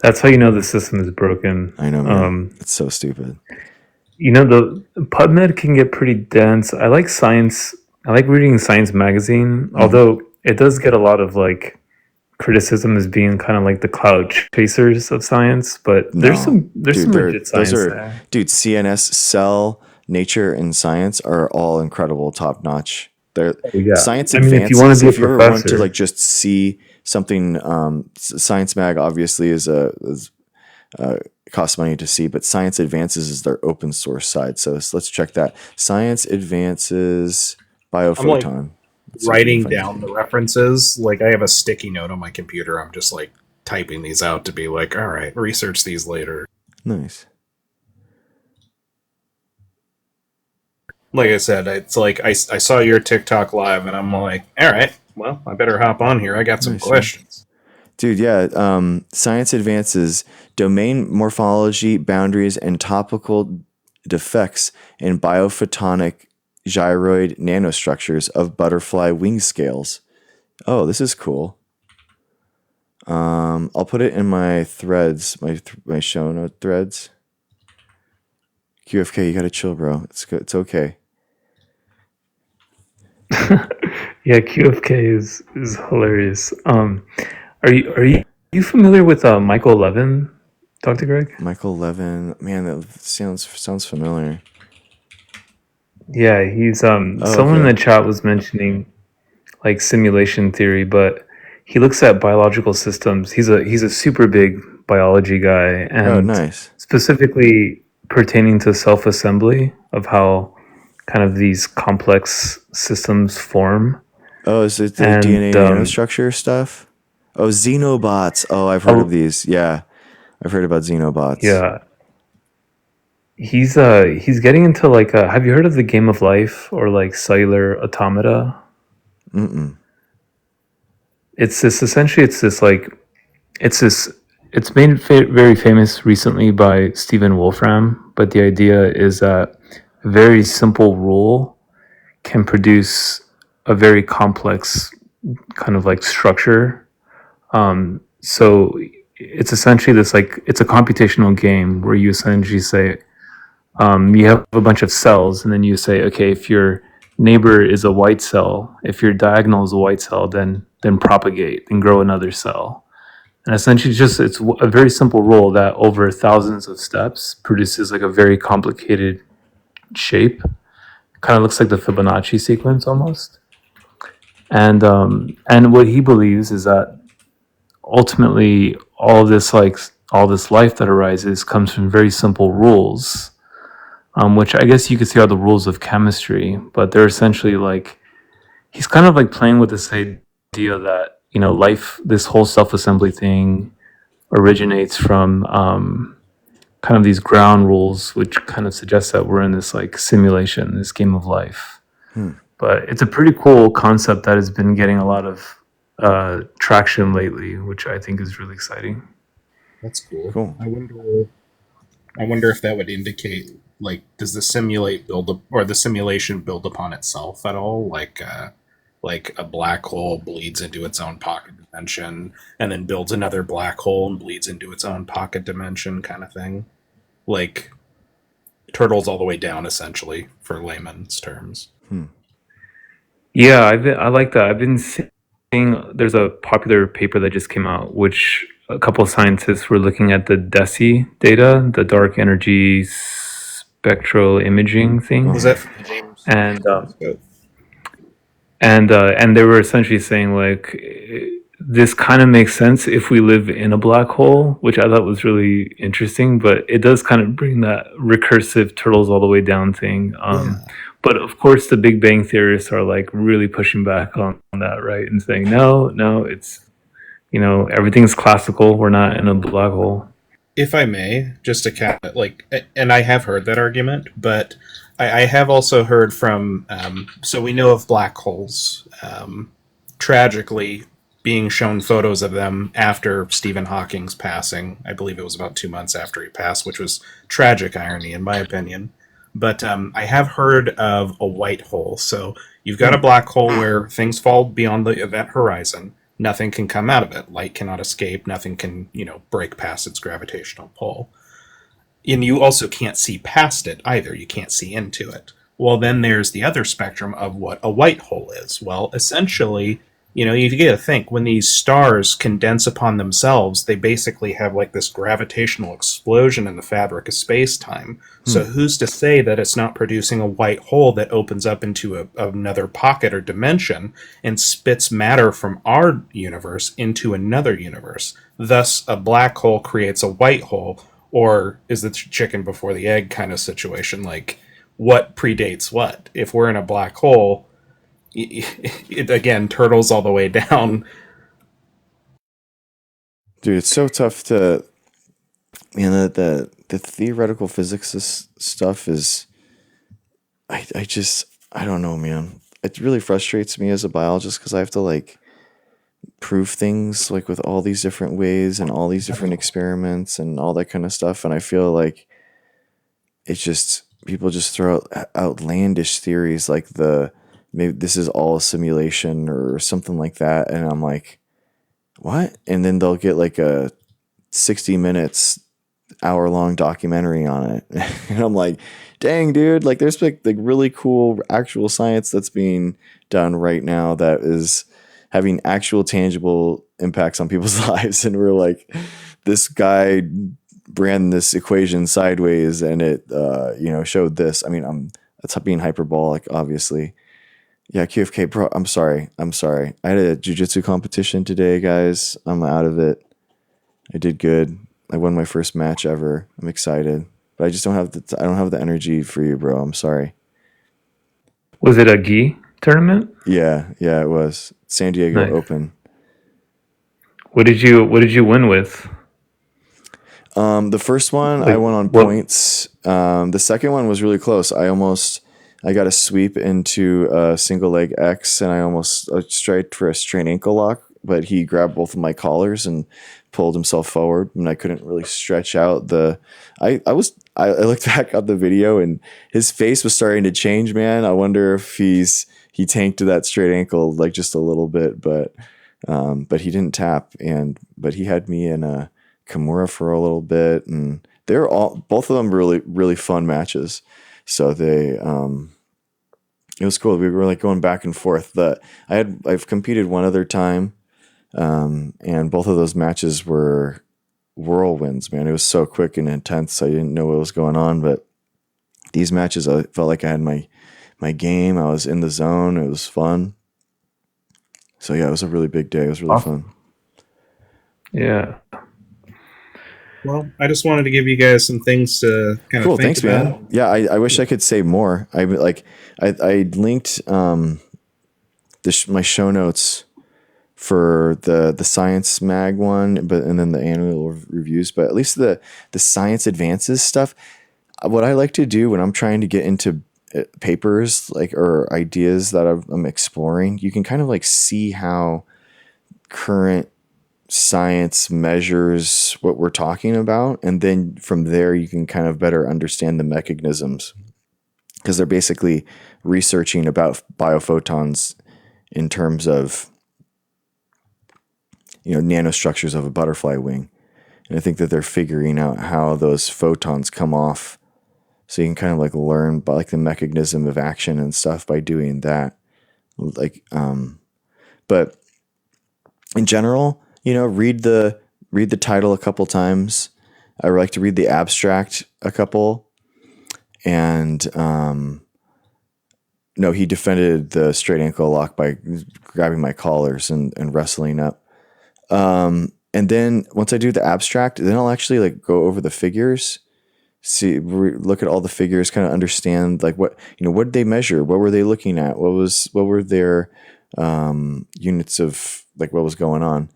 Speaker 3: That's how you know the system is broken.
Speaker 1: I know, man. It's so stupid.
Speaker 3: You know, the PubMed can get pretty dense. I like science. I like reading Science magazine, although it does get a lot of like criticism as being kind of like the cloud chasers of science. But there's some legit science there.
Speaker 1: Dude, CNS, Cell, Nature, and Science are all incredible, top notch. Science Advances. If you ever want to like just see something, Science Mag obviously is costs money to see, but Science Advances is their open source side. So let's check that. Science Advances Biophoton.
Speaker 5: Writing down the references. Like I have a sticky note on my computer. I'm just like typing these out to be like, all right, research these later.
Speaker 1: Nice.
Speaker 5: Like I said, it's like I saw your TikTok live and I'm like, all right, well, I better hop on here. I got some questions.
Speaker 1: Dude, yeah. Science Advances, domain morphology, boundaries, and topical defects in biophotonic gyroid nanostructures of butterfly wing scales. Oh, this is cool. I'll put it in my threads, my show note threads. QFK, you gotta chill, bro. It's good. It's okay.
Speaker 3: Yeah, QFK is hilarious. Are you familiar with Michael Levin, Dr. Greg?
Speaker 1: Michael Levin, man, that sounds familiar.
Speaker 3: Yeah, he's someone in the chat was mentioning like simulation theory, but he looks at biological systems. He's a super big biology guy, and
Speaker 1: nice.
Speaker 3: Specifically pertaining to self-assembly of how kind of these complex systems form.
Speaker 1: Oh, is it the DNA nanostructure stuff? Oh, xenobots. Oh, I've heard of these. Yeah, I've heard about xenobots.
Speaker 3: Yeah. He's getting into like have you heard of the Game of Life or like cellular automata? It's made very famous recently by Stephen Wolfram, but the idea is that a very simple rule can produce a very complex kind of like structure. So it's essentially this like it's a computational game where you essentially say you have a bunch of cells, and then you say, okay, if your neighbor is a white cell, if your diagonal is a white cell, then propagate and grow another cell. And essentially it's a very simple rule that over thousands of steps produces like a very complicated shape. Kind of looks like the Fibonacci sequence almost. And what he believes is that ultimately all this like all this life that arises comes from very simple rules, which I guess you could see are the rules of chemistry, but they're essentially like he's kind of like playing with this idea that life, this whole self-assembly thing, originates from kind of these ground rules, which kind of suggests that we're in this like simulation, this game of life. But it's a pretty cool concept that has been getting a lot of traction lately, which I think is really exciting.
Speaker 5: That's cool.
Speaker 1: Cool.
Speaker 5: I wonder if that would indicate, like, does the simulation build upon itself at all? Like a black hole bleeds into its own pocket dimension and then builds another black hole and bleeds into its own pocket dimension, kind of thing. Like turtles all the way down, essentially, for layman's terms.
Speaker 3: Yeah, I like that. I've been seeing there's a popular paper that just came out, which a couple of scientists were looking at the DESI data, the dark energy spectral imaging thing,
Speaker 5: Was that from James?
Speaker 3: and they were essentially saying like this kind of makes sense if we live in a black hole, which I thought was really interesting, but it does kind of bring that recursive turtles all the way down thing. But of course, the Big Bang theorists are like really pushing back on that, right? And saying, no, it's, everything's classical. We're not in a black hole.
Speaker 5: If I may, just to and I have heard that argument, but I have also heard from, so we know of black holes, tragically being shown photos of them after Stephen Hawking's passing. I believe it was about 2 months after he passed, which was tragic irony, in my opinion. But I have heard of a white hole. So you've got a black hole where things fall beyond the event horizon. Nothing can come out of it. Light cannot escape. Nothing can, break past its gravitational pull. And you also can't see past it either. You can't see into it. Well, then there's the other spectrum of what a white hole is. Well, essentially, you get to think, when these stars condense upon themselves, they basically have like this gravitational explosion in the fabric of space-time. So who's to say that it's not producing a white hole that opens up into another pocket or dimension and spits matter from our universe into another universe? Thus, a black hole creates a white hole, or is the chicken before the egg kind of situation? Like, what predates what? If we're in a black hole, again, turtles all the way down.
Speaker 1: Dude, it's so tough to, the theoretical physics stuff is, I don't know, man. It really frustrates me as a biologist because I have to like prove things like with all these different ways and all these different experiments and all that kind of stuff. And I feel like it's just, people just throw out outlandish theories like maybe this is all a simulation or something like that. And I'm like, what? And then they'll get like a 60 minutes, hour-long documentary on it. And I'm like, dang, dude, like there's like really cool actual science that's being done right now that is having actual tangible impacts on people's lives. And we're like, this guy ran this equation sideways and it, showed this. I mean, that's being hyperbolic, obviously. Yeah, QFK, bro, I'm sorry. I had a jiu-jitsu competition today, guys. I'm out of it. I did good. I won my first match ever. I'm excited. But I just don't have the energy for you, bro. I'm sorry.
Speaker 3: Was it a gi tournament?
Speaker 1: Yeah, it was. San Diego
Speaker 3: Nice.
Speaker 1: Open.
Speaker 3: What did you win with?
Speaker 1: The first one
Speaker 3: Like,
Speaker 1: I won on
Speaker 3: what-
Speaker 1: points. The second one was really close. I got a sweep into a single leg X, and I almost striked for a strain ankle lock, but he grabbed both of my collars and pulled himself forward, and I couldn't really stretch out I looked back at the video, and his face was starting to change, man. I wonder if he tanked to that straight ankle like just a little bit, but he didn't tap, but he had me in a Kimura for a little bit, and they're both of them really, really fun matches. So it was cool. We were like going back and forth. I've competed one other time, and both of those matches were whirlwinds, man. It was so quick and intense. I didn't know what was going on, but these matches, I felt like I had my game. I was in the zone. It was fun. So yeah, it was a really big day. It was really fun.
Speaker 3: Yeah.
Speaker 5: Well, I just wanted to give you guys some things to kind
Speaker 1: Cool.
Speaker 5: of think
Speaker 1: Thanks,
Speaker 5: about.
Speaker 1: man. Yeah, I wish I could say more. I linked my show notes for the science mag one, and then the annual reviews. But at least the science advances stuff. What I like to do when I'm trying to get into papers or ideas that I'm exploring, you can kind of see how current science measures what we're talking about, and then from there you can kind of better understand the mechanisms, because they're basically researching about biophotons in terms of nanostructures of a butterfly wing. And I think that they're figuring out how those photons come off, so you can kind of learn about the mechanism of action and stuff by doing that. But in general, read the title a couple times. I like to read the abstract a couple. And no, he defended the straight ankle lock by grabbing my collars and wrestling up. And then once I do the abstract, then I'll actually go over the figures, look at all the figures, kind of understand what did they measure, what were they looking at, what were their units of what was going on.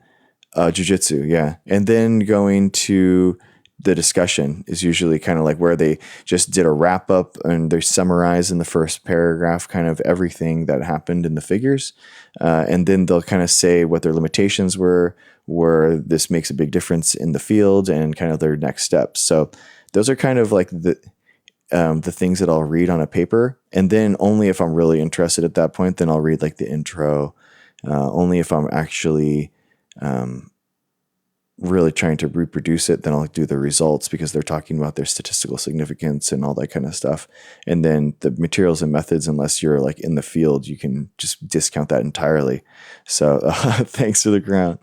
Speaker 1: Jiu-jitsu, yeah. And then going to the discussion is usually kind of where they just did a wrap up and they summarize in the first paragraph kind of everything that happened in the figures. And then they'll kind of say what their limitations were, where this makes a big difference in the field, and kind of their next steps. So those are kind of the things that I'll read on a paper. And then only if I'm really interested at that point, then I'll read the intro. Only if I'm actually really trying to reproduce it, then I'll do the results, because they're talking about their statistical significance and all that kind of stuff. And then the materials and methods, unless you're in the field, you can just discount that entirely. So thanks for the ground.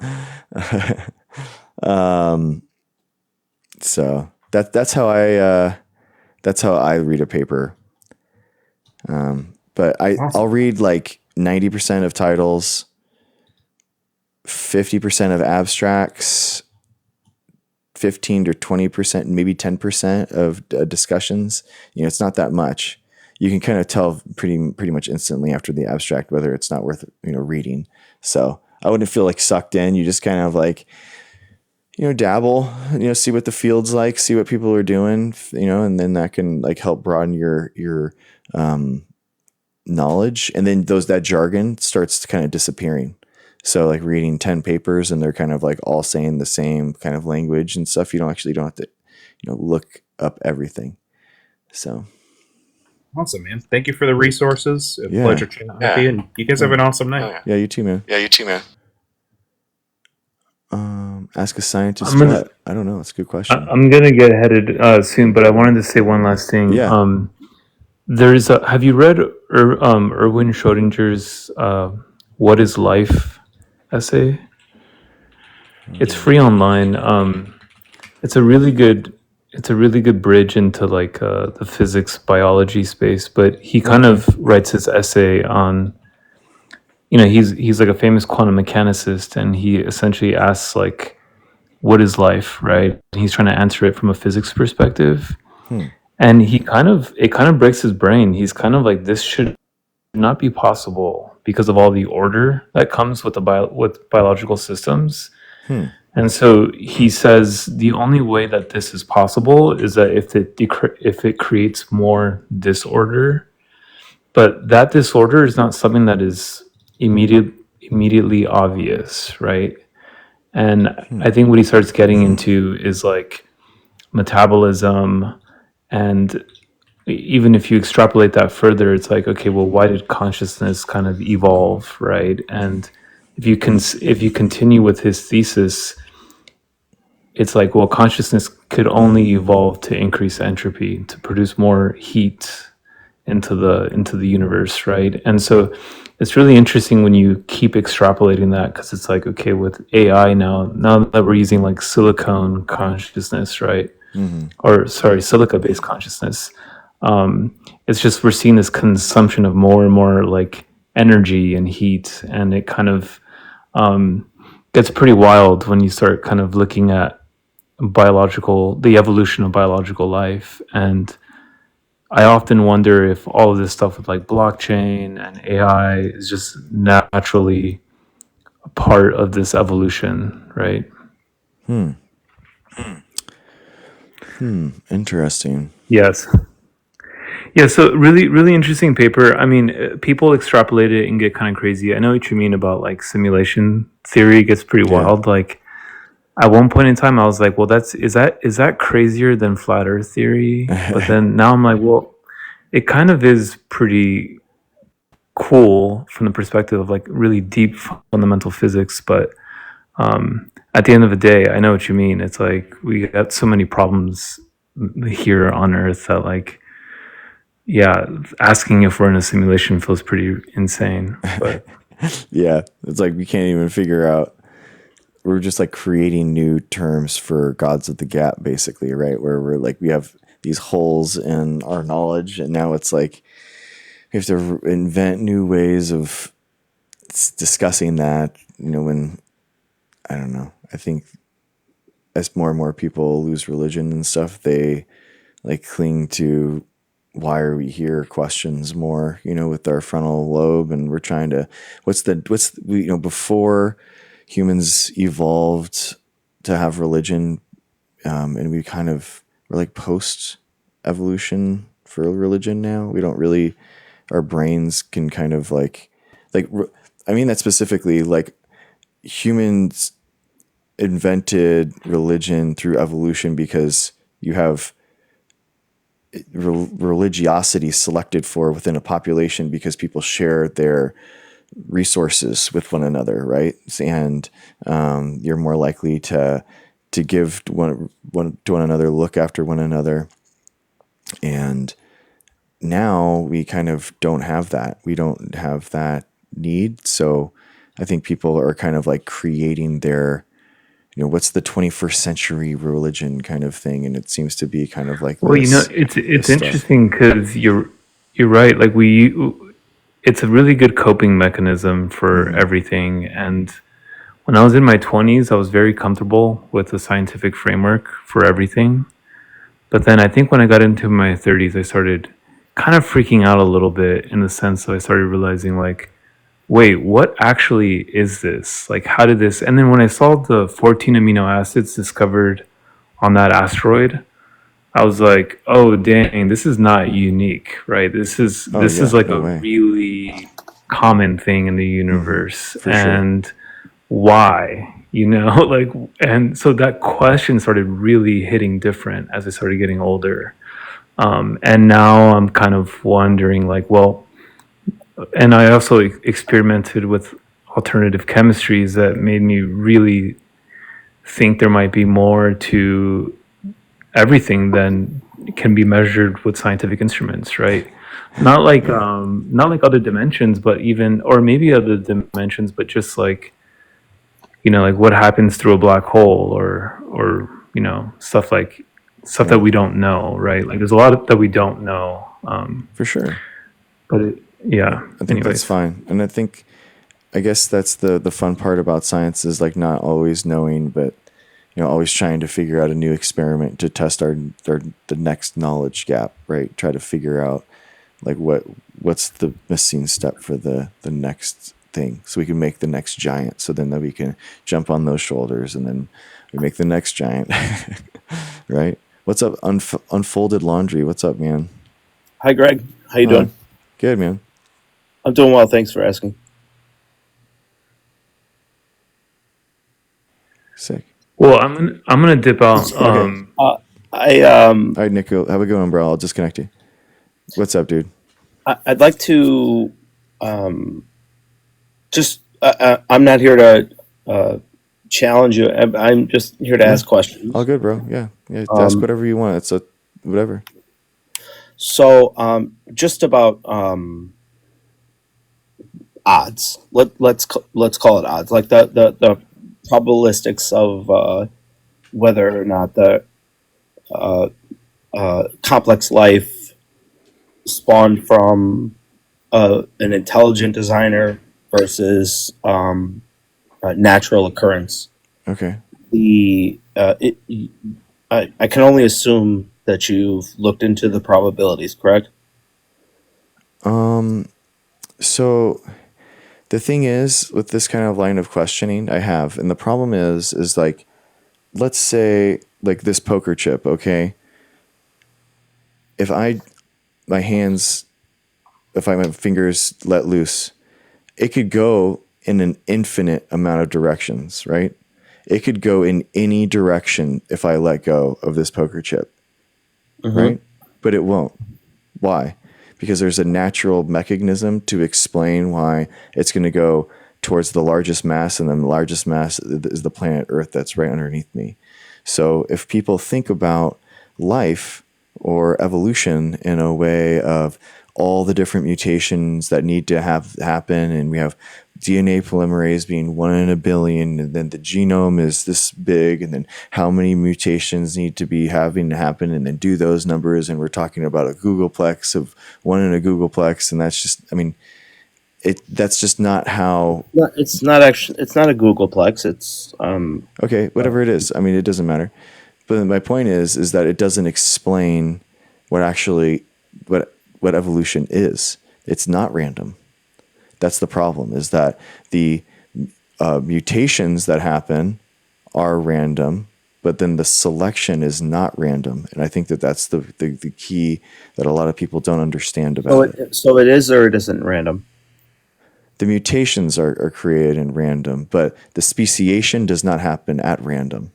Speaker 1: So that's how I read a paper. But I'll read 90% of titles, 50% of abstracts, 15 to 20%, maybe 10% of discussions. It's not that much. You can kind of tell pretty much instantly after the abstract whether it's not worth reading. So I wouldn't feel sucked in. You just kind of dabble, see what the field's like, see what people are doing, and then that can help broaden your knowledge. And then that jargon starts kind of disappearing. So reading 10 papers and they're kind of all saying the same kind of language and stuff, you don't have to, look up everything. So.
Speaker 5: Awesome, man. Thank you for the resources. A
Speaker 1: Yeah.
Speaker 5: pleasure chatting with you. And you guys have an awesome night.
Speaker 1: Yeah, you too, man. Ask a scientist what? I don't know. That's a good question.
Speaker 3: I'm gonna get headed soon, but I wanted to say one last thing.
Speaker 1: Yeah.
Speaker 3: Have you read Erwin Schrödinger's "What Is Life" essay? It's free online. It's a really good bridge into the physics biology space. But he kind of writes his essay on, he's a famous quantum mechanicist, and he essentially asks what is life, right? And he's trying to answer it from a physics perspective. And it kind of breaks his brain. He's kind of this should not be possible because of all the order that comes with with biological systems. And so he says the only way that this is possible is that if it creates more disorder, but that disorder is not something that is immediately obvious, right? And I think what he starts getting into is metabolism, and even if you extrapolate that further, it's okay, well, why did consciousness kind of evolve, right? And if you continue with his thesis, it's well, consciousness could only evolve to increase entropy, to produce more heat into the universe, right? And so it's really interesting when you keep extrapolating that, because it's okay, with AI now that we're using silicone consciousness, right? Or sorry, silica-based consciousness. It's just we're seeing this consumption of more and more energy and heat, and it kind of gets pretty wild when you start kind of looking at the evolution of biological life. And I often wonder if all of this stuff with like blockchain and AI is just naturally a part of this evolution, right?
Speaker 1: Interesting.
Speaker 3: Yes. Yeah, so really, really interesting paper. I mean, people extrapolate it and get kind of crazy. I know what you mean about like simulation theory gets pretty
Speaker 1: Yeah.
Speaker 3: wild. Like at one point in time, I was like, well, is that crazier than flat Earth theory? But then now I'm like, well, it kind of is pretty cool from the perspective of like really deep fundamental physics. But at the end of the day, I know what you mean. It's like we got so many problems here on Earth that like, yeah, asking if we're in a simulation feels pretty insane. But
Speaker 1: Yeah, it's like we can't even figure out. We're just like creating new terms for gods of the gap, basically, right? Where we're like we have these holes in our knowledge, and now it's like we have to invent new ways of discussing that. When I don't know, I think as more and more people lose religion and stuff, they like cling to why are we here questions more, with our frontal lobe, and we're trying to before humans evolved to have religion, and we're like post evolution for religion now. We don't really, our brains can kind of I mean that specifically, like humans invented religion through evolution because you have religiosity selected for within a population because people share their resources with one another, right? And you're more likely to give to one another, look after one another. And now we kind of don't have that. We don't have that need. So I think people are kind of like creating their, what's the 21st century religion kind of thing, and it seems to be kind of like
Speaker 3: well,
Speaker 1: this.
Speaker 3: it's
Speaker 1: stuff.
Speaker 3: interesting because you're right. Like it's a really good coping mechanism for everything. And when I was in my 20s, I was very comfortable with the scientific framework for everything. But then I think when I got into my 30s, I started kind of freaking out a little bit in the sense that I started realizing like, wait, what actually is this? Like, how did this? And then when I saw the 14 amino acids discovered on that asteroid, I was like, oh, dang, this is not unique, right? This is like
Speaker 1: no
Speaker 3: a
Speaker 1: way.
Speaker 3: really common thing in the universe.
Speaker 1: for sure.
Speaker 3: And why? Like, and so that question started really hitting different as I started getting older. And now I'm kind of wondering, like, well, and I also experimented with alternative chemistries that made me really think there might be more to everything than can be measured with scientific instruments, right? Not like other dimensions, but even, or maybe other dimensions, but just like, like what happens through a black hole, or stuff that we don't know, right? Like there's a lot that we don't know.
Speaker 1: For sure.
Speaker 3: But yeah,
Speaker 1: I think that's fine. And I guess that's the fun part about science is like not always knowing, but always trying to figure out a new experiment to test the next knowledge gap, right? Try to figure out like what's the missing step for the next thing, so we can make the next giant. So then that we can jump on those shoulders, and then we make the next giant, right? What's up, Unfolded Laundry? What's up, man?
Speaker 6: Hi, Greg. How you doing?
Speaker 1: Good, man.
Speaker 6: I'm doing well. Thanks for asking.
Speaker 1: Sick.
Speaker 3: Well, I'm gonna dip out.
Speaker 1: Okay. All right, Nico, have a good one, bro. I'll disconnect you. What's up, dude?
Speaker 6: I'd like to just. I'm not here to challenge you. I'm just here to ask questions.
Speaker 1: All good, bro. Yeah. Ask whatever you want. It's whatever.
Speaker 6: So, just about odds. Let's call it odds. Like the probabilistics of whether or not the complex life spawned from an intelligent designer versus natural occurrence.
Speaker 1: Okay.
Speaker 6: the I can only assume that you've looked into the probabilities, correct?
Speaker 1: So the thing is, with this kind of line of questioning, I have, and the problem is like, let's say like this poker chip, okay? If my hands, if my fingers let loose, it could go in an infinite amount of directions, right? It could go in any direction if I let go of this poker chip, right? But it won't. Why? Because there's a natural mechanism to explain why it's going to go towards the largest mass, and then the largest mass is the planet Earth that's right underneath me. So if people think about life or evolution in a way of all the different mutations that need to have happen, and we have DNA polymerase being 1 in a billion, and then the genome is this big, and then how many mutations need to be having to happen, and then do those numbers, and we're talking about a googolplex of 1 in a googolplex, and that's just, I mean, that's just not how.
Speaker 6: No, it's not actually. It's not a googolplex. It's
Speaker 1: Okay, whatever it is. I mean, it doesn't matter. But my point is that it doesn't explain what actually what evolution is. It's not random. That's the problem. Is that the mutations that happen are random, but then the selection is not random. And I think that that's the key that a lot of people don't understand about it.
Speaker 6: So it is or it isn't random.
Speaker 1: The mutations are created in random, but the speciation does not happen at random.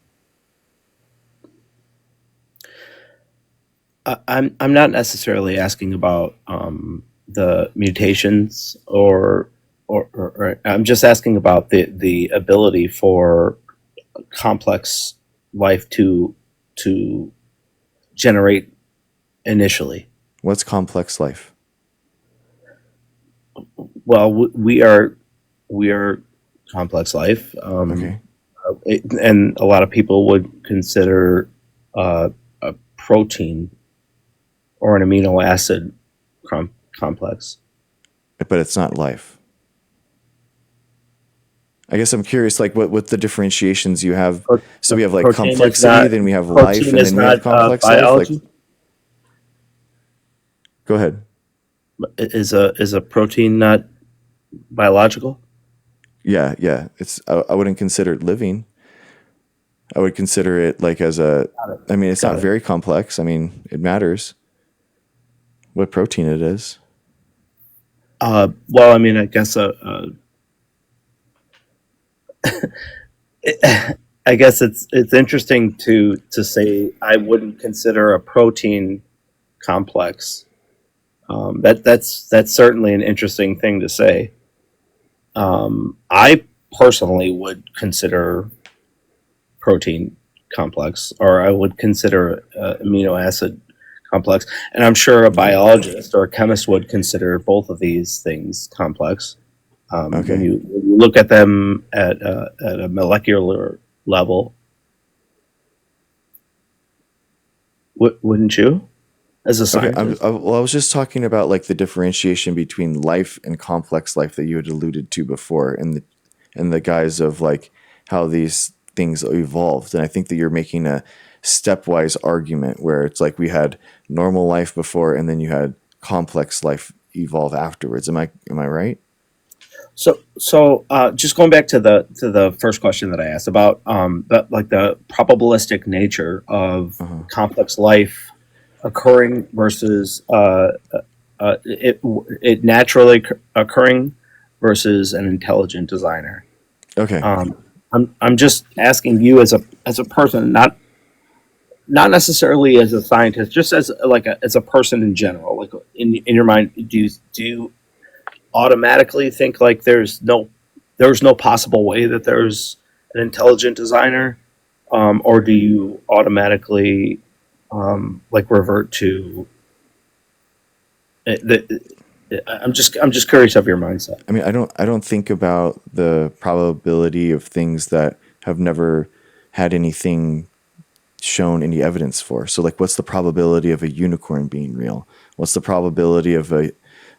Speaker 6: I'm not necessarily asking about the mutations, or I'm just asking about the ability for complex life to generate initially.
Speaker 1: What's complex life?
Speaker 6: Well, we are complex life,
Speaker 1: Okay.
Speaker 6: and a lot of people would consider a protein or an amino acid complex.
Speaker 1: But it's not life. I guess I'm curious, like what the differentiations you have. So we have like
Speaker 6: Protein is
Speaker 1: complexity,
Speaker 6: not-
Speaker 1: then we have life,
Speaker 6: protein
Speaker 1: and
Speaker 6: is
Speaker 1: then we have
Speaker 6: not,
Speaker 1: complex
Speaker 6: biology?
Speaker 1: life. Like, go ahead.
Speaker 6: Is a protein not biological?
Speaker 1: Yeah. It's I wouldn't consider it living. I would consider it like as a. I mean, it's not very complex. I mean, it matters what protein it is.
Speaker 6: Well, I mean, I guess I guess it's interesting to say I wouldn't consider a protein complex. That's certainly an interesting thing to say. I personally would consider protein complex, or I would consider amino acid complex, and I'm sure a biologist or a chemist would consider both of these things complex.
Speaker 1: Okay.
Speaker 6: When you look at them at a molecular level, wouldn't you, as a
Speaker 1: Okay.
Speaker 6: scientist?
Speaker 1: I was just talking about like the differentiation between life and complex life that you had alluded to before, and the guise of like how these things evolved. And I think that you're making a stepwise argument where it's like we had normal life before, and then you had complex life evolve afterwards. Am I right?
Speaker 6: So, just going back to the first question that I asked about the probabilistic nature of complex life occurring versus it naturally occurring versus an intelligent designer.
Speaker 1: Okay.
Speaker 6: I'm just asking you as a person, not necessarily as a scientist, just as a person in general. Like in your mind, do you automatically think like there's no possible way that there's an intelligent designer, or do you automatically revert to I'm just curious of your mindset.
Speaker 1: I mean, I don't think about the probability of things that have never had anything shown any evidence for. So like, what's the probability of a unicorn being real? What's the probability of a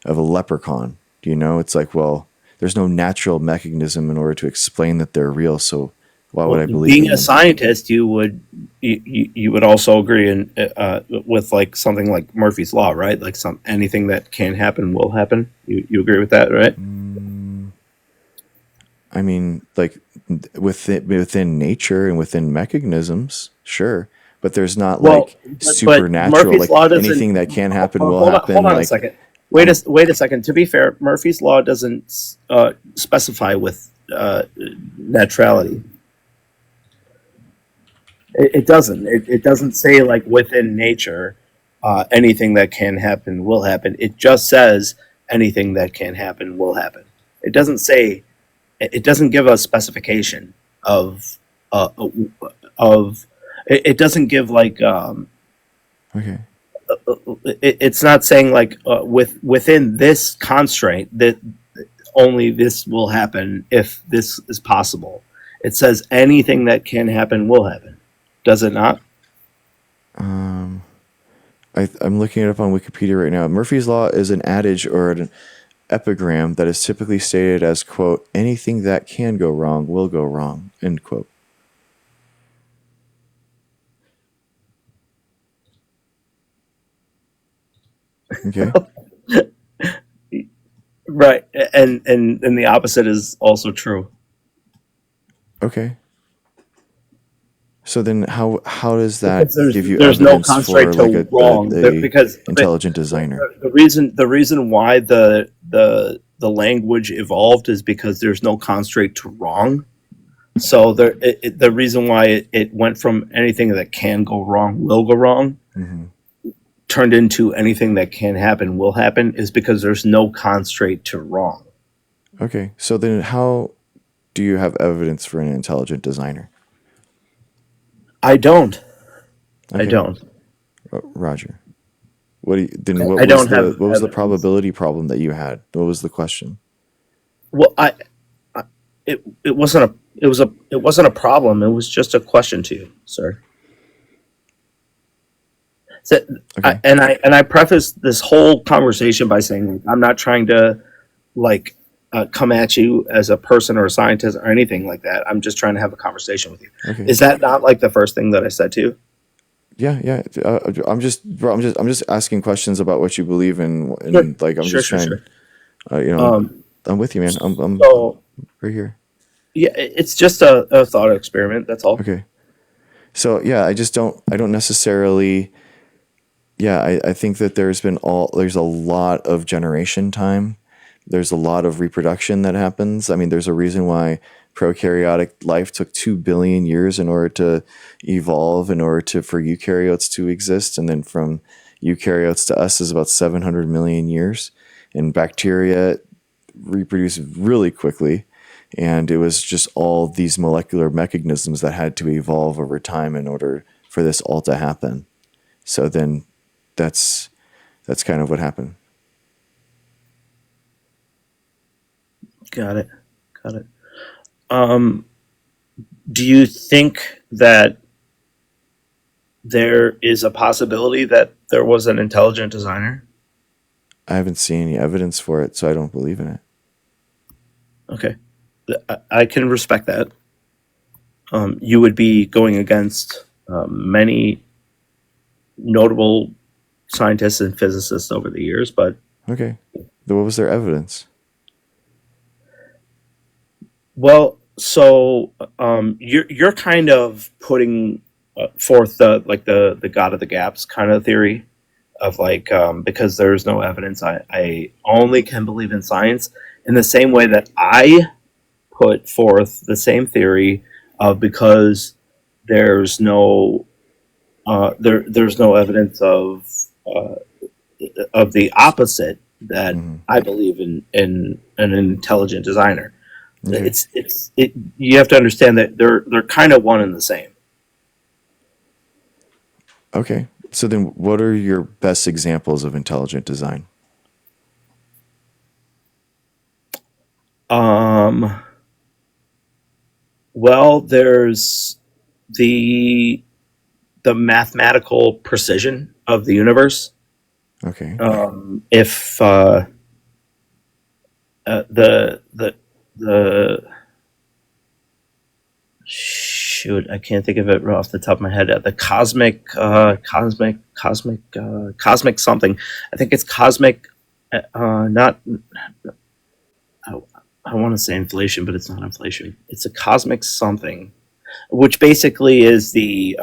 Speaker 1: leprechaun? Do you know? It's like, well, there's no natural mechanism in order to explain that they're real. So Why would
Speaker 6: Well,
Speaker 1: I believe
Speaker 6: being
Speaker 1: in
Speaker 6: a
Speaker 1: them?
Speaker 6: scientist, you would also agree with like something like Murphy's law, right? Like anything that can happen will happen. You agree with that, right?
Speaker 1: I mean, like within nature and within mechanisms, sure, but there's not
Speaker 6: Well,
Speaker 1: like
Speaker 6: but
Speaker 1: supernatural,
Speaker 6: Murphy's
Speaker 1: like
Speaker 6: law doesn't.
Speaker 1: anything that can happen will
Speaker 6: Hold
Speaker 1: happen.
Speaker 6: on a
Speaker 1: Like
Speaker 6: second.
Speaker 1: I'm
Speaker 6: Wait a second. To be fair, Murphy's law doesn't specify with naturality. It doesn't. It doesn't say like within nature, anything that can happen will happen. It just says anything that can happen will happen. It doesn't say. It doesn't give a specification of uh, of. It doesn't give like.
Speaker 1: okay.
Speaker 6: It's not saying like within this constraint that only this will happen if this is possible. It says anything that can happen will happen. Does it not?
Speaker 1: Um, I'm looking it up on Wikipedia right now. Murphy's law is an adage or an epigram that is typically stated as quote anything that can go wrong will go wrong end quote. Okay.
Speaker 6: Right, and the opposite is also true.
Speaker 1: Okay. So then how does that
Speaker 6: Because
Speaker 1: give you
Speaker 6: there's no
Speaker 1: evidence for
Speaker 6: constraint
Speaker 1: like
Speaker 6: to wrong. Because
Speaker 1: intelligent designer?
Speaker 6: the reason why the language evolved is because there's no constraint to wrong. So the reason why it went from anything that can go wrong will go wrong
Speaker 1: Hmm.
Speaker 6: turned into anything that can happen will happen is because there's no constraint to wrong.
Speaker 1: Okay. So then how do you have evidence for an intelligent designer?
Speaker 6: I don't. I
Speaker 1: Okay.
Speaker 6: don't.
Speaker 1: Roger. What do you, then
Speaker 6: I don't have
Speaker 1: what was the
Speaker 6: evidence.
Speaker 1: probability problem that you had? What was the question?
Speaker 6: Well, it wasn't a it wasn't a problem. It was just a question to you, sir. So,
Speaker 1: Okay.
Speaker 6: I prefaced this whole conversation by saying like, I'm not trying to like come at you as a person or a scientist or anything like that. I'm just trying to have a conversation with you.
Speaker 1: Okay.
Speaker 6: Is that not like the first thing that I said to you?
Speaker 1: Yeah, yeah. I'm just asking questions about what you believe in,
Speaker 6: Sure,
Speaker 1: and like I'm
Speaker 6: sure,
Speaker 1: just
Speaker 6: sure,
Speaker 1: trying.
Speaker 6: sure.
Speaker 1: You know,
Speaker 6: Um,
Speaker 1: I'm with you, man. I'm
Speaker 6: so
Speaker 1: right here.
Speaker 6: yeah, it's just a thought experiment. That's all.
Speaker 1: Okay. So yeah, I don't necessarily. Yeah, I think that there's a lot of generation time. There's a lot of reproduction that happens. I mean, there's a reason why prokaryotic life took 2 billion years in order to evolve, in order for eukaryotes to exist. And then from eukaryotes to us is about 700 million years. And bacteria reproduce really quickly. And it was just all these molecular mechanisms that had to evolve over time in order for this all to happen. So then that's kind of what happened.
Speaker 6: Got it. Got it. Um, do you think that there is a possibility that there was an intelligent designer?
Speaker 1: I haven't seen any evidence for it, so I don't believe in it.
Speaker 6: Okay, I can respect that. You would be going against many notable scientists and physicists over the years, but
Speaker 1: Okay. Then what was their evidence?
Speaker 6: well, so you're kind of putting forth the God of the gaps kind of theory of like because there's no evidence, I only can believe in science in the same way that I put forth the same theory of because there's no there's no evidence uh, of the opposite that
Speaker 1: Hmm.
Speaker 6: I believe in an intelligent designer.
Speaker 1: Okay.
Speaker 6: You have to understand that they're kind of one and the same.
Speaker 1: Okay. So then what are your best examples of intelligent design?
Speaker 6: Um, well, there's the the mathematical precision of the universe.
Speaker 1: Okay.
Speaker 6: If the shoot, I can't think of it right off the top of my head. The cosmic something. I think it's cosmic. Not. I, I want to say inflation, but it's not inflation. It's a cosmic something, which basically is the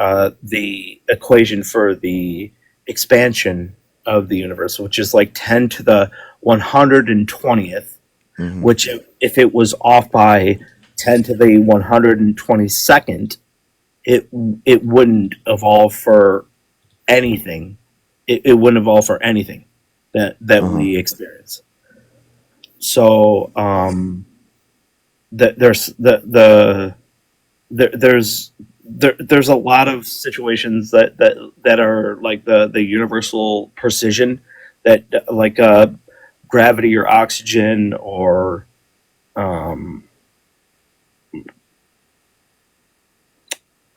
Speaker 6: equation for the expansion of the universe, which is like 10 to the 120th.
Speaker 1: Hmm.
Speaker 6: Which, if it was off by 10 to the 122nd, it wouldn't evolve for anything. It wouldn't evolve for anything that
Speaker 1: Uh-huh.
Speaker 6: we experience. So there's there's a lot of situations that are like the universal precision that like gravity or oxygen or um,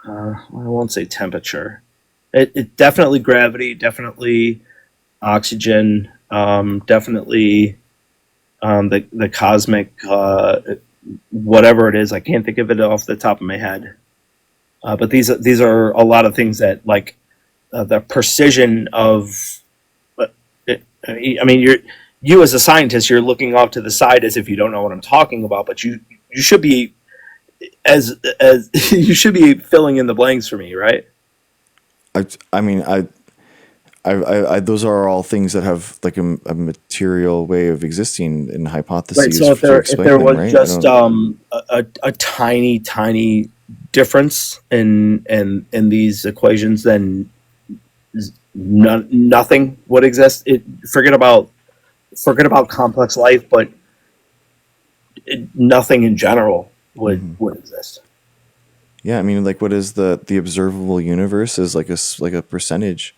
Speaker 6: I won't say temperature. It definitely gravity, definitely oxygen, definitely the cosmic whatever it is. I can't think of it off the top of my head. But these are a lot of things that like the precision of. I mean, you as a scientist, you're looking off to the side as if you don't know what I'm talking about, but you should be as you should be filling in the blanks for me, right?
Speaker 1: I mean, those are all things that have like a material way of existing in
Speaker 6: Right.
Speaker 1: hypotheses
Speaker 6: So if
Speaker 1: to
Speaker 6: if
Speaker 1: explain
Speaker 6: there
Speaker 1: them,
Speaker 6: was
Speaker 1: right? I
Speaker 6: just
Speaker 1: don't.
Speaker 6: a tiny difference in these equations, then nothing would exist. Forget about complex life, but nothing in general
Speaker 1: Hmm.
Speaker 6: would exist.
Speaker 1: Yeah, I mean, like, what is the observable universe is like like a percentage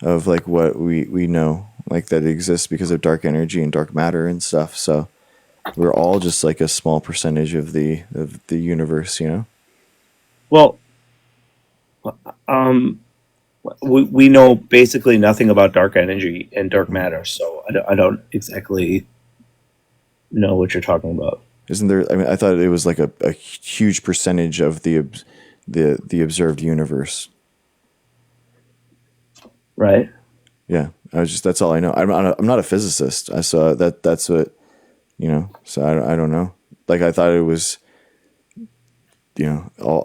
Speaker 1: of like what we know, like that exists because of dark energy and dark matter and stuff. So we're all just like a small percentage of the universe, you know.
Speaker 6: Well, um, we know basically nothing about dark energy and dark
Speaker 1: Mhm.
Speaker 6: matter, so I don't exactly know what you're talking about.
Speaker 1: Isn't there? I mean, I thought it was like a huge percentage of the observed universe.
Speaker 6: Right?
Speaker 1: Yeah, I was just that's all I know. I'm not a physicist. I saw that's what you know. So I don't know. Like I thought it was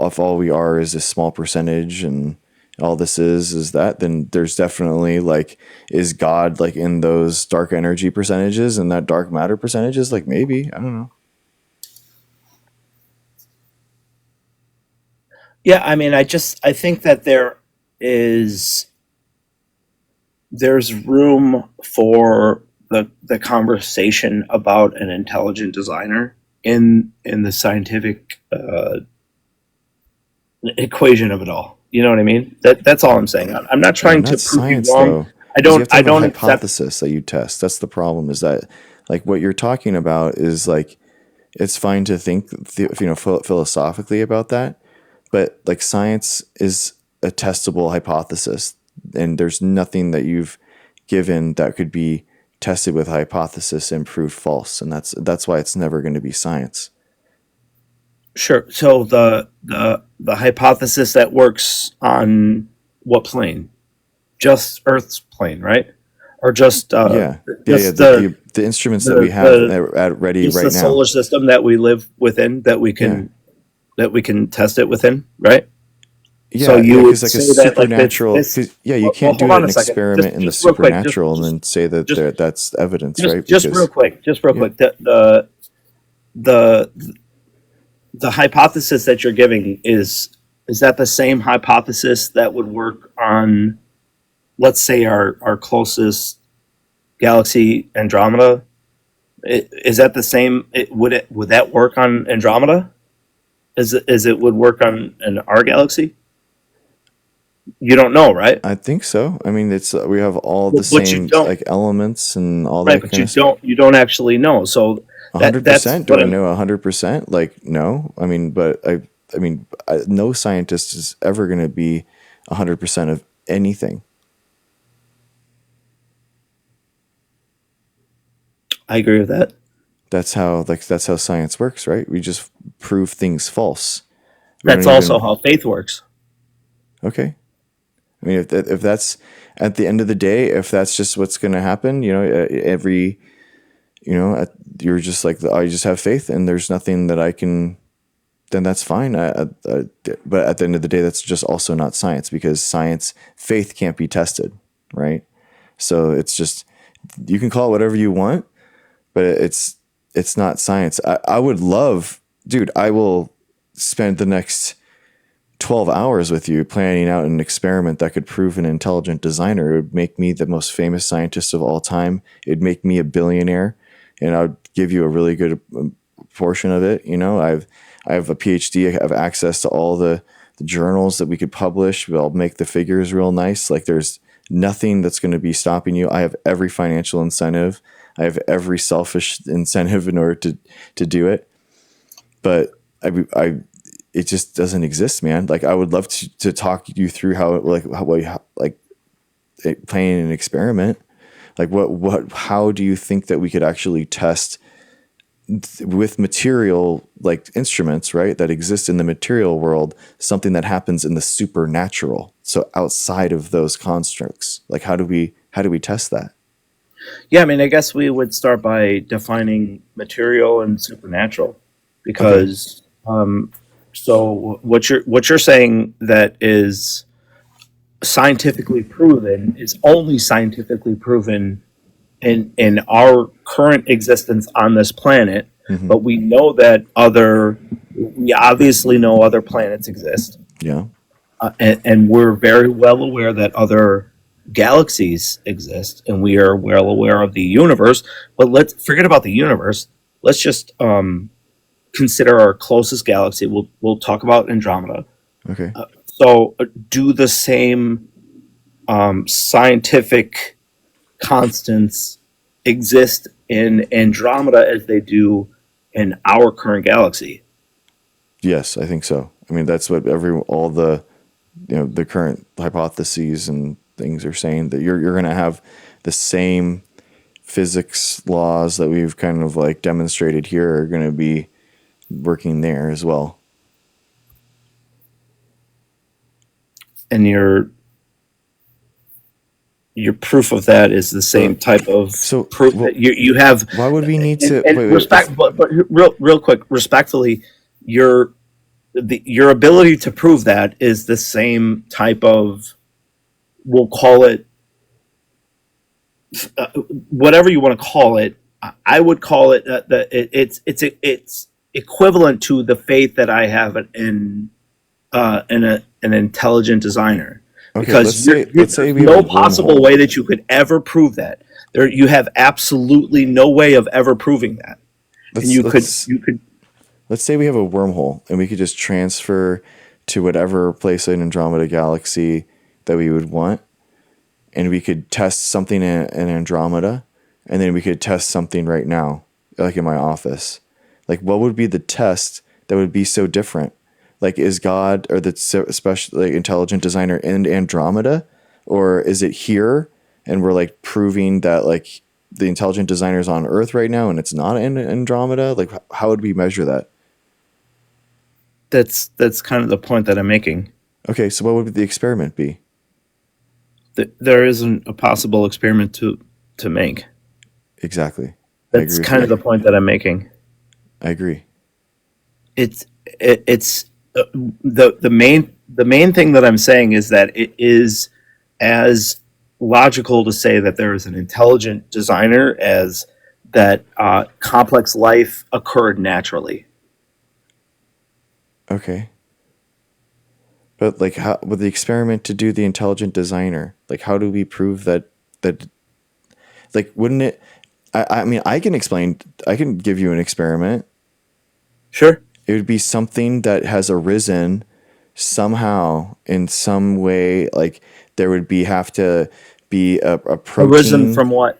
Speaker 1: if all we are is this small percentage and all this is that, then there's definitely like is God like in those dark energy percentages and that dark matter percentages? Like maybe I don't know.
Speaker 6: Yeah, I mean, I think that is there's room for the conversation about an intelligent designer in the scientific equation of it all. You know what I mean? That's all I'm saying. I'm not
Speaker 1: Yeah,
Speaker 6: trying to
Speaker 1: not
Speaker 6: prove you
Speaker 1: science
Speaker 6: wrong.
Speaker 1: though, because you have to
Speaker 6: I
Speaker 1: have a
Speaker 6: don't accept.
Speaker 1: hypothesis that you test. That's the problem. Is that like what you're talking about is like it's fine to think philosophically about that, but like science is a testable hypothesis, and there's nothing that you've given that could be tested with a hypothesis and proved false, and that's why it's never going to be science.
Speaker 6: Sure. So the hypothesis that works on what plane? Just Earth's plane, right? Or
Speaker 1: Yeah, yeah, yeah.
Speaker 6: just
Speaker 1: The instruments that we have
Speaker 6: the
Speaker 1: at ready
Speaker 6: just
Speaker 1: right
Speaker 6: the
Speaker 1: now.
Speaker 6: solar system that we live within
Speaker 1: Yeah,
Speaker 6: that we can test it within, right? So
Speaker 1: yeah, yeah.
Speaker 6: you
Speaker 1: Because
Speaker 6: would
Speaker 1: like a
Speaker 6: say that like
Speaker 1: supernatural.
Speaker 6: this.
Speaker 1: Cause, yeah, you
Speaker 6: Well,
Speaker 1: can't
Speaker 6: hold
Speaker 1: do
Speaker 6: on
Speaker 1: an
Speaker 6: a second.
Speaker 1: experiment in the
Speaker 6: Just real quick.
Speaker 1: supernatural and then say that
Speaker 6: Just
Speaker 1: that's evidence, right?
Speaker 6: just real
Speaker 1: Because
Speaker 6: quick. Just real
Speaker 1: yeah,
Speaker 6: quick. The the hypothesis that you're giving is that the same hypothesis that would work on, let's say, our closest galaxy, Andromeda? Is that the same? Would that work on Andromeda? Is it would work on our galaxy? You don't know, right?
Speaker 1: I think so. I mean, it's we have all the
Speaker 6: But you
Speaker 1: same
Speaker 6: don't,
Speaker 1: like elements and all
Speaker 6: right?
Speaker 1: that
Speaker 6: But
Speaker 1: kind of stuff.
Speaker 6: you don't actually know. So
Speaker 1: A
Speaker 6: that
Speaker 1: hundred
Speaker 6: that's
Speaker 1: percent. Do
Speaker 6: what
Speaker 1: I
Speaker 6: I'm.
Speaker 1: know 100%? Like, no. I mean, but I mean, no scientist is ever going to be 100% of anything.
Speaker 6: I agree with that.
Speaker 1: That's how science works, right? We just prove things false
Speaker 6: That's also how faith works.
Speaker 1: Okay. I mean, if that's at the end of the day, if that's just what's going to happen, you're just like, I just have faith and there's nothing that I can, then that's fine. But at the end of the day, that's just also not science, because faith can't be tested, right? So it's just, you can call it whatever you want, but it's not science. I would love, dude, I will spend the next 12 hours with you planning out an experiment that could prove an intelligent designer. It would make me the most famous scientist of all time. It'd make me a billionaire, and I would give you a really good portion of it. I have a PhD. I have access to all the journals that we could publish. I'll make the figures real nice. Like, there's nothing that's going to be stopping you. I have every financial incentive. I have every selfish incentive in order to do it. But it just doesn't exist, man. Like, I would love to talk you through how planning an experiment. Like, how do you think that we could actually test with material, like instruments, right, that exist in the material world, something that happens in the supernatural, so outside of those constructs? Like, how do we test that?
Speaker 6: Yeah, I mean, I guess we would start by defining material and supernatural, because so what you're saying that is scientifically proven is only scientifically proven in our current existence on this planet.
Speaker 1: Mm-hmm.
Speaker 6: But we know that we obviously know other planets exist.
Speaker 1: Yeah.
Speaker 6: And we're very well aware that other galaxies exist, and we are well aware of the universe. But let's forget about the universe. Let's just consider our closest galaxy. We'll talk about Andromeda.
Speaker 1: Okay.
Speaker 6: So do the same scientific constants exist in Andromeda as they do in our current galaxy?
Speaker 1: Yes, I think so. I mean, that's what all the the current hypotheses and things are saying, that you're going to have the same physics laws that we've kind of like demonstrated here are going to be working there as well.
Speaker 6: And your proof of that is the same type of proof that you have.
Speaker 1: Why would we need to
Speaker 6: but real quick, respectfully, your ability to prove that is the same type of, we'll call it whatever you want to call it. I would call it it's equivalent to the faith that I have in an intelligent designer.
Speaker 1: Okay,
Speaker 6: because
Speaker 1: let's say we
Speaker 6: no
Speaker 1: have
Speaker 6: possible way that you could ever prove that. You have absolutely no way of ever proving that.
Speaker 1: Let's say we have a wormhole and we could just transfer to whatever place in Andromeda galaxy that we would want, and we could test something in Andromeda, and then we could test something right now, like in my office. Like, what would be the test that would be so different? Like, is God or the special intelligent designer in Andromeda, or is it here and we're like proving that like the intelligent designer is on Earth right now and it's not in Andromeda? Like, how would we measure that?
Speaker 6: That's kind of the point that I'm making.
Speaker 1: Okay, so what would the experiment be?
Speaker 6: There isn't a possible experiment to make.
Speaker 1: Exactly.
Speaker 6: That's kind of the point that I'm making.
Speaker 1: I agree.
Speaker 6: It's the main thing that I'm saying is that it is as logical to say that there is an intelligent designer as that complex life occurred naturally.
Speaker 1: Okay. But like, how with the experiment to do the intelligent designer, like, how do we prove that like, wouldn't it? I mean, I can give you an experiment.
Speaker 6: Sure.
Speaker 1: It would be something that has arisen somehow in some way. Like, there would have to be a protein.
Speaker 6: Arisen from what?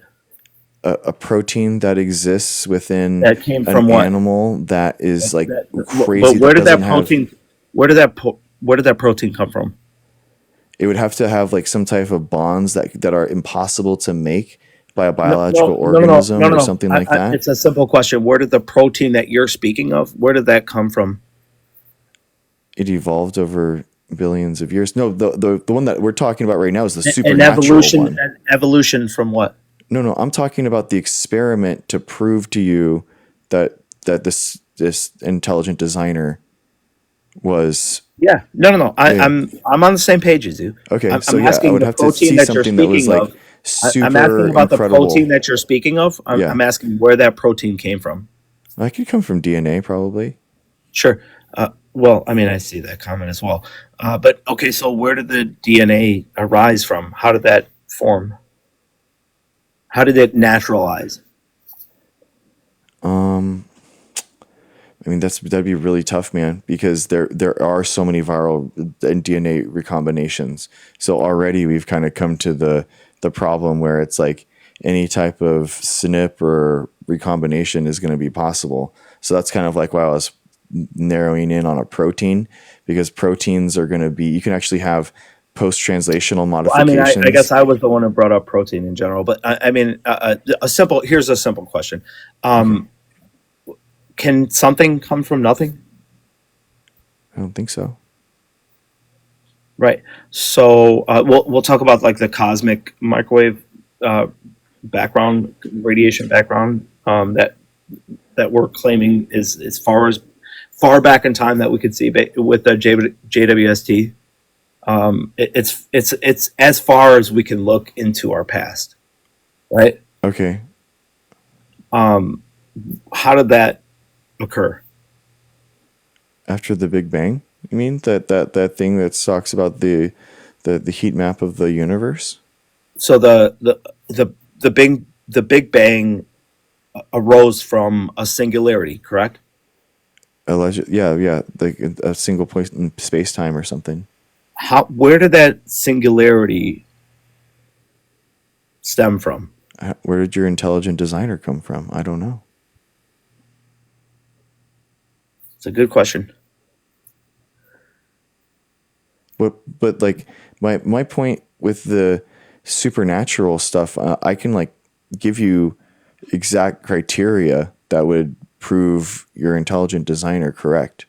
Speaker 1: A protein that exists within
Speaker 6: that came from
Speaker 1: an animal that is crazy.
Speaker 6: But where did that protein? Where did that protein come from?
Speaker 1: It would have to have like some type of bonds that are impossible to make by a biological organism or something like that.
Speaker 6: It's a simple question. Where did the protein that you're speaking of, where did that come from?
Speaker 1: It evolved over billions of years. No, the one that we're talking about right now is the
Speaker 6: An
Speaker 1: supernatural one.
Speaker 6: an evolution from what?
Speaker 1: No, I'm talking about the experiment to prove to you that this intelligent designer was
Speaker 6: Yeah, no.
Speaker 1: yeah.
Speaker 6: I'm on the same page as you.
Speaker 1: Okay.
Speaker 6: I'm
Speaker 1: So yeah, I
Speaker 6: asking
Speaker 1: would
Speaker 6: the
Speaker 1: have to
Speaker 6: protein
Speaker 1: see
Speaker 6: that you're
Speaker 1: something that was
Speaker 6: speaking
Speaker 1: like
Speaker 6: of. I'm
Speaker 1: super
Speaker 6: asking about the
Speaker 1: incredible.
Speaker 6: protein that you're speaking of.
Speaker 1: Yeah.
Speaker 6: I'm asking where that protein came from.
Speaker 1: That could come from DNA, probably.
Speaker 6: Sure. Well, I mean, I see that comment as well. But okay, so where did the DNA arise from? How did that form? How did it naturalize?
Speaker 1: I mean, that'd be really tough, man, because there are so many viral and DNA recombinations. So already we've kind of come to the problem where it's like any type of SNP or recombination is going to be possible. So that's kind of like why I was narrowing in on a protein, because proteins are going to be, you can actually have post-translational
Speaker 6: I mean,
Speaker 1: modifications.
Speaker 6: I guess I was the one who brought up protein in general, but I mean, here's a simple question. Can something come from nothing?
Speaker 1: I don't think so.
Speaker 6: Right. So we'll talk about like the cosmic microwave background, radiation background that we're claiming is as far back in time that we could see with the JWST. It's as far as we can look into our past, right?
Speaker 1: Okay.
Speaker 6: How did that occur?
Speaker 1: After the Big Bang, you mean that thing that talks about the heat map of the universe?
Speaker 6: So the Big Bang arose from a singularity, correct?
Speaker 1: Alleged, yeah, like a single point in space time or something.
Speaker 6: Where did that singularity stem from?
Speaker 1: Where did your intelligent designer come from? I don't know.
Speaker 6: It's a good question.
Speaker 1: But like my point with the supernatural stuff, I can like give you exact criteria that would prove your intelligent designer correct,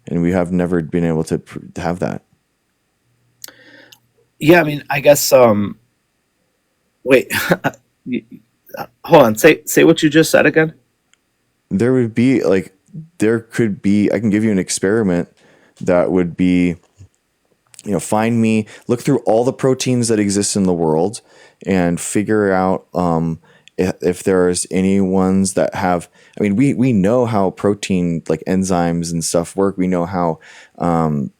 Speaker 1: and we have never been able to have that.
Speaker 6: Yeah, I mean, I guess. Wait, hold on. Say what you just said again.
Speaker 1: There would be like, there could be, I can give you an experiment that would be, look through all the proteins that exist in the world and figure out if there's any ones that have, I mean, we know how protein, like enzymes and stuff work. We know how the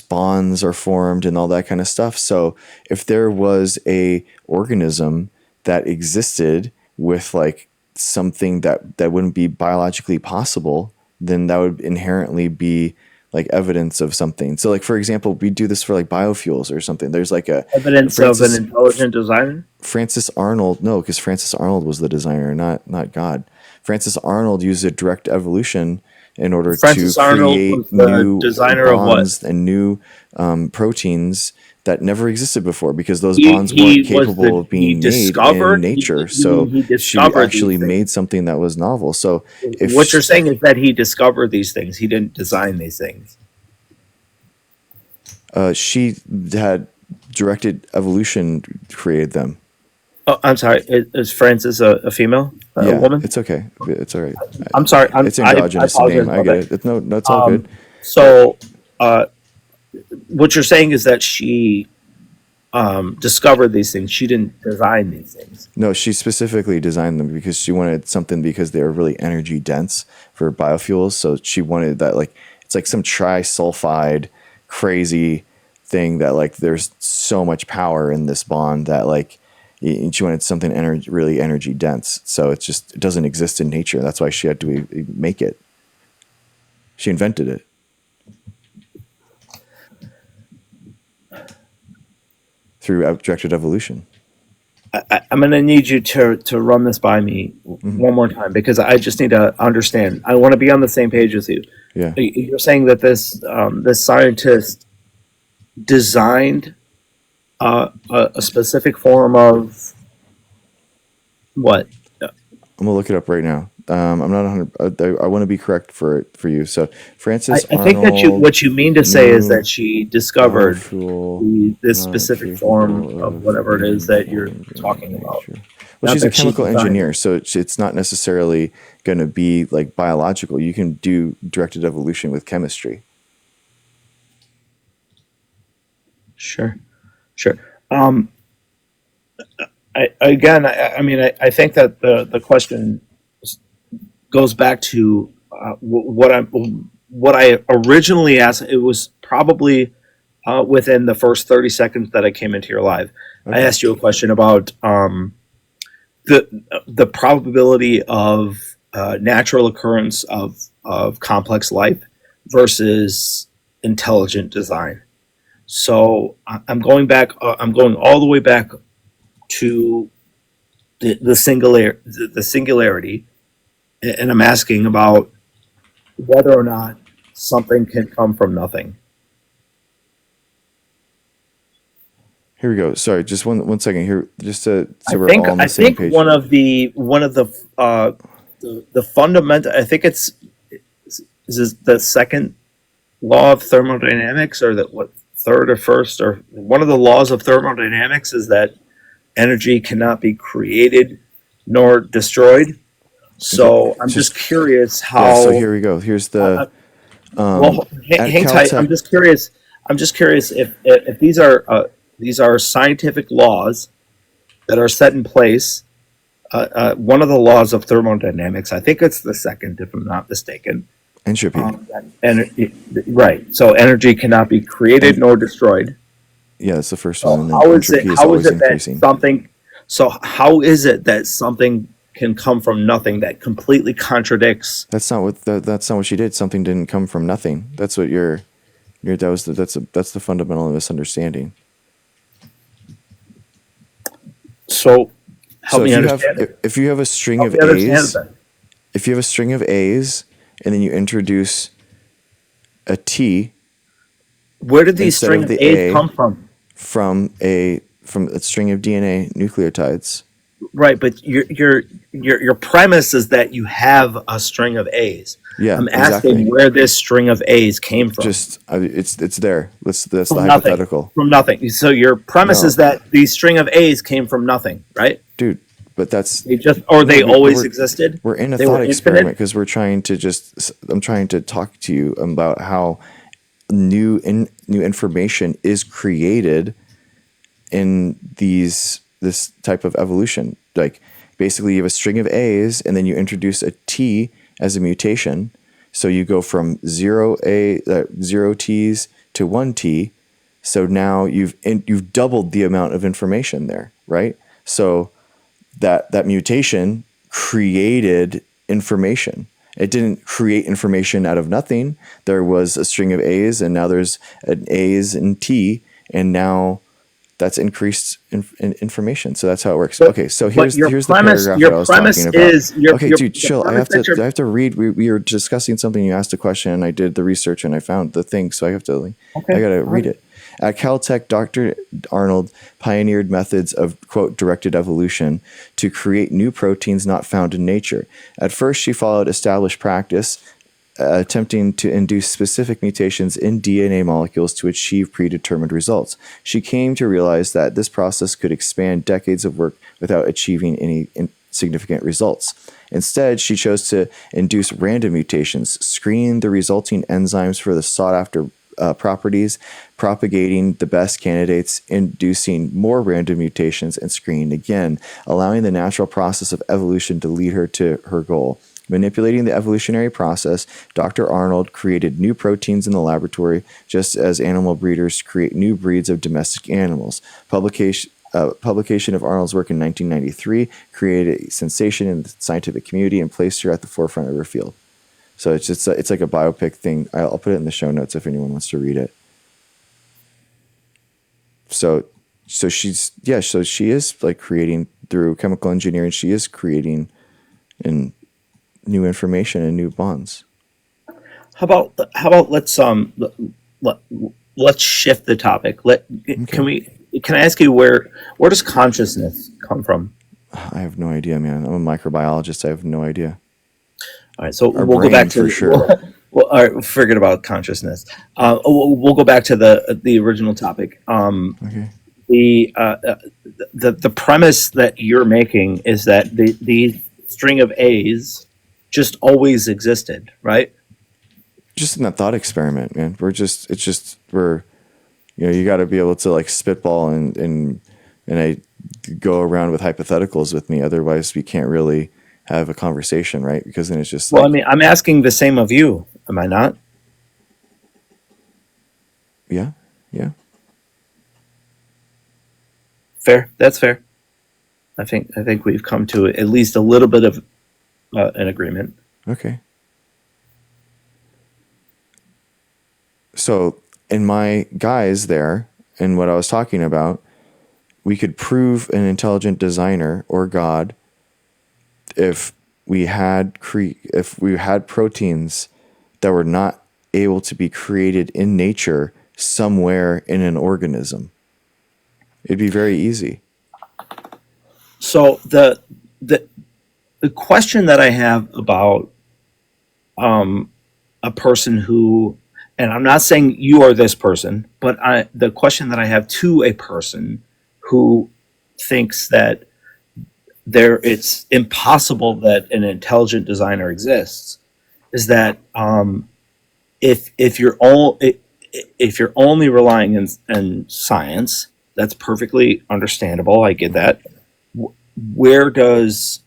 Speaker 1: bonds are formed and all that kind of stuff. So if there was a organism that existed with like something that wouldn't be biologically possible, then that would inherently be like evidence of something. So like, for example, we do this for like biofuels or something. There's like
Speaker 6: Evidence of an intelligent designer?
Speaker 1: Francis Arnold, no, because Francis Arnold was the designer, not God. Francis Arnold used a direct evolution in order
Speaker 6: Francis
Speaker 1: to
Speaker 6: Arnold
Speaker 1: create
Speaker 6: was the
Speaker 1: new
Speaker 6: designer of what?
Speaker 1: bonds and new proteins that never existed before, because those
Speaker 6: He-
Speaker 1: bonds
Speaker 6: he
Speaker 1: weren't
Speaker 6: was
Speaker 1: capable of
Speaker 6: he
Speaker 1: being made in
Speaker 6: discovered-
Speaker 1: nature.
Speaker 6: he
Speaker 1: So she
Speaker 6: discovered
Speaker 1: actually
Speaker 6: these things.
Speaker 1: made something that was novel. So if
Speaker 6: What you're saying is that he discovered these things. He didn't design these things.
Speaker 1: she had directed evolution, created them.
Speaker 6: Oh, I'm sorry. Is Francis a female? A
Speaker 1: Yeah,
Speaker 6: woman?
Speaker 1: it's okay. It's all right.
Speaker 6: I'm sorry.
Speaker 1: It's androgynous
Speaker 6: I
Speaker 1: name. I
Speaker 6: apologize
Speaker 1: get
Speaker 6: about
Speaker 1: it. No, it's all good.
Speaker 6: So, what you're saying is that she discovered these things. She didn't design these things.
Speaker 1: No, she specifically designed them because she wanted something, because they were really energy dense for biofuels. So she wanted that, like, it's like some trisulfide crazy thing that like there's so much power in this bond that like she wanted something really energy dense. So it doesn't exist in nature. That's why she had to make it. She invented it. Through directed evolution.
Speaker 6: I'm going to need you to run this by me one more time, because I just need to understand. I want to be on the same page with you.
Speaker 1: Yeah.
Speaker 6: You're saying that this scientist designed a specific form of what?
Speaker 1: I'm gonna look it up right now. I'm not 100. I want to be correct for you. So Francis
Speaker 6: I think that
Speaker 1: Arnold,
Speaker 6: what you mean to say is
Speaker 1: new
Speaker 6: that she discovered
Speaker 1: biofuel,
Speaker 6: this
Speaker 1: not
Speaker 6: specific form
Speaker 1: capable
Speaker 6: of
Speaker 1: of
Speaker 6: whatever it is
Speaker 1: being
Speaker 6: that you're
Speaker 1: formed in
Speaker 6: talking about.
Speaker 1: nature. Well,
Speaker 6: Not
Speaker 1: she's a
Speaker 6: that she
Speaker 1: chemical
Speaker 6: designed
Speaker 1: engineer,
Speaker 6: it.
Speaker 1: so it's not necessarily going to be like biological. You can do directed evolution with chemistry.
Speaker 6: Sure, sure. I mean, I think that the question goes back to what I originally asked. It was probably within the first 30 seconds that I came into your live. I
Speaker 1: Okay.
Speaker 6: asked you a question about the probability of natural occurrence of complex life versus intelligent design. So I'm going back. I'm going all the way back to the singularity, and I'm asking about whether or not something can come from nothing.
Speaker 1: Here we go. Sorry, just one second here, just so
Speaker 6: I
Speaker 1: we're
Speaker 6: think
Speaker 1: all on the
Speaker 6: I
Speaker 1: same
Speaker 6: think
Speaker 1: page.
Speaker 6: one of the fundamental. I think it's is the second law of thermodynamics, or that what third or first, or one of the laws of thermodynamics is that energy cannot be created nor destroyed. So I'm just curious
Speaker 1: Yeah. So
Speaker 6: how.
Speaker 1: here we go. Here's the
Speaker 6: Well,
Speaker 1: at
Speaker 6: hang tight. I'm
Speaker 1: Caltech.
Speaker 6: just curious. I'm just curious if these are scientific laws that are set in place. One of the laws of thermodynamics, I think it's the second, if I'm not mistaken.
Speaker 1: Entropy.
Speaker 6: Right. So energy cannot be created
Speaker 1: And
Speaker 6: nor destroyed.
Speaker 1: yeah, that's the first
Speaker 6: So
Speaker 1: one. And then
Speaker 6: how is it?
Speaker 1: entropy is
Speaker 6: How is
Speaker 1: always
Speaker 6: it that
Speaker 1: increasing.
Speaker 6: something? So how is it that something can come from nothing that completely contradicts?
Speaker 1: That's not what that's not what she did. Something didn't come from nothing. That's what that's the fundamental misunderstanding.
Speaker 6: So
Speaker 1: So
Speaker 6: help me understand it.
Speaker 1: if you have a string
Speaker 6: Help
Speaker 1: of
Speaker 6: me understand
Speaker 1: A's,
Speaker 6: that.
Speaker 1: if you have a string of A's and then you introduce a T
Speaker 6: Where did these
Speaker 1: instead
Speaker 6: string
Speaker 1: of
Speaker 6: of
Speaker 1: the
Speaker 6: A's
Speaker 1: A
Speaker 6: come from?
Speaker 1: from a string of DNA nucleotides.
Speaker 6: Right, but your premise is that you have a string of A's.
Speaker 1: Yeah,
Speaker 6: I'm asking
Speaker 1: exactly.
Speaker 6: where this string of A's came from.
Speaker 1: It's there. That's the
Speaker 6: From nothing.
Speaker 1: hypothetical.
Speaker 6: From nothing. So your premise
Speaker 1: No.
Speaker 6: is that the string of A's came from nothing, right?
Speaker 1: Dude, but that's
Speaker 6: They just, or
Speaker 1: no,
Speaker 6: they always
Speaker 1: we're,
Speaker 6: existed.
Speaker 1: we're in a
Speaker 6: They
Speaker 1: thought
Speaker 6: were
Speaker 1: experiment
Speaker 6: infinite.
Speaker 1: because I'm trying to talk to you about how new information is created in this type of evolution. Like basically you have a string of A's and then you introduce a T as a mutation. So you go from zero T's to one T. So now you've doubled the amount of information there, right? So that mutation created information. It didn't create information out of nothing. There was a string of A's, and now there's an A's and T, and now that's increased information. So that's how it works. Okay, so here's the paragraph that I was talking about. Okay, dude, chill. I have to read. We were discussing something. You asked a question, and I did the research, and I found the thing. So I have to I got to read it. At Caltech, Dr. Arnold pioneered methods of, quote, directed evolution to create new proteins not found in nature. At first, she followed established practice, attempting to induce specific mutations in DNA molecules to achieve predetermined results. She came to realize that this process could expand decades of work without achieving any significant results. Instead, she chose to induce random mutations, screen the resulting enzymes for the sought-after properties, propagating the best candidates, inducing more random mutations, and screening again, allowing the natural process of evolution to lead her to her goal. Manipulating the evolutionary process, Dr. Arnold created new proteins in the laboratory, just as animal breeders create new breeds of domestic animals. Publication of Arnold's work in 1993 created a sensation in the scientific community and placed her at the forefront of her field. So it's like a biopic thing. I'll put it in the show notes if anyone wants to read it. So she is like creating through chemical engineering. She is creating new information and new bonds.
Speaker 6: How about let's shift the topic. Can I ask you where does consciousness come from?
Speaker 1: I have no idea, man. I'm a microbiologist. I have no idea.
Speaker 6: All right, so
Speaker 1: Our
Speaker 6: we'll go back
Speaker 1: brain
Speaker 6: to
Speaker 1: for sure.
Speaker 6: well, all right, forget about consciousness. We'll go back to the original topic.
Speaker 1: Okay.
Speaker 6: The the premise that you're making is that the string of A's just always existed, right?
Speaker 1: Just in that thought experiment, man. We're you got to be able to like spitball and I go around with hypotheticals with me. Otherwise, we can't really have a conversation, right? Because then it's just
Speaker 6: Well, I
Speaker 1: like,
Speaker 6: mean, I'm asking the same of you, am I not?
Speaker 1: yeah, yeah,
Speaker 6: Fair. That's fair. I think we've come to at least a little bit of an agreement.
Speaker 1: okay. So in my guys there, and what I was talking about, we could prove an intelligent designer or God if we had if we had proteins that were not able to be created in nature somewhere in an organism. It'd be very easy.
Speaker 6: So the question that I have about a person who, and I'm not saying you are this person, but the question that I have to a person who thinks that it's impossible that an intelligent designer exists is that if you're all if you're only relying in science, that's perfectly understandable. I get that. Where does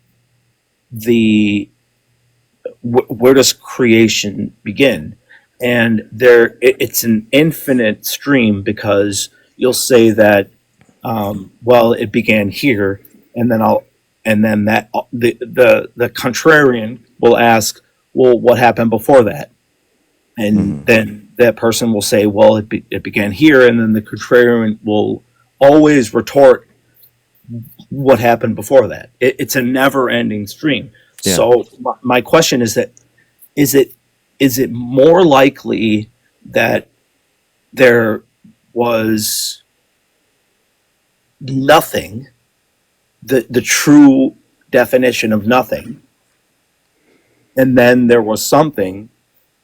Speaker 6: the where does creation begin? And it's an infinite stream, because you'll say that well, it began here, and then that the contrarian will ask, well, what happened before that? And then that person will say, well, it began here, and then the contrarian will always retort, what happened before that? It's a never-ending stream.
Speaker 1: Yeah.
Speaker 6: So my question is that is it more likely that there was nothing, the true definition of nothing, and then there was something,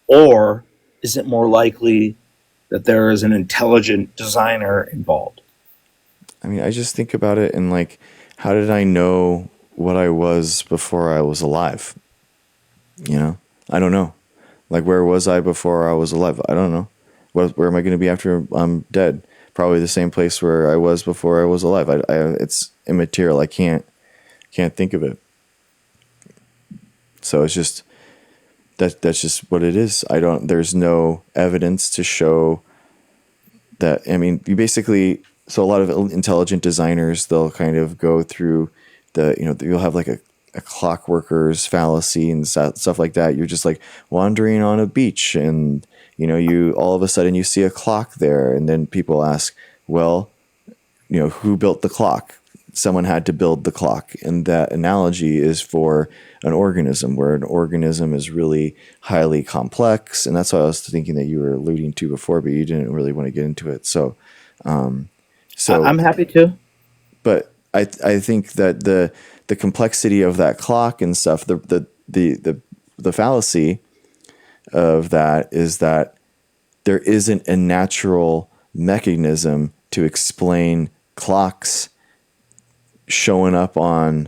Speaker 6: or is it more likely that there is an intelligent designer involved?
Speaker 1: I mean, I just think about it and like, how did I know what I was before I was alive? I don't know. Like, where was I before I was alive? I don't know. Where am I going to be after I'm dead? Probably the same place where I was before I was alive. It's immaterial. I can't think of it. So it's just that's just what it is. There's no evidence to show that. I mean, you basically, so a lot of intelligent designers, they'll kind of go through you'll have like a clockworker's fallacy and stuff like that. You're just like wandering on a beach, and you all of a sudden you see a clock there, and then people ask, well, who built the clock? Someone had to build the clock. And that analogy is for an organism, where an organism is really highly complex. And that's what I was thinking that you were alluding to before, but you didn't really want to get into it. So
Speaker 6: I'm happy to.
Speaker 1: But I think that the complexity of that clock and stuff, the fallacy of that is that there isn't a natural mechanism to explain clocks showing up on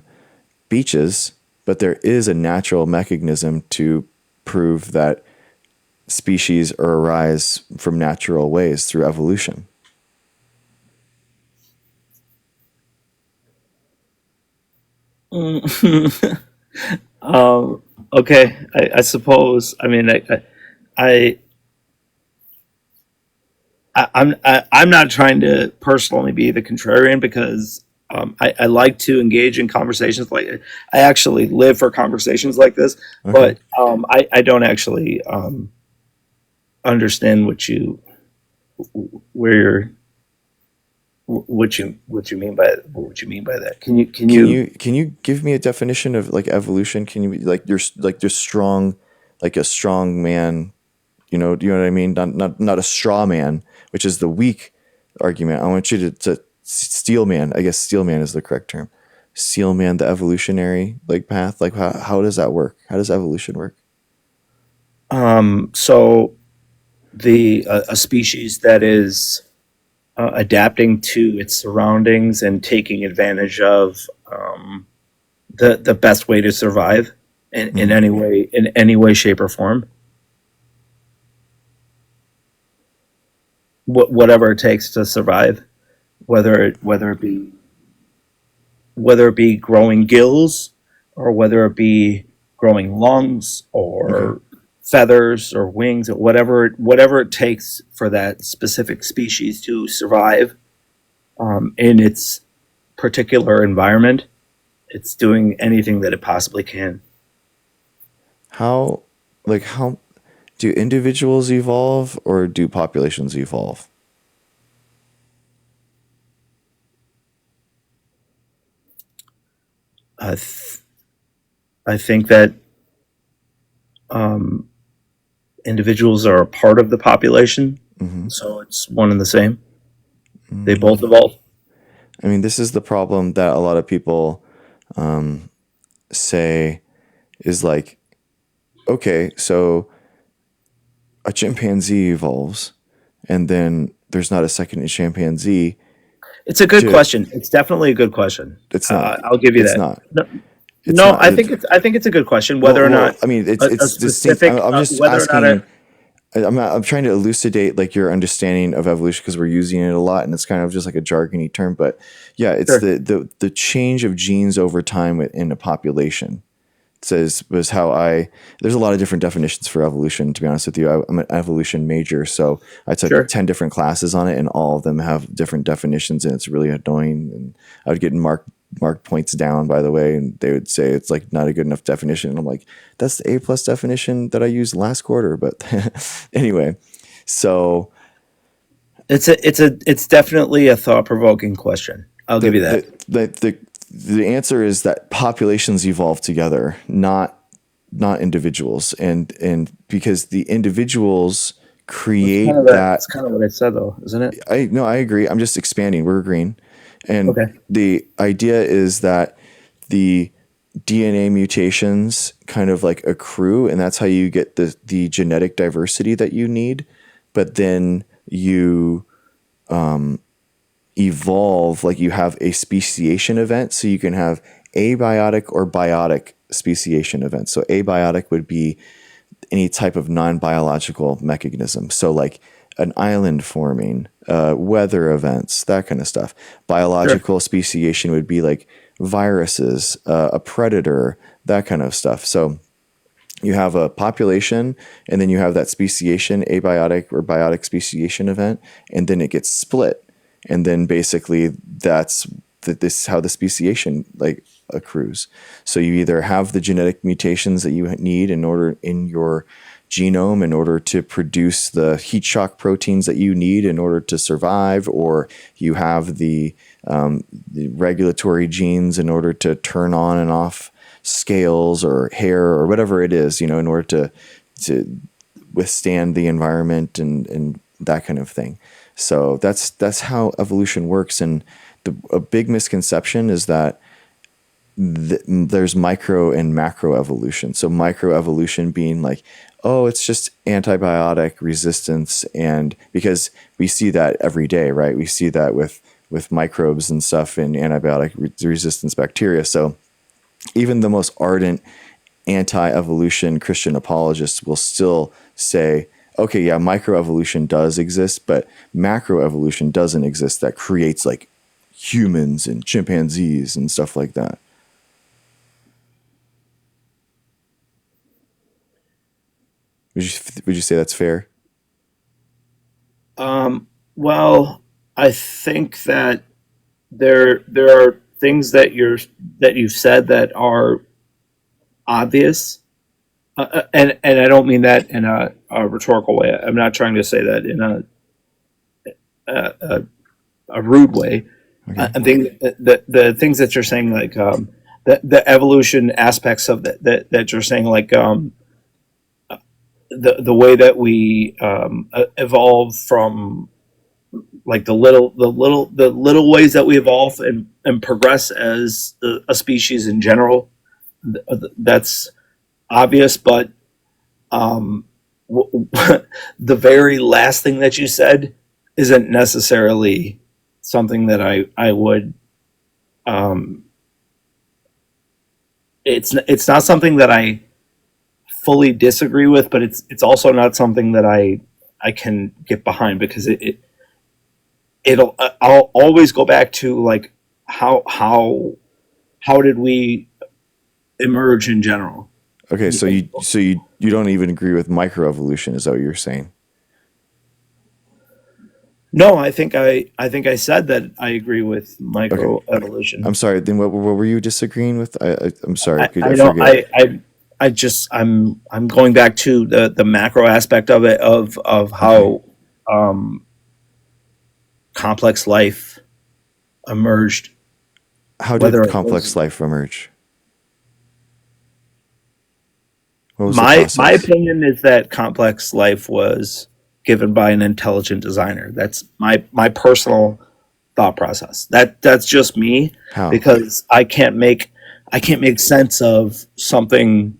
Speaker 1: beaches, but there is a natural mechanism to prove that species arise from natural ways through evolution.
Speaker 6: Okay, I suppose. I mean, I'm not trying to personally be the contrarian, because I like to engage in conversations I actually live for conversations like this,
Speaker 1: Okay.
Speaker 6: but I don't actually understand what you mean by that. Can you
Speaker 1: Can you give me a definition of like evolution? Can you you're strong, like a strong man? Do you know what I mean? Not a straw man, which is the weak argument. I want you to steel man. I guess steel man is the correct term. Steel man, the evolutionary path. Like how does that work? How does evolution work?
Speaker 6: So the a species that is adapting to its surroundings and taking advantage of the best way to survive in any way, shape, or form. Whatever it takes to survive, whether it be growing gills, or whether it be growing lungs,
Speaker 1: Okay.
Speaker 6: or feathers or wings, or whatever it takes for that specific species to survive in its particular environment. It's doing anything that it possibly can.
Speaker 1: How do individuals evolve or do populations evolve?
Speaker 6: I think that individuals are a part of the population, so it's one and the same. They both evolve.
Speaker 1: I mean, this is the problem that a lot of people say is like, okay, so a chimpanzee evolves, and then there's not a second chimpanzee.
Speaker 6: It's a good
Speaker 1: Dude.
Speaker 6: question. It's definitely a good question.
Speaker 1: It's not.
Speaker 6: I'll give you
Speaker 1: It's
Speaker 6: that.
Speaker 1: not.
Speaker 6: No,
Speaker 1: It's
Speaker 6: no,
Speaker 1: not.
Speaker 6: I think it's a good question. Whether or not
Speaker 1: I mean,
Speaker 6: a
Speaker 1: it's distinct.
Speaker 6: specific,
Speaker 1: I'm just
Speaker 6: whether or not
Speaker 1: asking. I'm trying to elucidate like your understanding of evolution because we're using it a lot, and it's kind of just like a jargony term. But yeah, it's
Speaker 6: Sure.
Speaker 1: the change of genes over time in a population. Was how there's a lot of different definitions for evolution, to be honest with you. I'm an evolution major, so I took
Speaker 6: Sure.
Speaker 1: 10 different classes on it, and all of them have different definitions, and it's really annoying. And I would get marked points down, by the way, and they would say it's like not a good enough definition. And I'm like, that's the A+ definition that I used last quarter. But anyway, so
Speaker 6: it's definitely a thought-provoking question. I'll give you that.
Speaker 1: the answer is that populations evolve together, not individuals, and because the individuals create that.
Speaker 6: That's kind of what I said, though, isn't it?
Speaker 1: I agree. I'm just expanding. We're agreeing, and
Speaker 6: Okay.
Speaker 1: the idea is that the DNA mutations kind of like accrue, and that's how you get the genetic diversity that you need. But then you evolve, like you have a speciation event, so you can have abiotic or biotic speciation events. So abiotic would be any type of non-biological mechanism, so like an island forming, weather events, that kind of stuff. Biological speciation would be like viruses, a predator, that kind of stuff. So you have a population, and then you have that speciation, abiotic or biotic speciation event, and then it gets split. And then basically this is how the speciation like accrues. So you either have the genetic mutations that you need in your genome in order to produce the heat shock proteins that you need in order to survive, or you have the regulatory genes in order to turn on and off scales or hair or whatever it is, in order to withstand the environment and that kind of thing. So that's how evolution works. And a big misconception is that there's micro and macro evolution. So micro evolution being like, oh, it's just antibiotic resistance, and because we see that every day, right? We see that with microbes and stuff in antibiotic resistance bacteria. So even the most ardent anti-evolution Christian apologists will still say, okay, yeah, microevolution does exist, but macroevolution doesn't exist that creates like humans and chimpanzees and stuff like that. Would you say that's fair?
Speaker 6: Well, I think that there are things that you've said that are obvious, and I don't mean that in a rhetorical way. I'm not trying to say that in a rude way.
Speaker 1: Okay.
Speaker 6: I think the things that you're saying, like the evolution aspects of that you're saying, like the way that we evolve from, like the little ways that we evolve and progress as a species in general. That's obvious, but the very last thing that you said isn't necessarily something that I would. It's not something that I fully disagree with, but it's also not something that I can get behind, because I'll always go back to like how did we emerge in general.
Speaker 1: Okay, so you don't even agree with microevolution, is that what you're saying?
Speaker 6: No, I think I said that I agree with microevolution.
Speaker 1: I'm sorry. Then what were you disagreeing with? I'm sorry.
Speaker 6: I don't. I just I'm going back to the macro aspect of it, of how complex life emerged.
Speaker 1: How
Speaker 6: whether
Speaker 1: did
Speaker 6: it
Speaker 1: complex
Speaker 6: was-
Speaker 1: life emerge? What was the
Speaker 6: My
Speaker 1: process?
Speaker 6: opinion is that complex life was given by an intelligent designer. That's my personal thought process. That's just me,
Speaker 1: How?
Speaker 6: because I can't make sense of something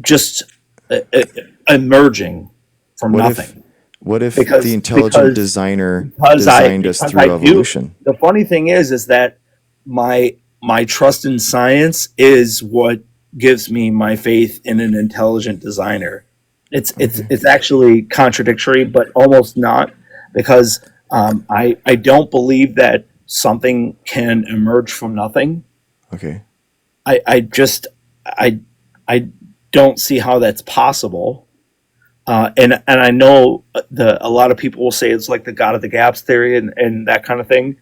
Speaker 6: just emerging from
Speaker 1: What
Speaker 6: nothing.
Speaker 1: What if
Speaker 6: Because-
Speaker 1: the intelligent
Speaker 6: because-
Speaker 1: designer
Speaker 6: because
Speaker 1: designed us
Speaker 6: because
Speaker 1: through
Speaker 6: I do-
Speaker 1: evolution?
Speaker 6: The funny thing is that my trust in science is what gives me my faith in an intelligent designer. It's actually contradictory, but almost not, because I don't believe that something can emerge from nothing.
Speaker 1: Okay.
Speaker 6: I just I don't see how that's possible. And I know a lot of people will say it's like the God of the gaps theory and that kind of thing,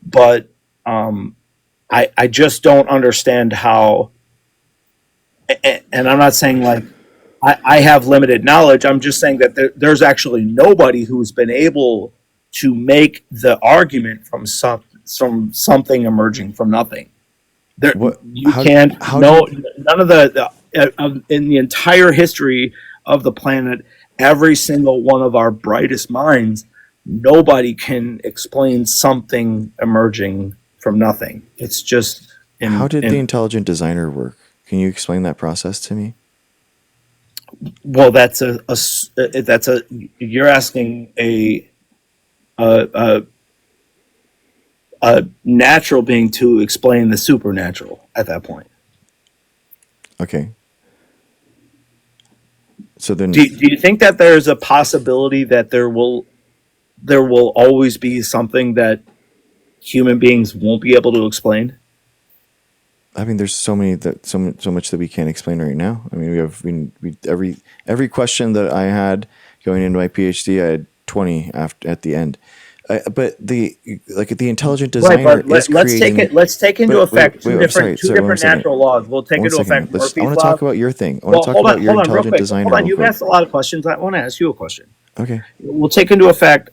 Speaker 6: but I just don't understand how. And I'm not saying like I have limited knowledge. I'm just saying that there's actually nobody who's been able to make the argument from something emerging from nothing. There,
Speaker 1: What-
Speaker 6: you
Speaker 1: how-
Speaker 6: can't.
Speaker 1: how
Speaker 6: No, none of in the entire history of the planet, every single one of our brightest minds, nobody can explain something emerging from nothing. It's just.
Speaker 1: How did the intelligent designer work? Can you explain that process to me?
Speaker 6: Well, that's you're asking a natural being to explain the supernatural at that point.
Speaker 1: Okay. So then,
Speaker 6: Do you think that there's a possibility that there will always be something that human beings won't be able to explain?
Speaker 1: I mean, there's so much that we can't explain right now. I mean, we every question that I had going into my PhD, I had 20 at the end. But the intelligent designer
Speaker 6: Right, but
Speaker 1: is
Speaker 6: let's
Speaker 1: creating.
Speaker 6: take into effect two different natural laws. We'll take
Speaker 1: One
Speaker 6: into
Speaker 1: second.
Speaker 6: effect Murphy's
Speaker 1: I want
Speaker 6: law.
Speaker 1: to talk about your thing. I want to talk about your intelligent designer.
Speaker 6: Hold on,
Speaker 1: real
Speaker 6: you've
Speaker 1: quick.
Speaker 6: asked a lot of questions. I want to ask you a question.
Speaker 1: Okay.
Speaker 6: We'll take into effect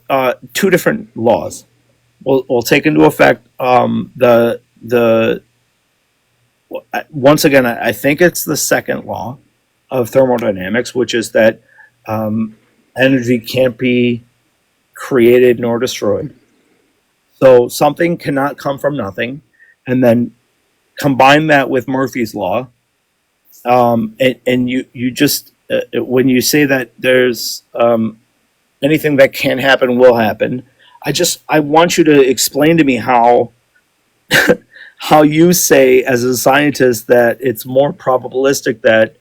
Speaker 6: two different laws. We'll take into effect the once again, I think it's the second law of thermodynamics, which is that energy can't be created nor destroyed. So something cannot come from nothing, and then combine that with Murphy's law, and you just when you say that there's anything that can happen will happen. I want you to explain to me how how you say as a scientist that it's more probabilistic that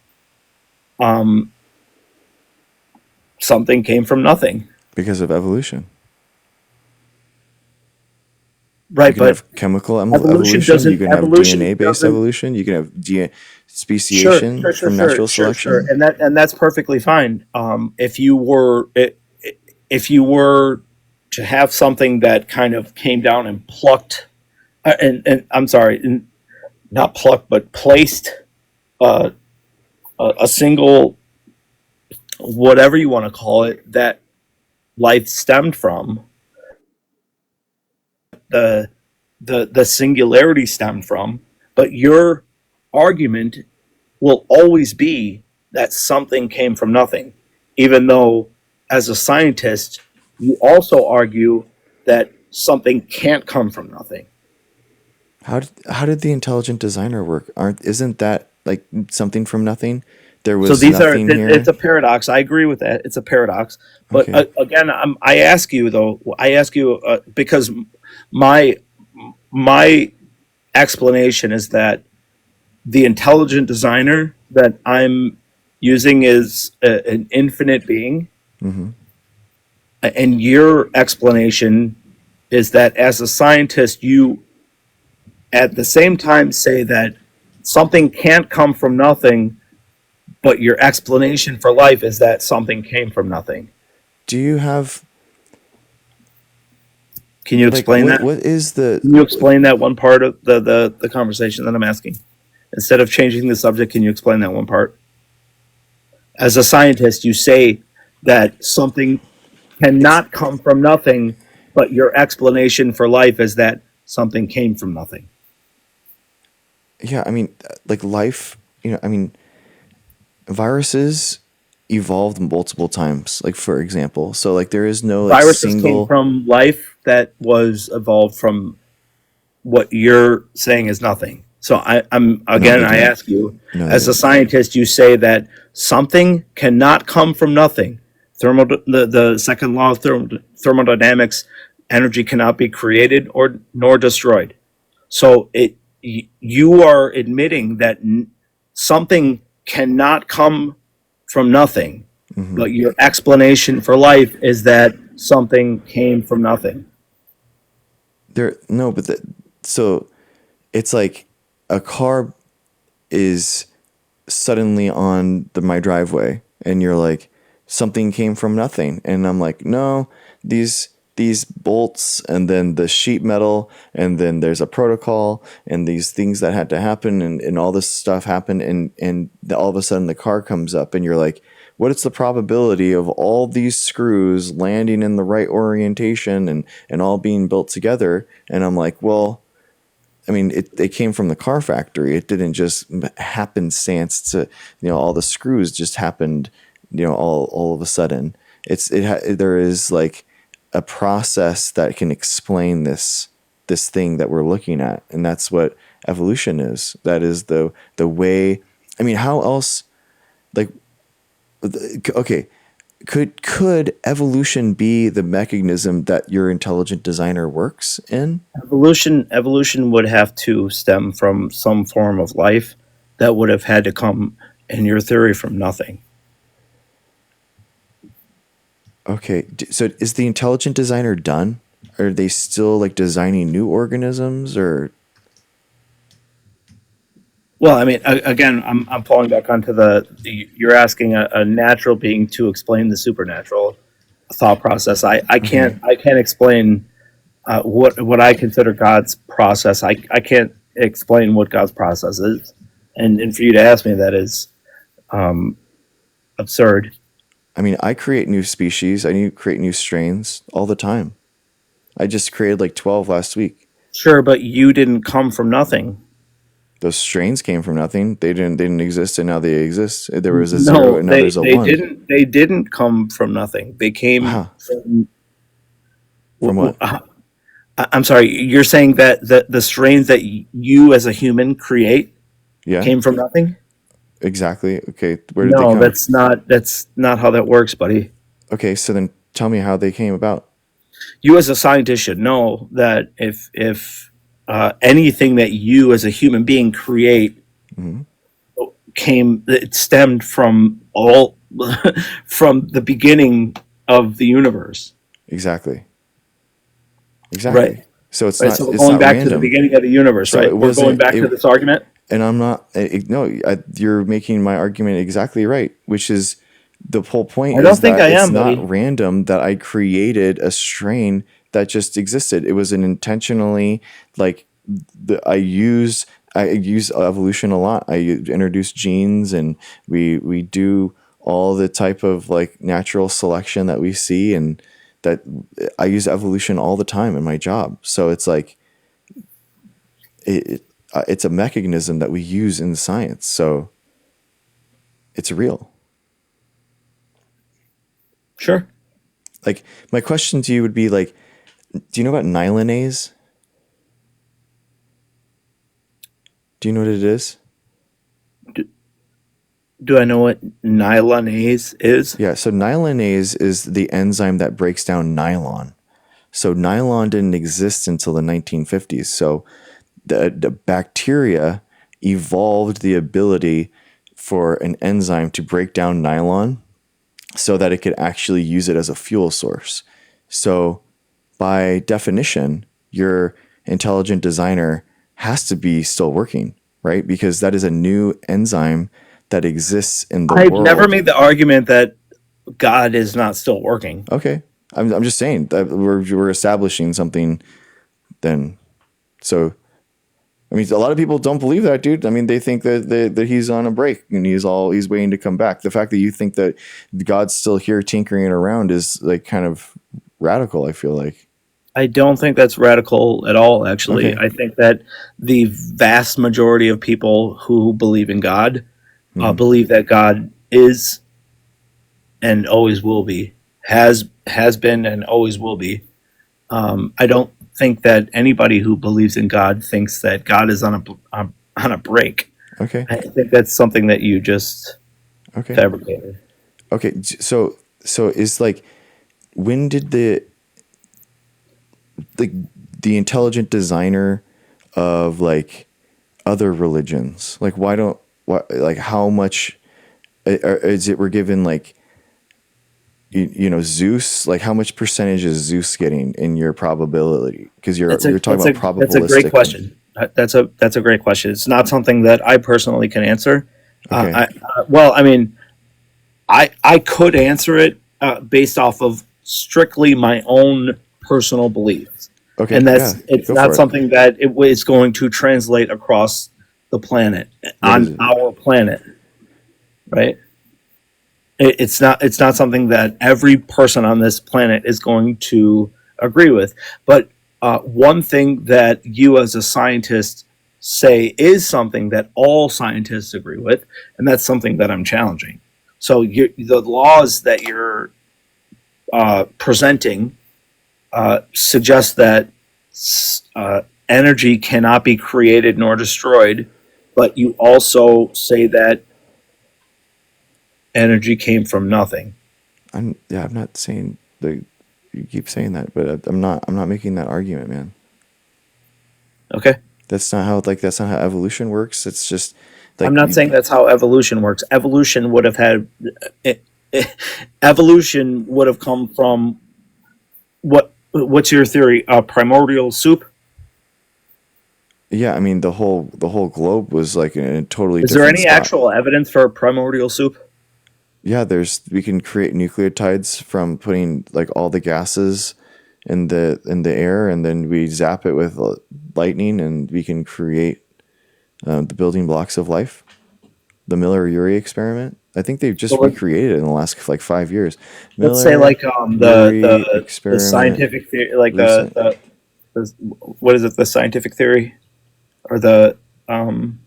Speaker 6: something came from nothing.
Speaker 1: Because of evolution.
Speaker 6: Right,
Speaker 1: You can have chemical evolution.
Speaker 6: doesn't-
Speaker 1: You can have
Speaker 6: evolution
Speaker 1: DNA-based
Speaker 6: doesn't-
Speaker 1: evolution. You can have speciation from natural selection.
Speaker 6: and that's perfectly fine. If you were to have something that kind of came down and plucked, and I'm sorry, not plucked, but placed a single, whatever you want to call it, that life stemmed from, the singularity stemmed from, but your argument will always be that something came from nothing, even though as a scientist you also argue that something can't come from nothing.
Speaker 1: How did the intelligent designer work? Isn't that like something from nothing? there
Speaker 6: So
Speaker 1: was
Speaker 6: these are
Speaker 1: nothing
Speaker 6: it's
Speaker 1: here.
Speaker 6: a paradox. I agree with that. It's a paradox. But
Speaker 1: Okay.
Speaker 6: again, I ask you though. I ask you because my my explanation is that the intelligent designer that I'm using is an infinite being,
Speaker 1: Hmm.
Speaker 6: and your explanation is that as a scientist, you at the same time say that something can't come from nothing, but your explanation for life is that something came from nothing.
Speaker 1: Do you have
Speaker 6: Can you
Speaker 1: like
Speaker 6: explain that?
Speaker 1: what is the
Speaker 6: Can you explain that one part of the conversation that I'm asking? Instead of changing the subject, can you explain that one part? As a scientist, you say that something
Speaker 1: it's
Speaker 6: cannot come from nothing, but your explanation for life is that something came from nothing.
Speaker 1: yeah, I mean like life, I mean viruses evolved multiple times, like for example. So like there is no like
Speaker 6: Viruses came
Speaker 1: single.
Speaker 6: from life that was evolved from what you're saying is nothing. So I'm
Speaker 1: No,
Speaker 6: again,
Speaker 1: they
Speaker 6: I
Speaker 1: didn't.
Speaker 6: ask you,
Speaker 1: No, they
Speaker 6: as a
Speaker 1: didn't.
Speaker 6: scientist, you say that something cannot come from nothing. The second law of thermodynamics, energy cannot be created or nor destroyed. So you are admitting that something cannot come from nothing,
Speaker 1: Hmm.
Speaker 6: but your explanation for life is that something came from nothing.
Speaker 1: There no, but so it's like a car is suddenly on my driveway, and you're like, something came from nothing, and I'm like, no, these bolts, and then the sheet metal, and then there's a protocol, and these things that had to happen, and all this stuff happened, and all of a sudden the car comes up, and you're like, what is the probability of all these screws landing in the right orientation, and all being built together? And I'm like, well, I mean, they came from the car factory. It didn't just happenstance to, all the screws just happened, all of a sudden. There is like a process that can explain this thing that we're looking at, and that's what evolution is. That is the way. I mean, how else? Like, okay, could evolution be the mechanism that your intelligent designer works in?
Speaker 6: Evolution would have to stem from some form of life that would have had to come, in your theory, from nothing.
Speaker 1: Okay, so is the intelligent designer done? Are they still like designing new organisms, or
Speaker 6: Well, I mean, again, I'm falling back onto you're asking a natural being to explain the supernatural thought process.
Speaker 1: okay?
Speaker 6: I can't explain what I consider God's process. I can't explain what God's process is, and for you to ask me that is absurd.
Speaker 1: I mean, I create new species. Create new strains all the time. I just created like 12 last week.
Speaker 6: Sure, but you didn't come from nothing.
Speaker 1: Those strains came from nothing. They didn't exist, and now they exist. There was a zero,
Speaker 6: No,
Speaker 1: and now there's a one.
Speaker 6: they didn't come from nothing. They came
Speaker 1: Wow.
Speaker 6: from.
Speaker 1: From what?
Speaker 6: I'm sorry. You're saying that the strains that you as a human create
Speaker 1: Yeah,
Speaker 6: came from nothing?
Speaker 1: exactly. Okay, where did they
Speaker 6: No,
Speaker 1: come?
Speaker 6: that's not how that works, buddy.
Speaker 1: Okay, so then tell me how they came about.
Speaker 6: You as a scientist should know that if anything that you as a human being create
Speaker 1: Hmm.
Speaker 6: it stemmed from all from the beginning of the universe.
Speaker 1: Exactly. Exactly.
Speaker 6: Right.
Speaker 1: So it's
Speaker 6: Right.
Speaker 1: not
Speaker 6: So we're
Speaker 1: it's
Speaker 6: going
Speaker 1: not
Speaker 6: back to the
Speaker 1: random.
Speaker 6: beginning of the universe,
Speaker 1: So
Speaker 6: right?
Speaker 1: it
Speaker 6: We're going
Speaker 1: wasn't
Speaker 6: back to
Speaker 1: it,
Speaker 6: this argument.
Speaker 1: and I'm not. No, you're making my argument exactly right, which is the whole point
Speaker 6: I don't
Speaker 1: is
Speaker 6: think
Speaker 1: that
Speaker 6: I
Speaker 1: it's
Speaker 6: am,
Speaker 1: not
Speaker 6: buddy.
Speaker 1: random that I created a strain that just existed. It was an intentionally like I use evolution a lot. Introduce genes, and we do all the type of like natural selection that we see, and that I use evolution all the time in my job. So it's like it's a mechanism that we use in science, so it's real.
Speaker 6: Sure.
Speaker 1: Like my question to you would be like, do you know about Nylonase? Do you know what it is?
Speaker 6: Do I know what Nylonase is?
Speaker 1: Yeah, so nylonase is the enzyme that breaks down nylon. So nylon didn't exist until the 1950s. So the bacteria evolved the ability for an enzyme to break down nylon so that it could actually use it as a fuel source. So by definition, your intelligent designer has to be still working, right? Because that is a new enzyme that exists in the
Speaker 6: I've
Speaker 1: world.
Speaker 6: never made the argument that God is not still working.
Speaker 1: Okay. I'm just saying that we're establishing something then. So, I mean, a lot of people don't believe that, dude. I mean, they think that he's on a break and he's waiting to come back. The fact that you think that God's still here tinkering around is like kind of radical, I feel like.
Speaker 6: I don't think that's radical at all, actually.
Speaker 1: Okay.
Speaker 6: I think that the vast majority of people who believe in God believe that God is and always will be, has been and always will be. I don't think that anybody who believes in God thinks that God is on a break.
Speaker 1: Okay.
Speaker 6: I think that's something that you just
Speaker 1: Okay.
Speaker 6: fabricated.
Speaker 1: Okay. So is like, when did the intelligent designer of like other religions, like how much is it we're given, like, you know, Zeus, like how much percentage is Zeus getting in your probability? Because you're talking about probabilistic.
Speaker 6: That's a great question. That's a great question. It's not something that I personally can answer.
Speaker 1: Okay.
Speaker 6: Well, I mean, I could answer it based off of strictly my own personal beliefs.
Speaker 1: Okay.
Speaker 6: And it's
Speaker 1: go
Speaker 6: not
Speaker 1: for it.
Speaker 6: something that is going to translate across the planet our planet, right? It's not something that every person on this planet is going to agree with. But one thing that you as a scientist say is something that all scientists agree with, and that's something that I'm challenging. So the laws that you're presenting suggest that energy cannot be created nor destroyed, but you also say that energy came from nothing.
Speaker 1: I'm not saying that you keep saying that, but I'm not making that argument, man.
Speaker 6: Okay.
Speaker 1: That's not how evolution works. It's just like,
Speaker 6: I'm not saying that's how evolution works. Evolution would have come from what's your theory? Primordial soup?
Speaker 1: Yeah, I mean the whole globe was like in a totally
Speaker 6: Is there
Speaker 1: different
Speaker 6: any
Speaker 1: spot.
Speaker 6: actual evidence for primordial soup?
Speaker 1: Yeah, we can create nucleotides from putting like all the gases in the air, and then we zap it with lightning, and we can create the building blocks of life. The Miller-Urey experiment. I think they've just recreated it in the last like 5 years.
Speaker 6: Let's say like the scientific theory, like the what is it? The scientific theory, or the I'm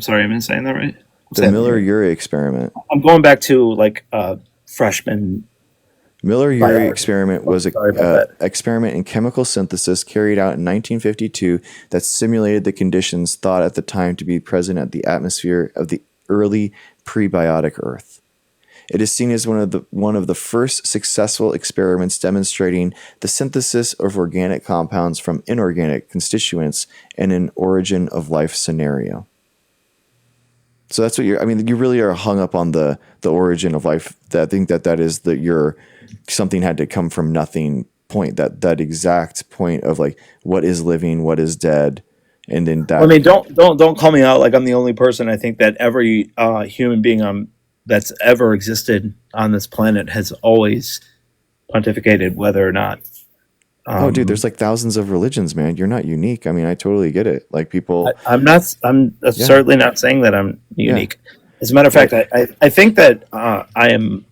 Speaker 6: sorry, am I saying that right?
Speaker 1: The Miller-Urey experiment.
Speaker 6: I'm going back to like freshman.
Speaker 1: Miller-Urey experiment was an experiment in chemical synthesis carried out in 1952 that simulated the conditions thought at the time to be present at the atmosphere of the early prebiotic Earth. It is seen as one of the first successful experiments demonstrating the synthesis of organic compounds from inorganic constituents in an origin of life scenario. So that's what you really are hung up on the origin of life. I think that is something had to come from nothing point, that exact point of like, what is living, what is dead. And then that,
Speaker 6: I mean, don't call me out like I'm the only person. I think that every human being that's ever existed on this planet has always pontificated whether or not.
Speaker 1: Oh, dude, there's like thousands of religions, man. You're not unique. I mean, I totally get it. Like people,
Speaker 6: I'm certainly not saying that I'm unique. Yeah. As a matter of fact, I think that I'm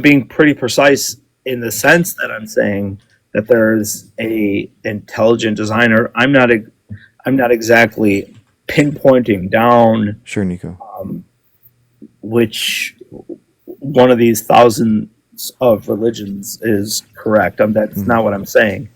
Speaker 6: being pretty precise in the sense that I'm saying that there's a intelligent designer. I'm not exactly pinpointing down.
Speaker 1: Sure, Nico.
Speaker 6: Which one of these thousands of religions is correct? That's not what I'm saying.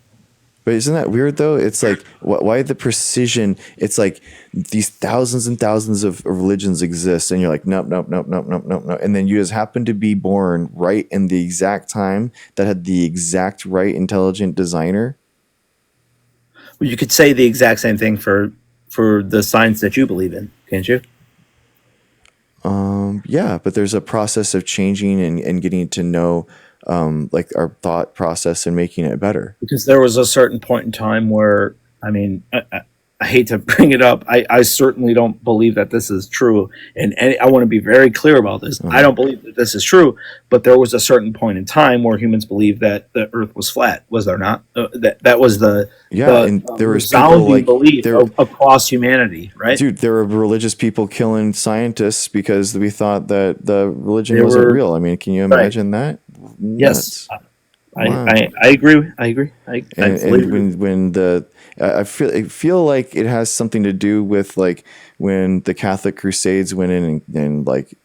Speaker 1: But isn't that weird though? It's like why the precision? It's like these thousands and thousands of religions exist, and you're like, nope, nope, nope, nope, nope, nope, nope. And then you just happen to be born right in the exact time that had the exact right intelligent designer.
Speaker 6: Well, you could say the exact same thing for the science that you believe in, can't you?
Speaker 1: Yeah, but there's a process of changing and getting to know like our thought process and making it better.
Speaker 6: Because there was a certain point in time where, I mean, I hate to bring it up. I certainly don't believe that this is true. And I want to be very clear about this. I don't believe that this is true, but there was a certain point in time where humans believed that the earth was flat. Was there not? That was the
Speaker 1: and there was people like
Speaker 6: belief across humanity, right?
Speaker 1: Dude, there were religious people killing scientists because we thought that the religion wasn't real. I mean, can you imagine that?
Speaker 6: Yes.
Speaker 1: Nuts.
Speaker 6: I agree. I
Speaker 1: feel like it has something to do with like when the Catholic Crusades went in and like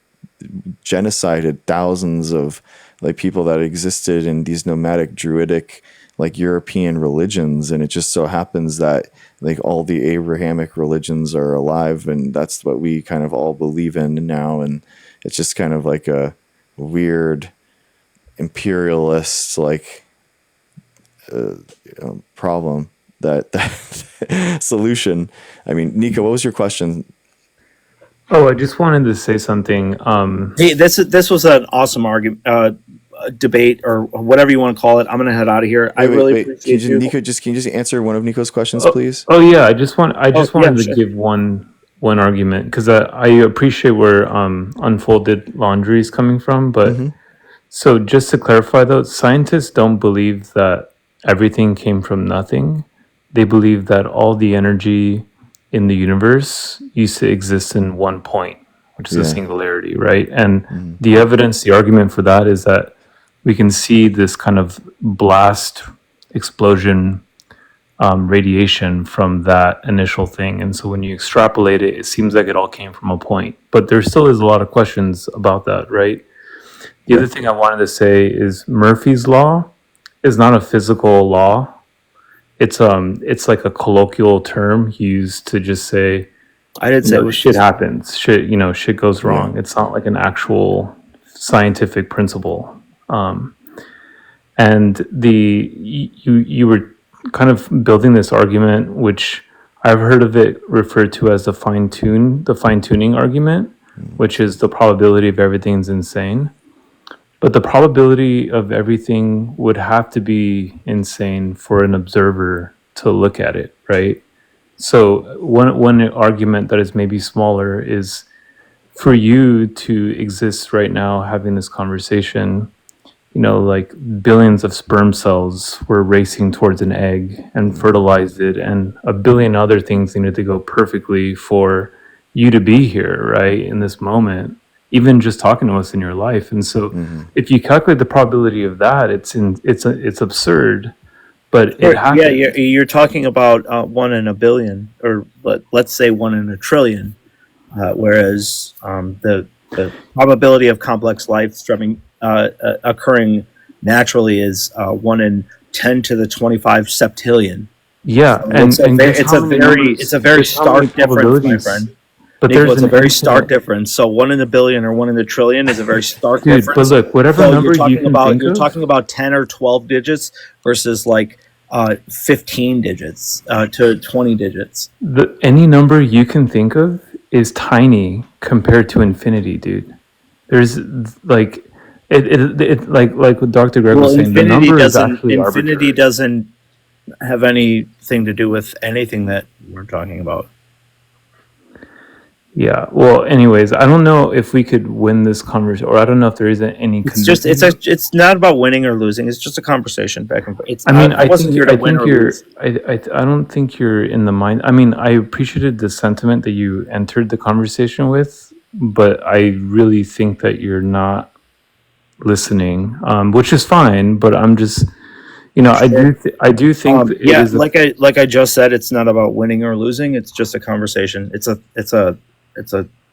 Speaker 1: genocided thousands of like people that existed in these nomadic druidic like European religions, and it just so happens that like all the Abrahamic religions are alive, and that's what we kind of all believe in now, and it's just kind of like a weird imperialist like problem that solution. I mean, Nico, what was your question?
Speaker 3: Oh, I just wanted to say something.
Speaker 6: Hey, this was an awesome argument, debate, or whatever you want to call it. I'm gonna head out of here. I really appreciate you.
Speaker 1: Nico, can you just answer one of Nico's questions, please?
Speaker 3: Oh yeah, I just wanted to give one argument, because I appreciate where unfolded laundry is coming from, but so just to clarify though, scientists don't believe that everything came from nothing. They believe that all the energy in the universe used to exist in one point, which is a singularity, right? And the evidence, the argument for that is that we can see this kind of blast explosion radiation from that initial thing. And so when you extrapolate it, it seems like it all came from a point. But there still is a lot of questions about that, right? The other thing I wanted to say is Murphy's Law is not a physical law. It's like a colloquial term used to just say,
Speaker 6: I didn't say
Speaker 3: shit happens. Shit goes wrong. It's not like an actual scientific principle. And you were kind of building this argument, which I've heard of it referred to as the fine-tuning argument, which is the probability of everything's insane. But the probability of everything would have to be insane for an observer to look at it, right? So one argument that is maybe smaller is for you to exist right now having this conversation, like billions of sperm cells were racing towards an egg and fertilized it, and a billion other things needed to go perfectly for you to be here, right, in this moment. Even just talking to us in your life. And so if you calculate the probability of that, it's absurd, but it happens.
Speaker 6: Yeah, you're talking about 1 in a billion, or let's say 1 in a trillion, whereas the probability of complex life occurring naturally is 1 in 10 to the 25 septillion.
Speaker 3: Yeah,
Speaker 6: so it's a very stark difference, my friend.
Speaker 3: But
Speaker 6: there's a very stark difference. So 1 in a billion or 1 in a trillion is a very stark difference.
Speaker 3: But look, whatever number
Speaker 6: you're talking about 10 or 12 digits versus like 15 digits to 20 digits.
Speaker 3: Any number you can think of is tiny compared to infinity, dude. There's like like what Dr. Greg was saying. The number is actually arbitrary.
Speaker 6: Infinity doesn't have anything to do with anything that we're talking about.
Speaker 3: Yeah. Well, anyways, I don't know if we could win this conversation, or I don't know if there isn't any.
Speaker 6: It's not about winning or losing. It's just a conversation back and forth.
Speaker 3: I wasn't here to win or lose. I don't think you're in the mind. I mean, I appreciated the sentiment that you entered the conversation with, but I really think that you're not listening, which is fine. But I'm just, sure. I do think.
Speaker 6: Like I just said, it's not about winning or losing. It's just a conversation. It's a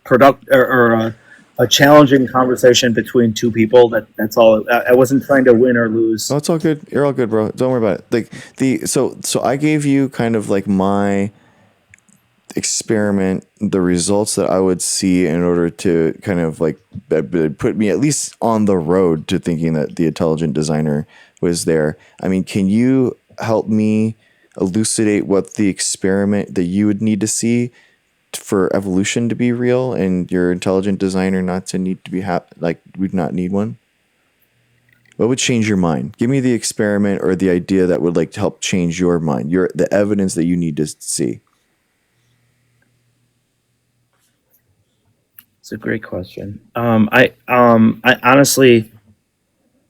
Speaker 6: product or a challenging conversation between two people. That's all. I wasn't trying to win or lose.
Speaker 1: No, it's all good. You're all good, bro. Don't worry about it. Like so I gave you kind of like my experiment, the results that I would see in order to kind of like put me at least on the road to thinking that the intelligent designer was there. I mean, can you help me elucidate what the experiment that you would need to see for evolution to be real and your intelligent designer not to need to be like we'd not need one? What would change your mind? Give me the experiment or the idea that would like help change your mind, the evidence that you need to see.
Speaker 6: It's a great question. I honestly,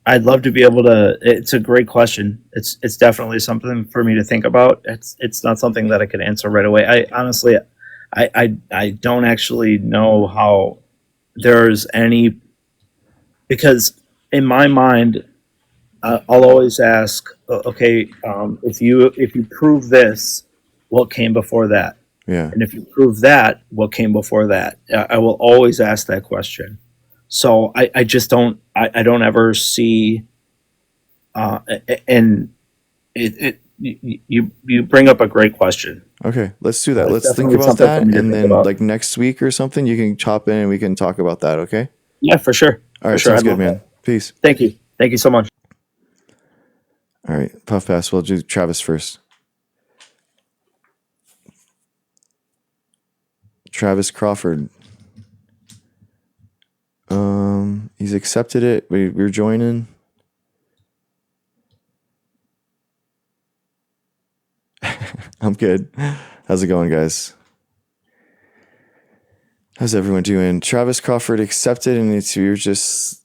Speaker 6: I'd love to be able to. It's a great question. It's definitely something for me to think about. It's not something that I could answer right away. I honestly, I don't actually know how there's any, because in my mind, I'll always ask, okay, if you prove this, what came before that?
Speaker 1: Yeah.
Speaker 6: And if you prove that, what came before that? I will always ask that question. So I just don't, I don't ever see, and you bring up a great question.
Speaker 1: Okay, let's do that.
Speaker 6: It's
Speaker 1: Let's think
Speaker 6: definitely
Speaker 1: about
Speaker 6: something
Speaker 1: that,
Speaker 6: for me to
Speaker 1: and
Speaker 6: think
Speaker 1: then
Speaker 6: about.
Speaker 1: like next week or something, you can chop in and we can talk about that. Okay.
Speaker 6: Yeah, for sure.
Speaker 1: All right.
Speaker 6: For sure.
Speaker 1: Sounds
Speaker 6: I'd
Speaker 1: good,
Speaker 6: love
Speaker 1: man.
Speaker 6: that.
Speaker 1: Peace.
Speaker 6: Thank you. Thank you so much.
Speaker 1: All right. Puff pass. We'll do Travis first. Travis Crawford. He's accepted it. We're joining. I'm good. How's it going, guys? How's everyone doing? Travis Crawford accepted, and you're just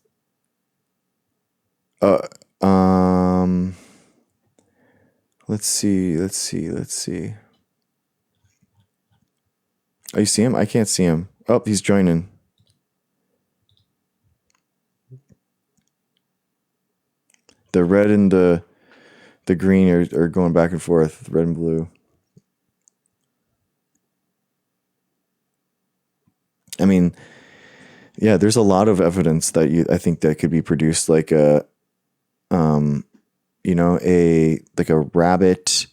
Speaker 1: let's see. Oh, you see him? I can't see him. Oh, he's joining. The red and the green are going back and forth, red and blue. I mean, yeah, there's a lot of evidence that I think that could be produced, like a rabbit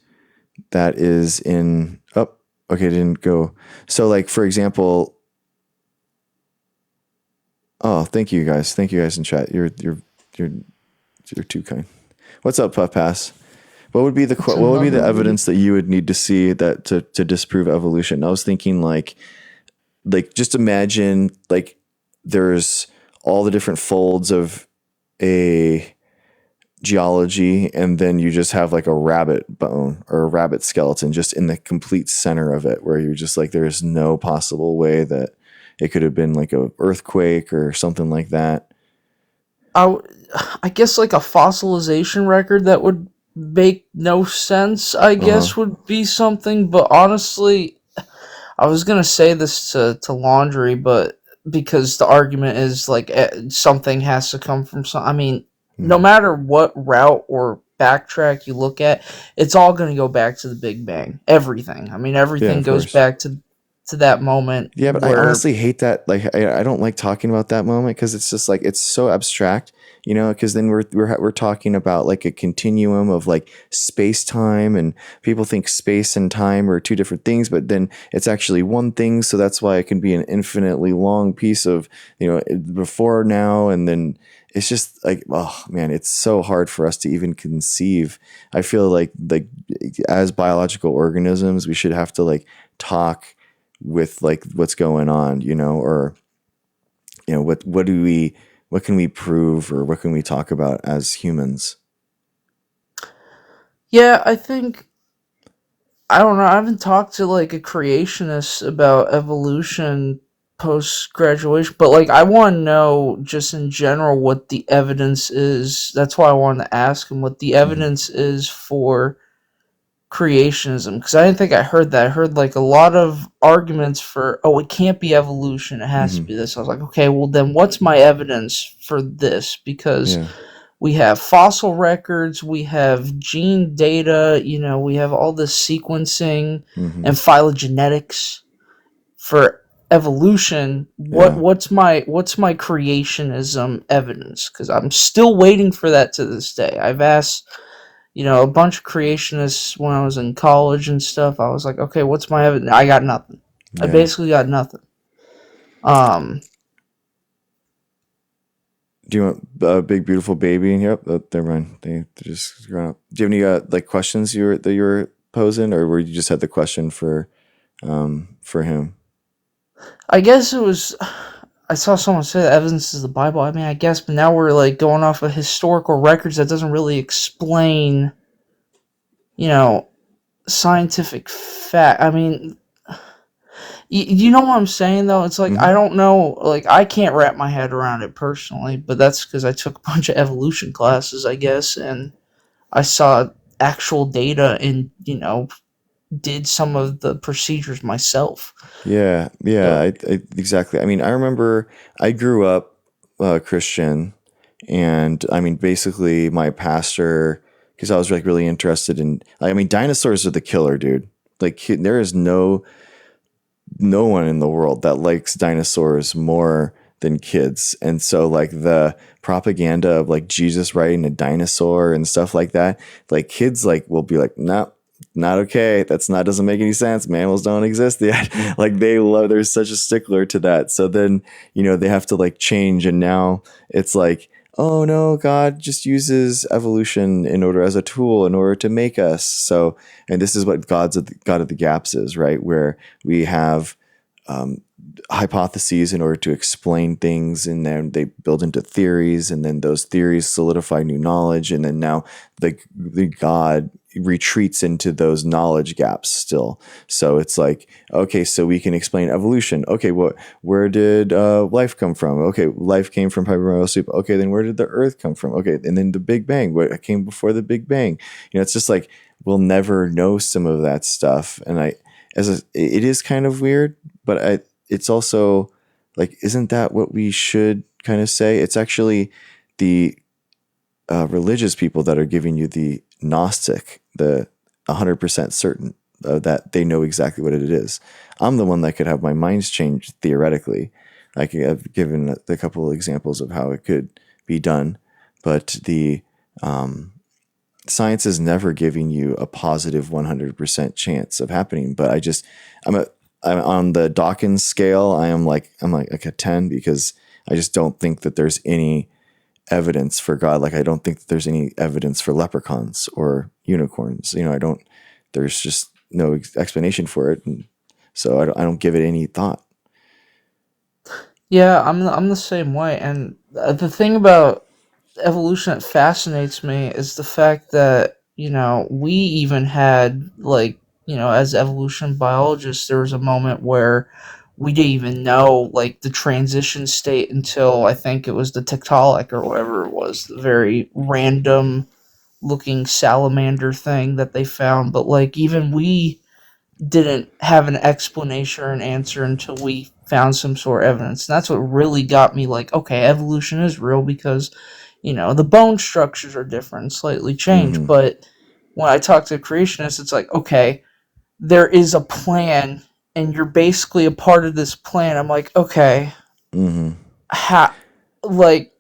Speaker 1: that is in. Oh, okay, it didn't go. So, like, for example. Oh, thank you guys in chat. You're too kind. What's up, Puff Pass? What would be the evidence that you would need to see that to disprove evolution? I was thinking like just imagine like there's all the different folds of a geology, and then you just have like a rabbit bone or a rabbit skeleton just in the complete center of it, where you're just like, there's no possible way that it could have been like a earthquake or something like that.
Speaker 7: I guess like a fossilization record that would make no sense, I guess, would be something. But honestly, I was going to say this to Laundry, but because the argument is like something has to come from some. I mean, no matter what route or backtrack you look at, it's all going to go back to the Big Bang. Everything. I mean, everything goes back to that moment.
Speaker 1: Yeah, but I honestly hate that. Like, I don't like talking about that moment because it's just like, it's so abstract, you know, because then we're talking about like a continuum of like space time, and people think space and time are two different things, but then it's actually one thing. So that's why it can be an infinitely long piece of, you know, before, now, and then it's just like, oh man, it's so hard for us to even conceive. I feel like as biological organisms, we should have to like talk with like what's going on, you know, or, you know, what can we prove, or what can we talk about as humans?
Speaker 7: Yeah, I think, I don't know, I haven't talked to like a creationist about evolution post graduation, but like I want to know just in general what the evidence is. That's why I wanted to ask him what the evidence is for creationism, because I didn't think I heard that. I heard like a lot of arguments for, oh, it can't be evolution, it has to be this. I was like, okay, well then what's my evidence for this? Because we have fossil records, we have gene data, you know, we have all this sequencing and phylogenetics for evolution,
Speaker 1: Yeah.
Speaker 7: what's my creationism evidence? Because I'm still waiting for that to this day. I've asked, a bunch of creationists when I was in college and stuff. I was like, okay, what's my evidence? I got nothing. I
Speaker 1: Yeah.
Speaker 7: basically got nothing.
Speaker 1: Do you want a big beautiful baby? Yep, never mind. They're just growing up. Do you have any like questions that you were posing, or were you just had the question for him?
Speaker 7: I guess it was. I saw someone say that evidence is the Bible. I mean, I guess, but now we're like going off of historical records that doesn't really explain, scientific fact. I mean, you know what I'm saying though? It's like I don't know. Like I can't wrap my head around it personally, but that's because I took a bunch of evolution classes, I guess, and I saw actual data and did some of the procedures myself.
Speaker 1: Yeah, exactly. I mean, I remember I grew up Christian, and I mean, basically, my pastor, because I was like really interested in. I mean, dinosaurs are the killer, dude. Like, there is no one in the world that likes dinosaurs more than kids, and so like the propaganda of like Jesus riding a dinosaur and stuff like that, like kids like will be like, no, not okay. That's not doesn't make any sense. Mammals don't exist yet. Like they're such a stickler to that. So then they have to like change, and now it's like, oh no, God just uses evolution as a tool in order to make us. So, and this is what God of the gaps is, right? Where we have hypotheses in order to explain things, and then they build into theories, and then those theories solidify new knowledge, and then now the God retreats into those knowledge gaps still. So it's like, okay, so we can explain evolution. Okay, where did life come from? Okay, life came from primordial soup. Okay, then where did the earth come from? Okay, and then the Big Bang. What came before the Big Bang? It's just like we'll never know some of that stuff, and it is kind of weird, but it's also like, isn't that what we should kind of say? It's actually the religious people that are giving you the Gnostic, the 100% certain that they know exactly what it is. I'm the one that could have my minds changed theoretically. I could have given a couple of examples of how it could be done, but the science is never giving you a positive 100% chance of happening. But I'm on the Dawkins scale. I'm like a 10, because I just don't think that there's any evidence for God. Like I don't think that there's any evidence for leprechauns or unicorns. There's just no explanation for it, and so I don't give it any thought.
Speaker 7: Yeah, I'm the same way. And the thing about evolution that fascinates me is the fact that we even had like as evolution biologists, there was a moment where we didn't even know like the transition state until I think it was the Tiktaalik or whatever it was, the very random looking salamander thing that they found. But like even we didn't have an explanation or an answer until we found some sort of evidence. And that's what really got me like, okay, evolution is real because, the bone structures are different, slightly changed. But when I talk to creationists, it's like, okay, there is a plan and you're basically a part of this plan. I'm like, okay, how, like,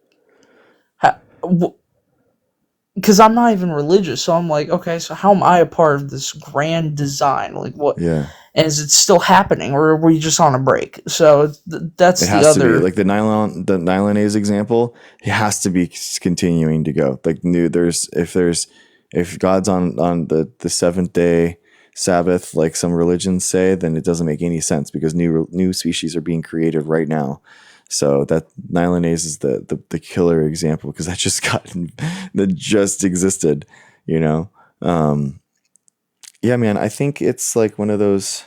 Speaker 7: because I'm not even religious, so I'm like, okay, so how am I a part of this grand design? Like, what?
Speaker 1: Yeah.
Speaker 7: And is it still happening, or are we just on a break? So that's
Speaker 1: It
Speaker 7: the
Speaker 1: has to be
Speaker 7: other.
Speaker 1: like the Nylonase example. It has to be continuing to go. Like if God's on the seventh day Sabbath, like some religions say, then it doesn't make any sense, because new species are being created right now. So that Nylonase is the killer example, because that just existed. Yeah, man. I think it's like one of those.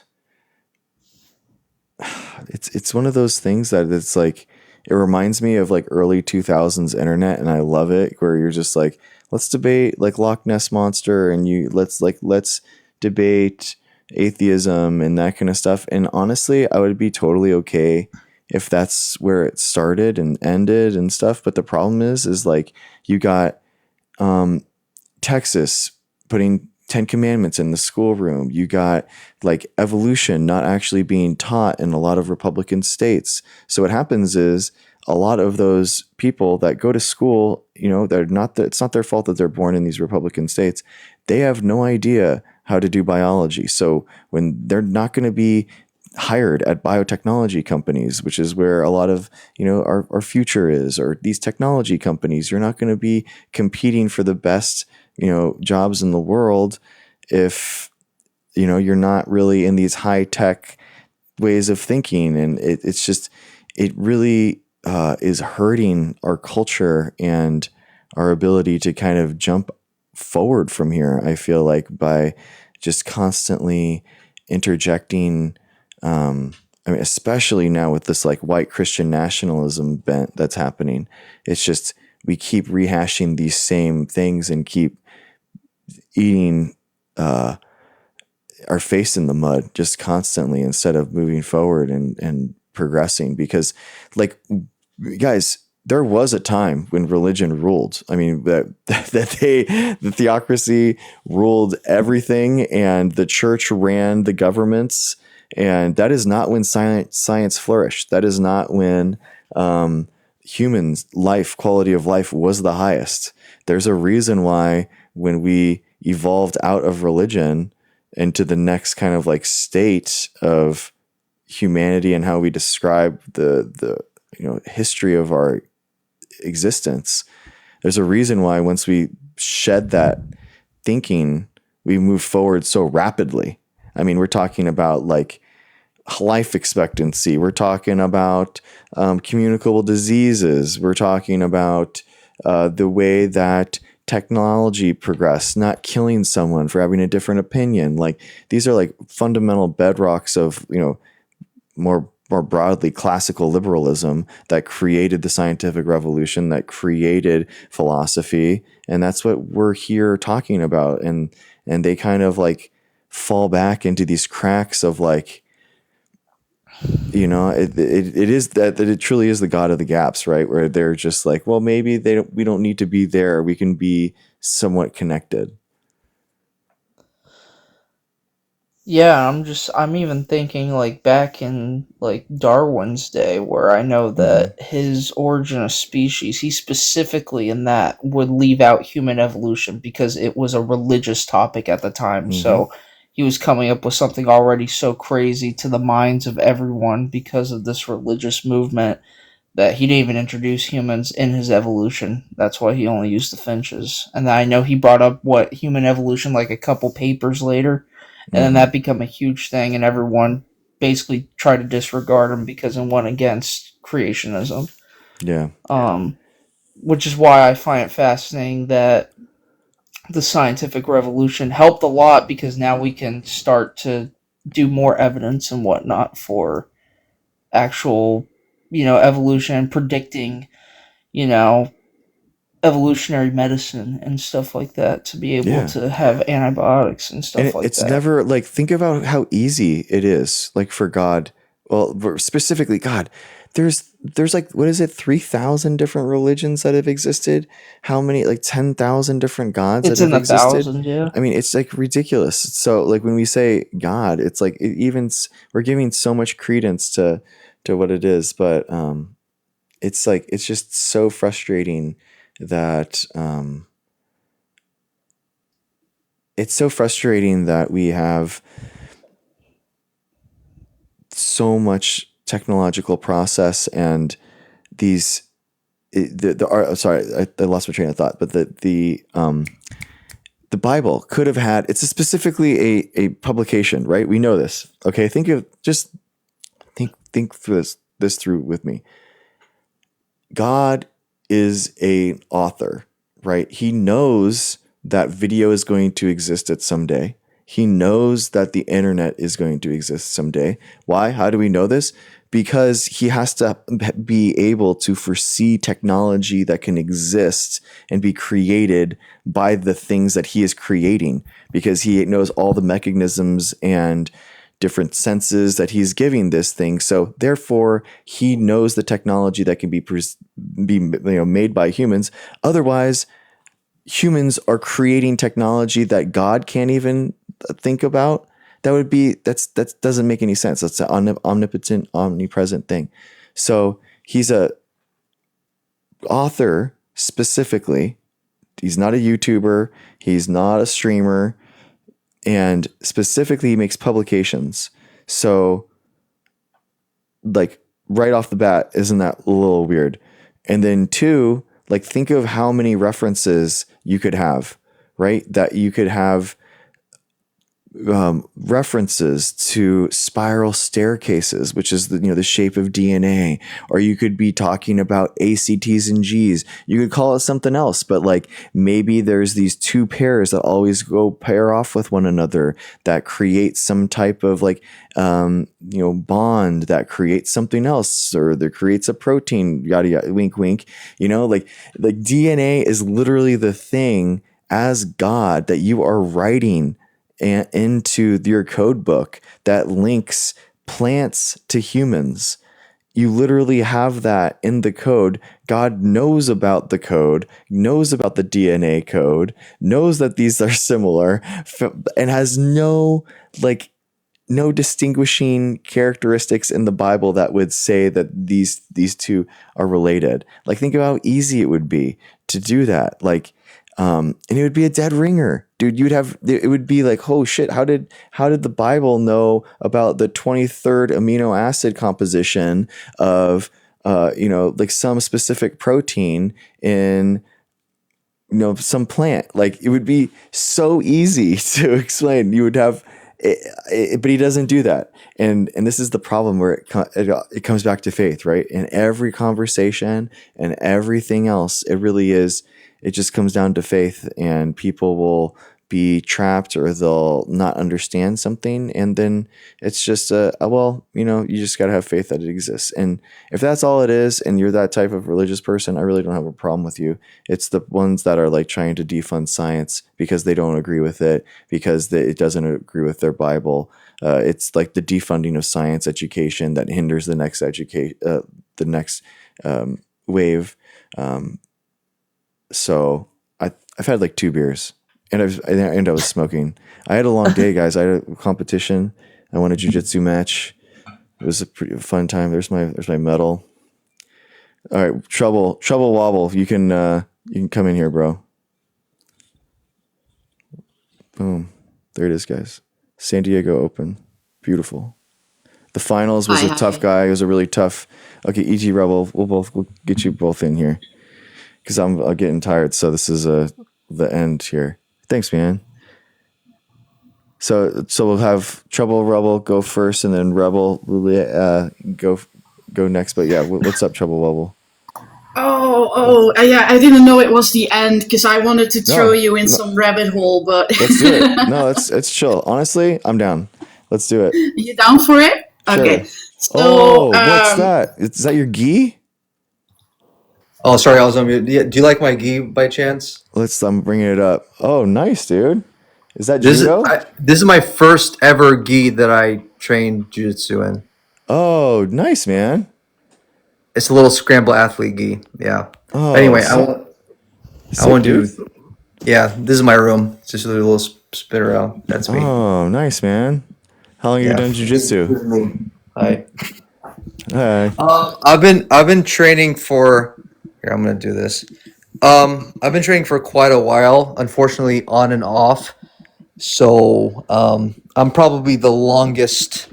Speaker 1: It's one of those things that it's like, it reminds me of like early 2000s internet, and I love it, where you're just like, let's debate like Loch Ness monster, and let's debate atheism and that kind of stuff. And honestly, I would be totally okay if that's where it started and ended and stuff. But the problem is like you got Texas putting Ten Commandments in the schoolroom. You got like evolution not actually being taught in a lot of Republican states. So what happens is a lot of those people that go to school, it's not their fault that they're born in these Republican states. They have no idea how to do biology. So when they're not going to be hired at biotechnology companies, which is where a lot of our future is, or these technology companies, you're not going to be competing for the best jobs in the world if you're not really in these high tech ways of thinking. And it really is hurting our culture and our ability to kind of jump forward from here, I feel like, by just constantly interjecting. Especially now with this like white Christian nationalism bent that's happening. It's just, we keep rehashing these same things and keep eating our face in the mud just constantly instead of moving forward and progressing. Because like, guys, there was a time when religion ruled. I mean, the theocracy ruled everything and the church ran the governments. And that is not when science flourished. That is not when humans' quality of life was the highest. There's a reason why when we evolved out of religion into the next kind of like state of humanity and how we describe the history of our existence, there's a reason why once we shed that thinking, we move forward so rapidly. I mean, we're talking about like life expectancy. We're talking about communicable diseases. We're talking about the way that technology progressed, not killing someone for having a different opinion. Like these are like fundamental bedrocks of, more broadly classical liberalism that created the scientific revolution, that created philosophy. And that's what we're here talking about. And they kind of like fall back into these cracks of like, it is that it truly is the God of the gaps, right? Where they're just like, well, maybe we don't need to be there. We can be somewhat connected.
Speaker 7: Yeah, I'm even thinking like back in like Darwin's day, where I know that his Origin of Species, he specifically in that would leave out human evolution because it was a religious topic at the time. So he was coming up with something already so crazy to the minds of everyone because of this religious movement that he didn't even introduce humans in his evolution. That's why he only used the finches. And I know he brought up human evolution like a couple papers later. And then that became a huge thing, and everyone basically tried to disregard him because it went against creationism.
Speaker 1: Yeah.
Speaker 7: Which is why I find it fascinating that the scientific revolution helped a lot, because now we can start to do more evidence and whatnot for actual, evolution and predicting, evolutionary medicine and stuff like that, to be able to have antibiotics and stuff like
Speaker 1: it's
Speaker 7: that.
Speaker 1: never like, think about how easy it is, like for God, well, specifically God, there's like, what is it, 3,000 different religions that have existed? How many, like 10,000 different gods
Speaker 7: It's
Speaker 1: that
Speaker 7: in
Speaker 1: have
Speaker 7: the
Speaker 1: existed?
Speaker 7: thousands, yeah.
Speaker 1: I mean, it's like ridiculous. So like when we say God, it's like we're giving so much credence to what it is, but it's like, it's just so frustrating that we have so much technological process and these sorry, I lost my train of thought, but the Bible could have had, it's specifically a publication, right? We know this. Okay, think through this through with me. God is a author, right? He knows that video is going to exist at some day. He knows that the internet is going to exist someday. Why? How do we know this? Because he has to be able to foresee technology that can exist and be created by the things that he is creating, because he knows all the mechanisms and different senses that he's giving this thing. So therefore, he knows the technology that can be made by humans. Otherwise, humans are creating technology that God can't even think about, that doesn't make any sense. That's an omnipotent, omnipresent thing. So he's a author specifically. He's not a YouTuber. He's not a streamer. And specifically, he makes publications. So, like, right off the bat, isn't that a little weird? And then two, like, think of how many references you could have, right? That you could have references to spiral staircases, which is the shape of DNA, or you could be talking about ACTs and Gs. You could call it something else, but like maybe there's these two pairs that always go pair off with one another that create some type of like bond that creates something else, or that creates a protein. Yada yada. Wink wink. Like DNA is literally the thing as God that you are writing and into your code book that links plants to humans. You literally have that in the code. God knows about the code, knows about the DNA code, knows that these are similar, and has no distinguishing characteristics in the Bible that would say that these two are related. Like, think about how easy it would be to do that. And it would be a dead ringer, dude. It would be like, oh shit, how did the Bible know about the 23rd amino acid composition of some specific protein in some plant? Like, it would be so easy to explain. You would have but he doesn't do that. And this is the problem, where it comes back to faith, right? In every conversation and everything else, it just comes down to faith, and people will be trapped, or they'll not understand something. And then it's just, you just got to have faith that it exists. And if that's all it is, and you're that type of religious person, I really don't have a problem with you. It's the ones that are like trying to defund science because they don't agree with it, because it doesn't agree with their Bible. It's like the defunding of science education that hinders the next wave. So I've had like 2 beers, and I was smoking. I had a long day, guys. I had a competition. I won a jiu-jitsu match. It was a pretty fun time. There's my medal. All right, Trouble Wobble. You can come in here, bro. Boom. There it is, guys. San Diego Open. Beautiful. The finals was a tough guy. It was a really tough. Okay, EG Rebel. We'll get you both in here, because I'm getting tired. So this is the end here. Thanks, man. So we'll have Trouble Rebel go first, and then Rebel go next. But yeah, what's up, Trouble Rebel?
Speaker 8: Yeah, I didn't know it was the end, because I wanted to throw you in some rabbit hole, but
Speaker 1: let's do it. No, it's chill. Honestly, I'm down. Let's do it.
Speaker 8: You down for it?
Speaker 1: Sure.
Speaker 8: Okay. So,
Speaker 1: what's that? Is that your gi?
Speaker 9: Oh, sorry, I was on mute. Do you like my gi by chance?
Speaker 1: I'm bringing it up. Oh, nice, dude. Is that
Speaker 9: This
Speaker 1: judo?
Speaker 9: This is my first ever gi that I trained jiu-jitsu in.
Speaker 1: Oh, nice, man.
Speaker 9: It's a little scramble athlete gi. Yeah.
Speaker 1: Oh,
Speaker 9: anyway,
Speaker 1: so
Speaker 9: I want to do. Yeah, this is my room. It's just a little spin around. That's me.
Speaker 1: Oh, nice, man. How long have you done jiu-jitsu?
Speaker 9: Hi.
Speaker 1: Hi.
Speaker 9: I've been training for. Here, I'm gonna do this. I've been training for quite a while. Unfortunately, on and off. So I'm probably the longest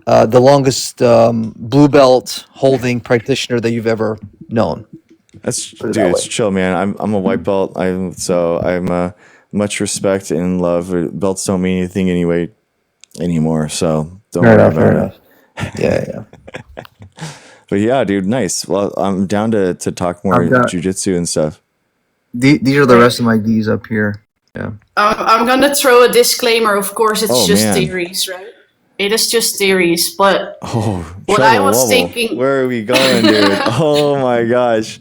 Speaker 9: blue belt holding practitioner that you've ever known.
Speaker 1: It's chill, man. I'm a white belt. I'm much respect and love. Belts don't mean anything anymore. So don't worry about it.
Speaker 9: Yeah.
Speaker 1: But yeah, dude, nice. Well, I'm down to talk more jiu-jitsu and stuff.
Speaker 9: These are the rest of my gis up here. Yeah.
Speaker 8: I'm gonna throw a disclaimer. Of course, it's just theories, right? It is just theories, but what I was thinking.
Speaker 1: Where are we going, dude? Oh my gosh.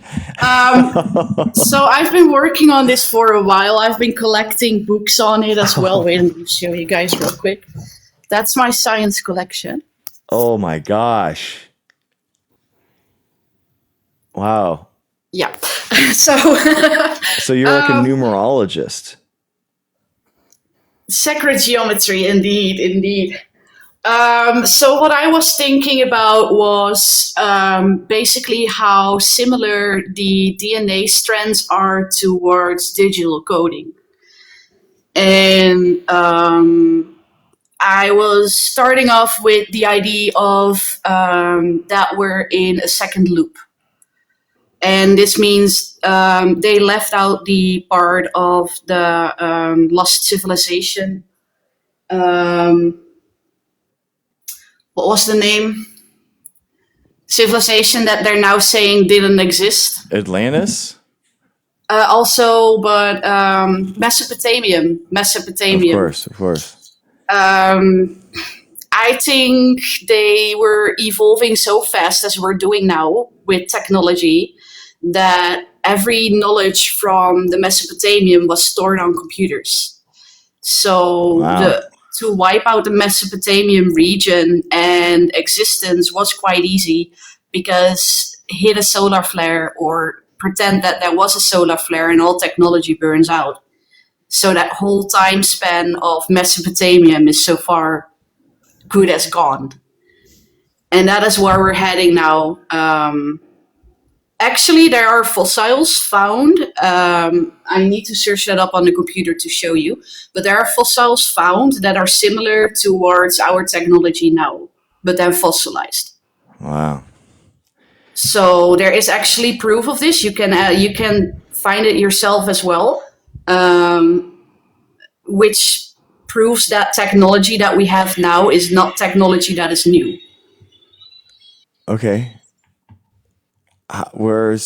Speaker 8: So I've been working on this for a while. I've been collecting books on it as well. Wait, let me show you guys real quick. That's my science collection.
Speaker 1: Oh my gosh. Wow.
Speaker 8: Yeah. So
Speaker 1: So you're like a numerologist.
Speaker 8: Sacred geometry, indeed. So what I was thinking about was basically how similar the DNA strands are towards digital coding. And I was starting off with the idea of that we're in a second loop. And this means they left out the part of the lost civilization. What was the name? Civilization that they're now saying didn't exist.
Speaker 1: Atlantis?
Speaker 8: Also, but Mesopotamian.
Speaker 1: Of course.
Speaker 8: I think they were evolving so fast as we're doing now with technology that every knowledge from the Mesopotamian was stored on computers. So
Speaker 1: Wow.
Speaker 8: to wipe out the Mesopotamian region and existence was quite easy, because hit a solar flare or pretend that there was a solar flare and all technology burns out. So that whole time span of Mesopotamia is so far good as gone. And that is where we're heading now. Actually, there are fossils found. I need to search that up on the computer to show you. But there are fossils found that are similar towards our technology now, but then fossilized.
Speaker 1: Wow.
Speaker 8: So there is actually proof of this. You can find it yourself as well, which proves that technology that we have now is not technology that is new.
Speaker 1: Okay. You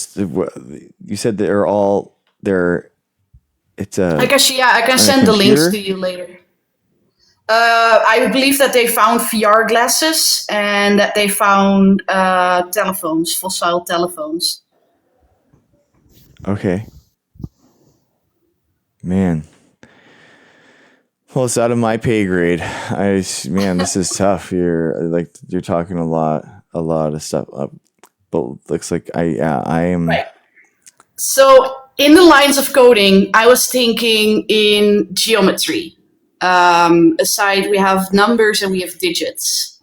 Speaker 1: said it's a
Speaker 8: I can
Speaker 1: on a
Speaker 8: send the links
Speaker 1: computer?
Speaker 8: to you later. I believe that they found VR glasses and that they found telephones, fossil telephones.
Speaker 1: Okay. Man. Well, it's out of my pay grade. Man, this is tough. You're talking a lot of stuff up, but looks like I am.
Speaker 8: Right. So in the lines of coding, I was thinking in geometry. Aside, we have numbers and we have digits.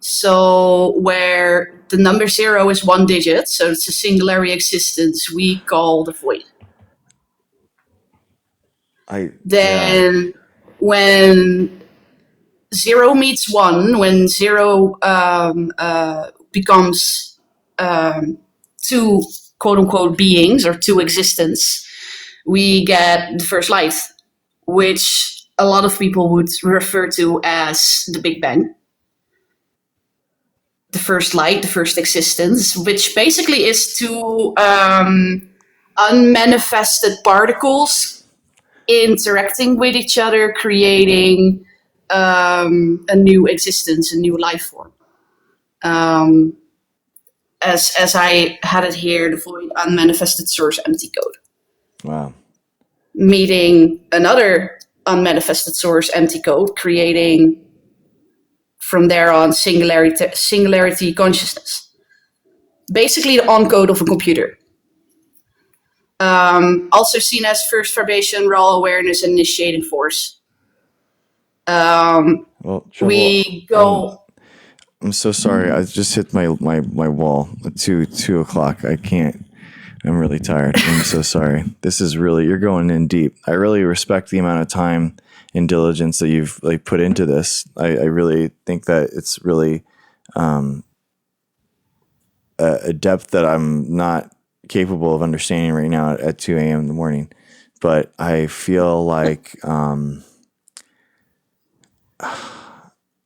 Speaker 8: So where the number 0 is 1 digit, so it's a singularity existence, we call the void. Then when 0 meets 1, when 0 becomes 2 quote-unquote beings or 2 existence, we get the first light, which a lot of people would refer to as the Big Bang. The first light, the first existence, which basically is 2 unmanifested particles interacting with each other, creating a new existence, a new life form. As I had it here, the void unmanifested source empty code.
Speaker 1: Wow.
Speaker 8: Meeting another unmanifested source empty code, creating from there on singularity consciousness. Basically the on-code of a computer. Also seen as first vibration, raw awareness, and initiating force.
Speaker 1: Well,
Speaker 8: We go...
Speaker 1: I'm so sorry. I just hit my wall at 2 o'clock. I can't. I'm really tired. I'm so sorry. This is really, you're going in deep. I really respect the amount of time and diligence that you've put into this. I really think that it's really a depth that I'm not capable of understanding right now at 2 a.m. in the morning. But I feel like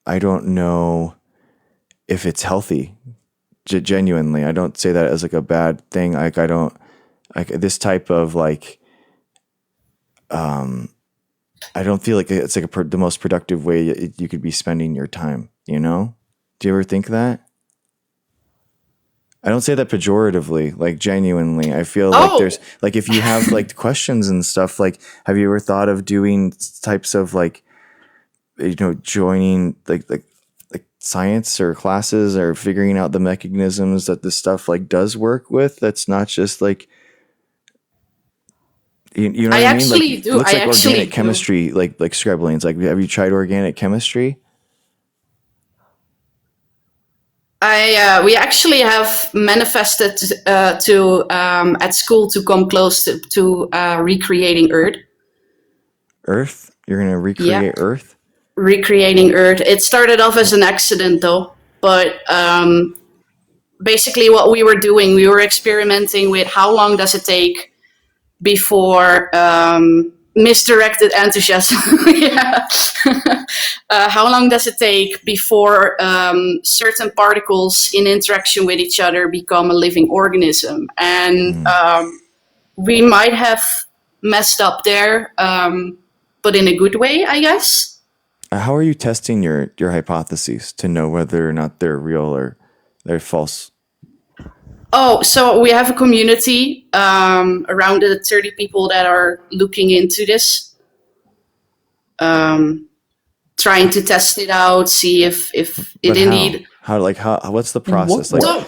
Speaker 1: I don't know if it's healthy. Genuinely, I don't say that as like a bad thing. I don't like this type of I don't feel like it's like the most productive way you could be spending your time. You know? Do you ever think that? I don't say that pejoratively, like genuinely. I feel like there's if you have questions and stuff, have you ever thought of doing types of joining like science or classes or figuring out the mechanisms that this stuff does work with? That's not just You know
Speaker 8: I
Speaker 1: what I mean? Like
Speaker 8: actually
Speaker 1: it
Speaker 8: do.
Speaker 1: looks
Speaker 8: I
Speaker 1: like
Speaker 8: actually
Speaker 1: organic
Speaker 8: do.
Speaker 1: chemistry, like scribblings. Like, have you tried organic chemistry?
Speaker 8: We actually have manifested to at school to come close to recreating Earth.
Speaker 1: Earth? You're gonna
Speaker 8: Yeah,
Speaker 1: recreate Earth?
Speaker 8: recreating Earth. It started off as an accident though, but basically what we were doing, we were experimenting with how long does it take before misdirected enthusiasm. Yeah. How long does it take before certain particles in interaction with each other become a living organism? And we might have messed up there, but in a good way, I guess.
Speaker 1: How are you testing your hypotheses to know whether or not they're real or they're false?
Speaker 8: Oh, so we have a community around the 30 people that are looking into this, trying to test it out, see if it
Speaker 1: But
Speaker 8: indeed.
Speaker 1: how what's the
Speaker 7: In what
Speaker 1: process? Like,
Speaker 8: So,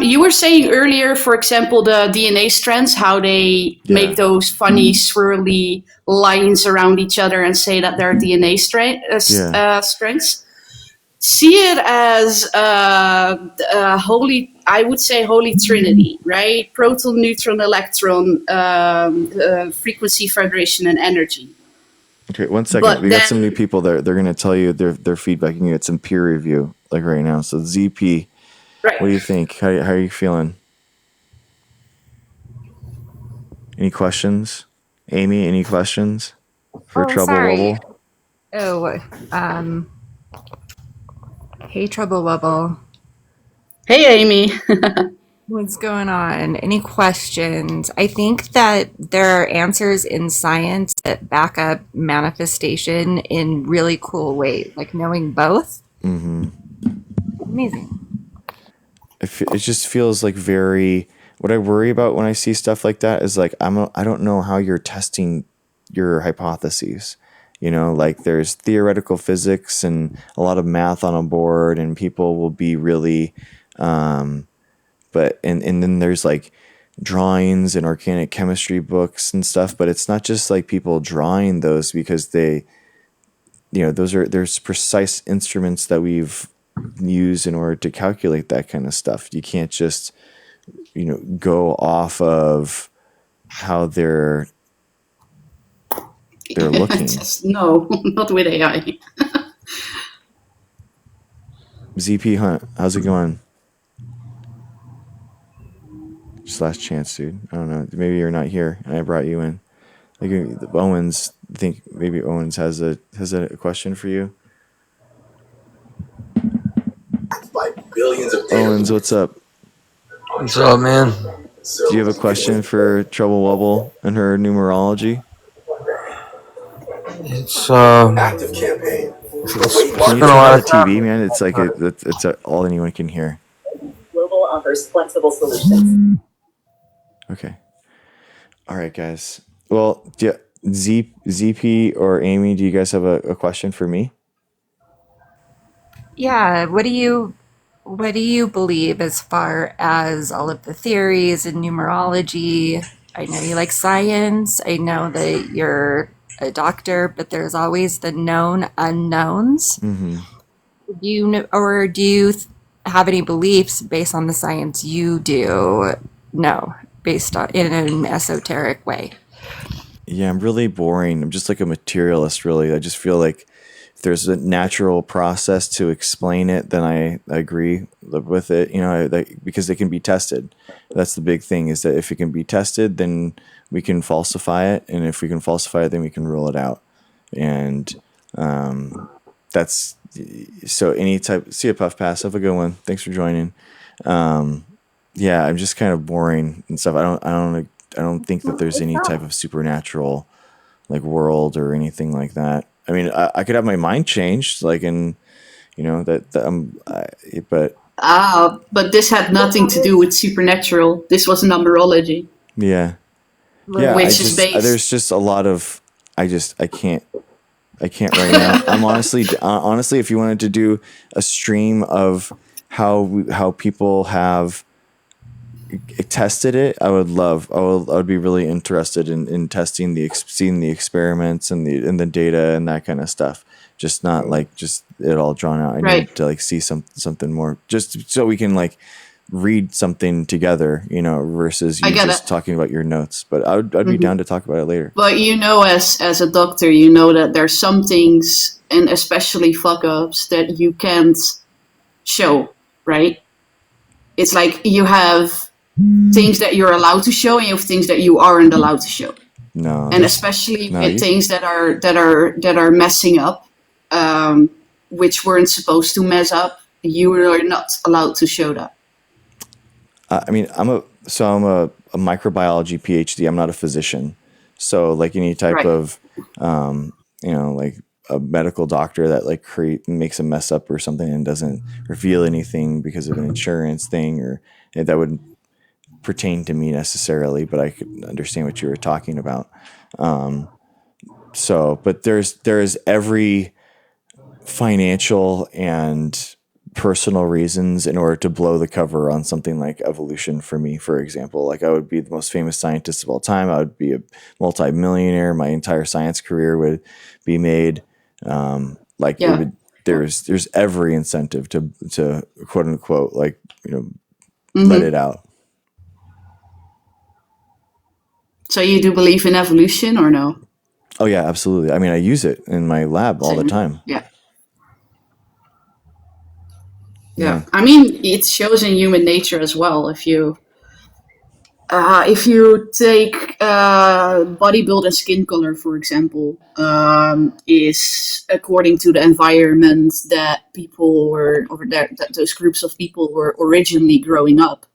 Speaker 8: you were saying earlier, for example, the DNA strands, how they
Speaker 1: Yeah.
Speaker 8: make those funny, swirly lines around each other and say that they're DNA strands. See it as holy, I would say holy trinity, right? Proton, neutron, electron, frequency, vibration, and energy.
Speaker 1: okay, one second.
Speaker 8: But
Speaker 1: We got some
Speaker 8: then,
Speaker 1: new people there. They're gonna tell you their feedback. You can get some peer review like right now. So ZP,
Speaker 8: right.
Speaker 1: what do you think? How are you feeling? Any questions? Amy, any questions for Trouble
Speaker 10: sorry.
Speaker 1: Bubble?
Speaker 10: Hey, Trouble Bubble.
Speaker 8: Hey, Amy.
Speaker 10: What's going on? Any questions? I think that there are answers in science that back up manifestation in really cool ways, like knowing both.
Speaker 1: Mm-hmm.
Speaker 10: Amazing.
Speaker 1: It just feels like very. What I worry about when I see stuff like that is like I don't know how you're testing your hypotheses. You know, like there's theoretical physics and a lot of math on a board, and people will be really, but and then there's like drawings and organic chemistry books and stuff. But it's not just like people drawing those because they, you know, there's precise instruments that we've used in order to calculate that kind of stuff. You can't just, you know, go off of how they're looking.
Speaker 8: No, not with AI.
Speaker 1: ZP Hunt, how's it going? Just last chance, dude. I don't know. Maybe you're not here, and I brought you in. Like Owens, I think maybe Owens has a question for you. Owens, what's up?
Speaker 11: What's up, man?
Speaker 1: Do you have a question for Trouble Wubble and her numerology?
Speaker 11: It's
Speaker 1: Active campaign. Can you turn on the TV, man? It's like it's all anyone can hear.
Speaker 12: Global offers flexible solutions.
Speaker 1: Okay. All right, guys. Well, ZP or Amy, do you guys have a question for me?
Speaker 10: Yeah, what do you believe as far as all of the theories and numerology? I know you like science. I know that you're a doctor, but there's always the known unknowns.
Speaker 1: Mm-hmm.
Speaker 10: Do you have any beliefs based on the science you do? No, based on in an esoteric way.
Speaker 1: Yeah, I'm really boring. I'm just like a materialist, really. I just feel like if there's a natural process to explain it, then I agree with it. You know, because it can be tested. That's the big thing, is that if it can be tested, then we can falsify it, and if we can falsify it, then we can rule it out. And that's so any type. See a Puff Pass. Have a good one. Thanks for joining. Yeah, I'm just kind of boring and stuff. I don't think that there's any type of supernatural like world or anything like that. I mean, I could have my mind changed, like in, you know, but
Speaker 8: But this had nothing to do with supernatural. This was numerology.
Speaker 1: yeah, yeah.
Speaker 8: Which is based.
Speaker 1: There's just a lot of I can't right now. I'm honestly, if you wanted to do a stream of how people have tested it, I would be really interested in testing seeing the experiments and the data and that kind of stuff. Just not like just it all drawn out. I
Speaker 8: Right.
Speaker 1: need to like see something more, just so we can like read something together, versus you
Speaker 8: I get
Speaker 1: just
Speaker 8: it.
Speaker 1: talking about your notes. But I'd be down to talk about it later.
Speaker 8: But as a doctor, that there's some things, and especially fuck ups, that you can't show, right? It's like you have things that you're allowed to show, and you have things that you aren't allowed to show.
Speaker 1: No,
Speaker 8: And especially with things that are messing up, which weren't supposed to mess up, you are not allowed to show that.
Speaker 1: I mean, I'm a microbiology PhD. I'm not a physician. So like any type
Speaker 8: Right.
Speaker 1: of, like a medical doctor that like makes a mess up or something and doesn't reveal anything because of an insurance thing, or that wouldn't pertain to me necessarily, but I could understand what you were talking about. But there's every financial and personal reasons in order to blow the cover on something like evolution for me, for example. Like I would be the most famous scientist of all time. I would be a multi-millionaire. My entire science career would be made. There's every incentive to quote unquote, like, let it out.
Speaker 8: So you do believe in evolution or no?
Speaker 1: Oh yeah, absolutely. I mean, I use it in my lab all the
Speaker 8: Same.
Speaker 1: time.
Speaker 8: Yeah. I mean, it shows in human nature as well. If you take body build and skin color, for example, is according to the environment that people were, or that those groups of people were originally growing up,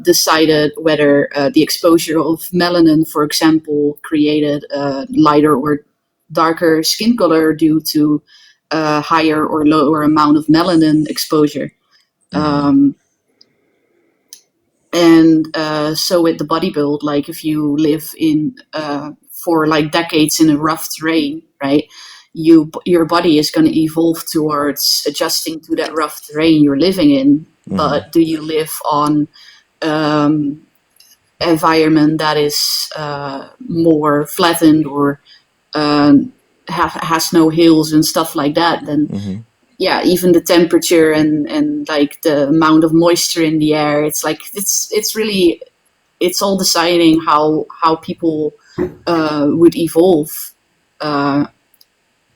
Speaker 8: decided whether the exposure of melanin, for example, created a lighter or darker skin color due to higher or lower amount of melanin exposure. So with the body build, like if you live in for like decades in a rough terrain, right? Your body is going to evolve towards adjusting to that rough terrain you're living in. But do you live on environment that is more flattened or has no hills and stuff like that, then even the temperature and like the amount of moisture in the air, it's like it's all deciding how people would evolve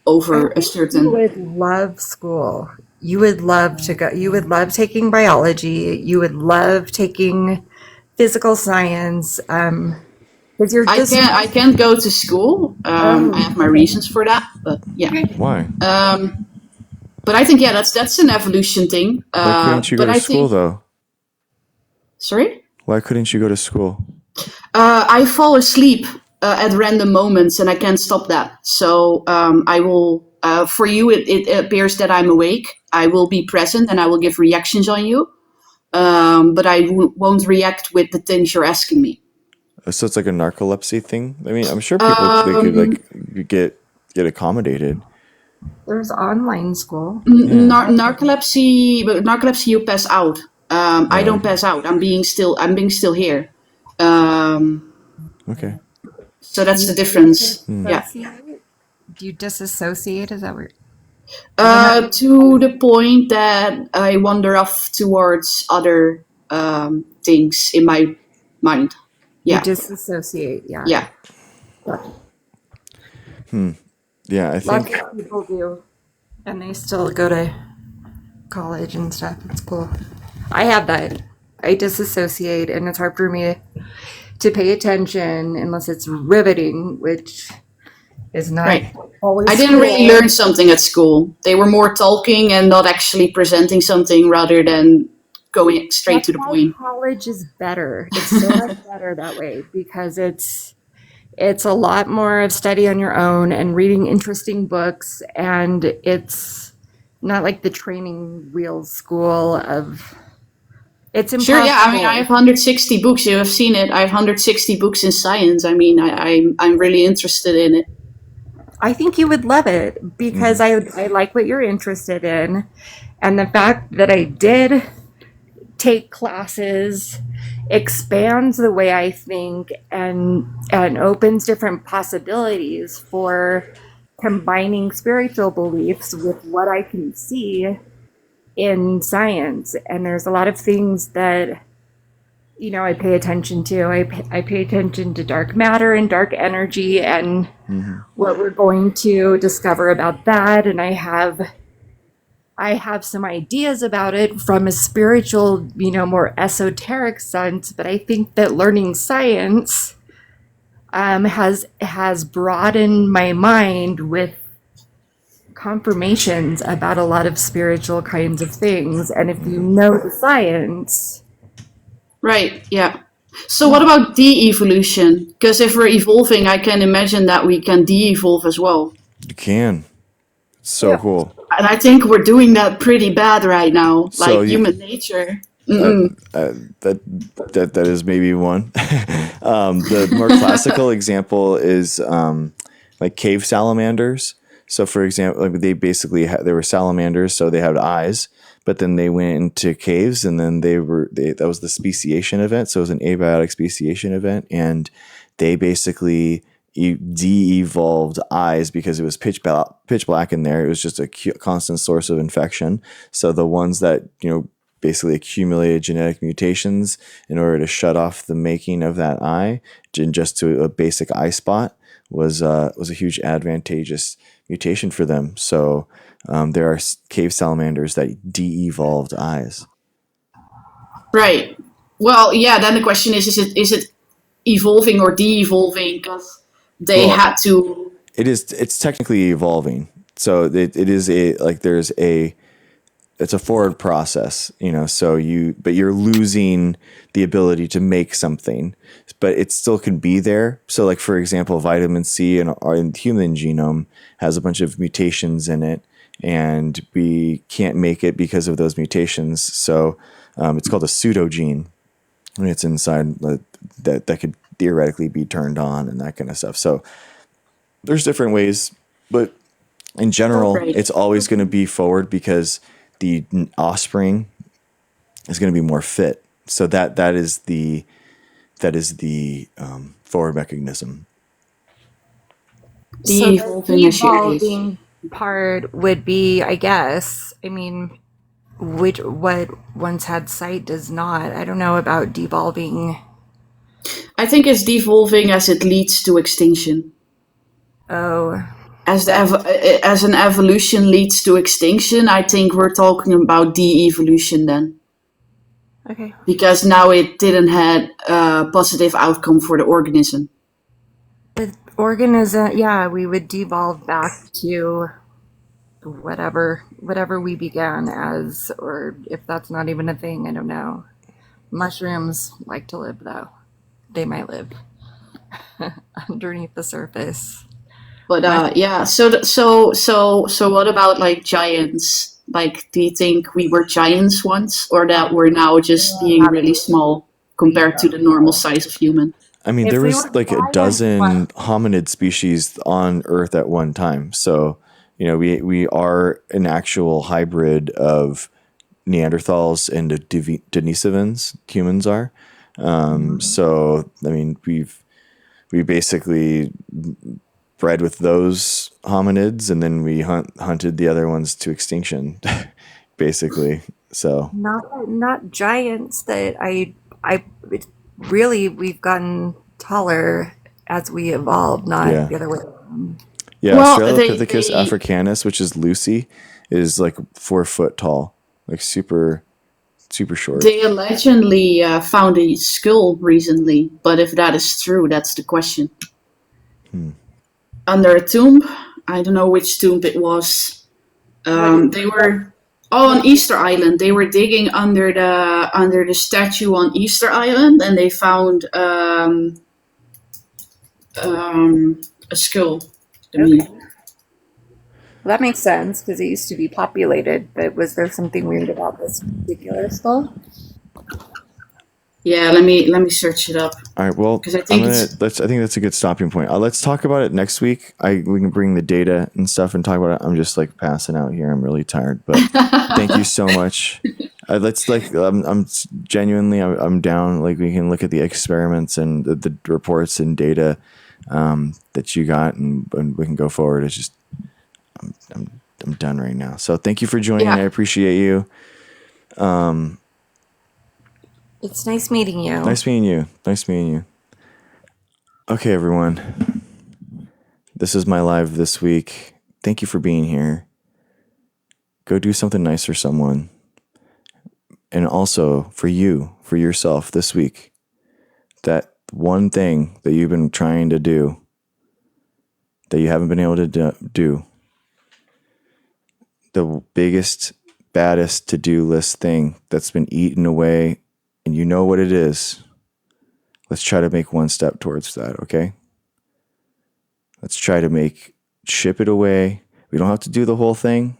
Speaker 8: over a certain.
Speaker 10: You would love school. You would love to go. You would love taking biology. You would love taking physical science. Because you're just.
Speaker 8: I can't go to school. I have my reasons for that, but yeah.
Speaker 1: Why?
Speaker 8: But I think that's an evolution thing.
Speaker 1: Why couldn't you go to school though?
Speaker 8: Sorry?
Speaker 1: Why couldn't you go to school?
Speaker 8: I fall asleep at random moments, and I can't stop that. So I will. For you, it appears that I'm awake. I will be present, and I will give reactions on you. But I won't react with the things you're asking me.
Speaker 1: So it's like a narcolepsy thing. I mean, I'm sure people they could like get accommodated.
Speaker 10: There's online school.
Speaker 8: Narcolepsy, but narcolepsy you pass out. I don't pass out. I'm being still here.
Speaker 1: Okay.
Speaker 8: So that's the difference. Yeah.
Speaker 10: Do you disassociate? Is that what?
Speaker 8: To the point that I wander off towards other things in my mind. Yeah.
Speaker 10: You disassociate. Yeah.
Speaker 8: Yeah.
Speaker 1: Yeah, I think
Speaker 10: lots of people do, and they still go to college and stuff. It's cool. I have that. I disassociate, and it's hard for me to pay attention unless it's riveting, which is not always.
Speaker 8: I didn't really learn something at school. They were more talking and not actually presenting something, rather than going straight to the point.
Speaker 10: College is better. It's so much better that way because it's a lot more of study on your own and reading interesting books, and it's not like the training wheels school of. It's impossible.
Speaker 8: Sure, yeah. I mean, I have 160 books. You have seen it. I have 160 books in science. I mean, I'm really interested in it.
Speaker 10: I think you would love it because I like what you're interested in, and the fact that I did take classes, expands the way I think, and opens different possibilities for combining spiritual beliefs with what I can see in science. And there's a lot of things that I pay attention to. I pay attention to dark matter and dark energy and what we're going to discover about that. And I have some ideas about it from a spiritual, more esoteric sense. But I think that learning science has broadened my mind with confirmations about a lot of spiritual kinds of things. And if you know the science.
Speaker 8: Right, yeah. So what about de-evolution? Because if we're evolving, I can imagine that we can de-evolve as well.
Speaker 1: You can. So cool.
Speaker 8: And I think we're doing that pretty bad right now,
Speaker 1: So
Speaker 8: like human nature.
Speaker 1: That is maybe one. The more classical example is like cave salamanders. So, for example, like they basically they were salamanders, so they had eyes, but then they went into caves, and then that was the speciation event. So it was an abiotic speciation event, and they basically de-evolved eyes because it was pitch black in there. It was just a constant source of infection. So the ones that basically accumulated genetic mutations in order to shut off the making of that eye, just to a basic eye spot, was a huge advantageous mutation for them. So there are cave salamanders that de-evolved eyes.
Speaker 8: Right. Well, yeah. Then the question is it evolving or de-evolving? Because they had to.
Speaker 1: It's technically evolving. So it's a forward process, so you're losing the ability to make something, but it still can be there. So like, for example, vitamin C in the human genome has a bunch of mutations in it, and we can't make it because of those mutations. So it's called a pseudogene, and it's inside that could theoretically be turned on and that kind of stuff. So there's different ways, but in general, it's always going to be forward because the offspring is going to be more fit. So that is the forward mechanism.
Speaker 10: So the evolving part would be, I guess, what once had sight does not. I don't know about devolving.
Speaker 8: I think it's devolving as it leads to extinction.
Speaker 10: Oh.
Speaker 8: As an evolution leads to extinction, I think we're talking about de-evolution then.
Speaker 10: Okay.
Speaker 8: Because now it didn't have a positive outcome for the organism.
Speaker 10: The organism, yeah, we would devolve back to whatever we began as, or if that's not even a thing, I don't know. Mushrooms like to live, though. They might live underneath the surface.
Speaker 8: But yeah, so what about like giants? Like, do you think we were giants once, or that we're now just being really small compared to the normal size of human?
Speaker 1: I mean, there was like a dozen hominid species on Earth at one time. So, we are an actual hybrid of Neanderthals and Denisovans. Humans are. So, I mean, we basically bred with those hominids, and then we hunted the other ones to extinction, basically. So
Speaker 10: not giants. That I really, we've gotten taller as we evolved, not the other way around.
Speaker 1: Yeah, well, Australopithecus africanus, which is Lucy, is like 4 foot tall, like super short.
Speaker 8: They allegedly found a skull recently, but if that is true, that's the question. Under a tomb, I don't know which tomb it was. They were on Easter Island. They were digging under the statue on Easter Island, and they found a skull.
Speaker 10: Okay. Well, that makes sense because it used to be populated. But was there something weird about this particular skull?
Speaker 8: Yeah, let me search it up.
Speaker 1: All right, well, I think that's a good stopping point. Let's talk about it next week. We can bring the data and stuff and talk about it. I'm just like passing out here. I'm really tired, but thank you so much Let's like I'm genuinely I'm down. Like we can look at the experiments and the reports and data that you got, and we can go forward. It's just I'm done right now. So thank you for joining.
Speaker 10: Yeah.
Speaker 1: I appreciate you.
Speaker 10: It's nice meeting you.
Speaker 1: Nice meeting you. Nice meeting you. Okay, everyone. This is my live this week. Thank you for being here. Go do something nice for someone. And also for you, for yourself this week. That one thing that you've been trying to do that you haven't been able to do. The biggest, baddest to-do list thing that's been eaten away, and you know what it is. Let's try to make one step towards that, okay? Let's try to ship it away. We don't have to do the whole thing.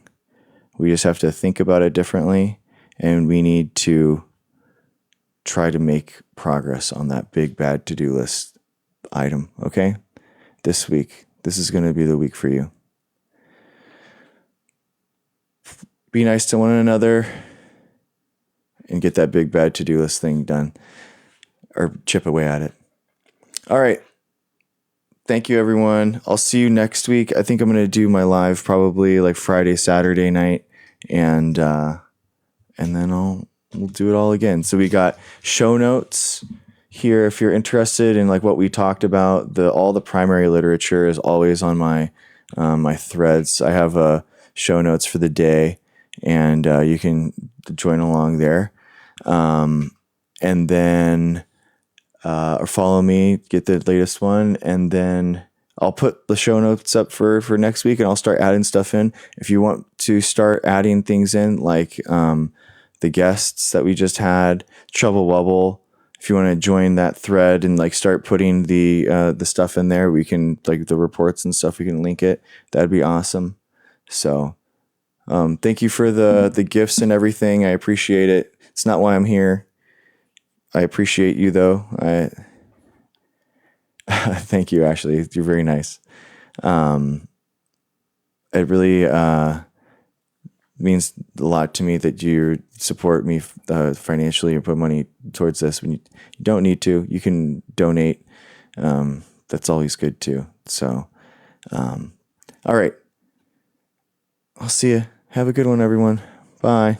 Speaker 1: We just have to think about it differently, and we need to try to make progress on that big, bad to-do list item, okay? This week, this is going to be the week for you. Be nice to one another and get that big, bad to-do list thing done, or chip away at it. All right. Thank you, everyone. I'll see you next week. I think I'm going to do my live probably like Friday, Saturday night, and then we'll do it all again. So we got show notes here if you're interested in like what we talked about. All the primary literature is always on my my threads. I have show notes for the day, and you can join along there, and then. Or follow me, get the latest one, and then I'll put the show notes up for next week, and I'll start adding stuff in. If you want to start adding things in, like the guests that we just had, Trouble Wubble, if you want to join that thread and like start putting the stuff in there, we can, like the reports and stuff, we can link it. That'd be awesome. So thank you for the gifts and everything. I appreciate it. It's not why I'm here. I appreciate you, though. Thank you, Ashley. You're very nice. It really means a lot to me that you support me financially and put money towards this. When you don't need to, you can donate. That's always good, too. So, all right. I'll see you. Have a good one, everyone. Bye.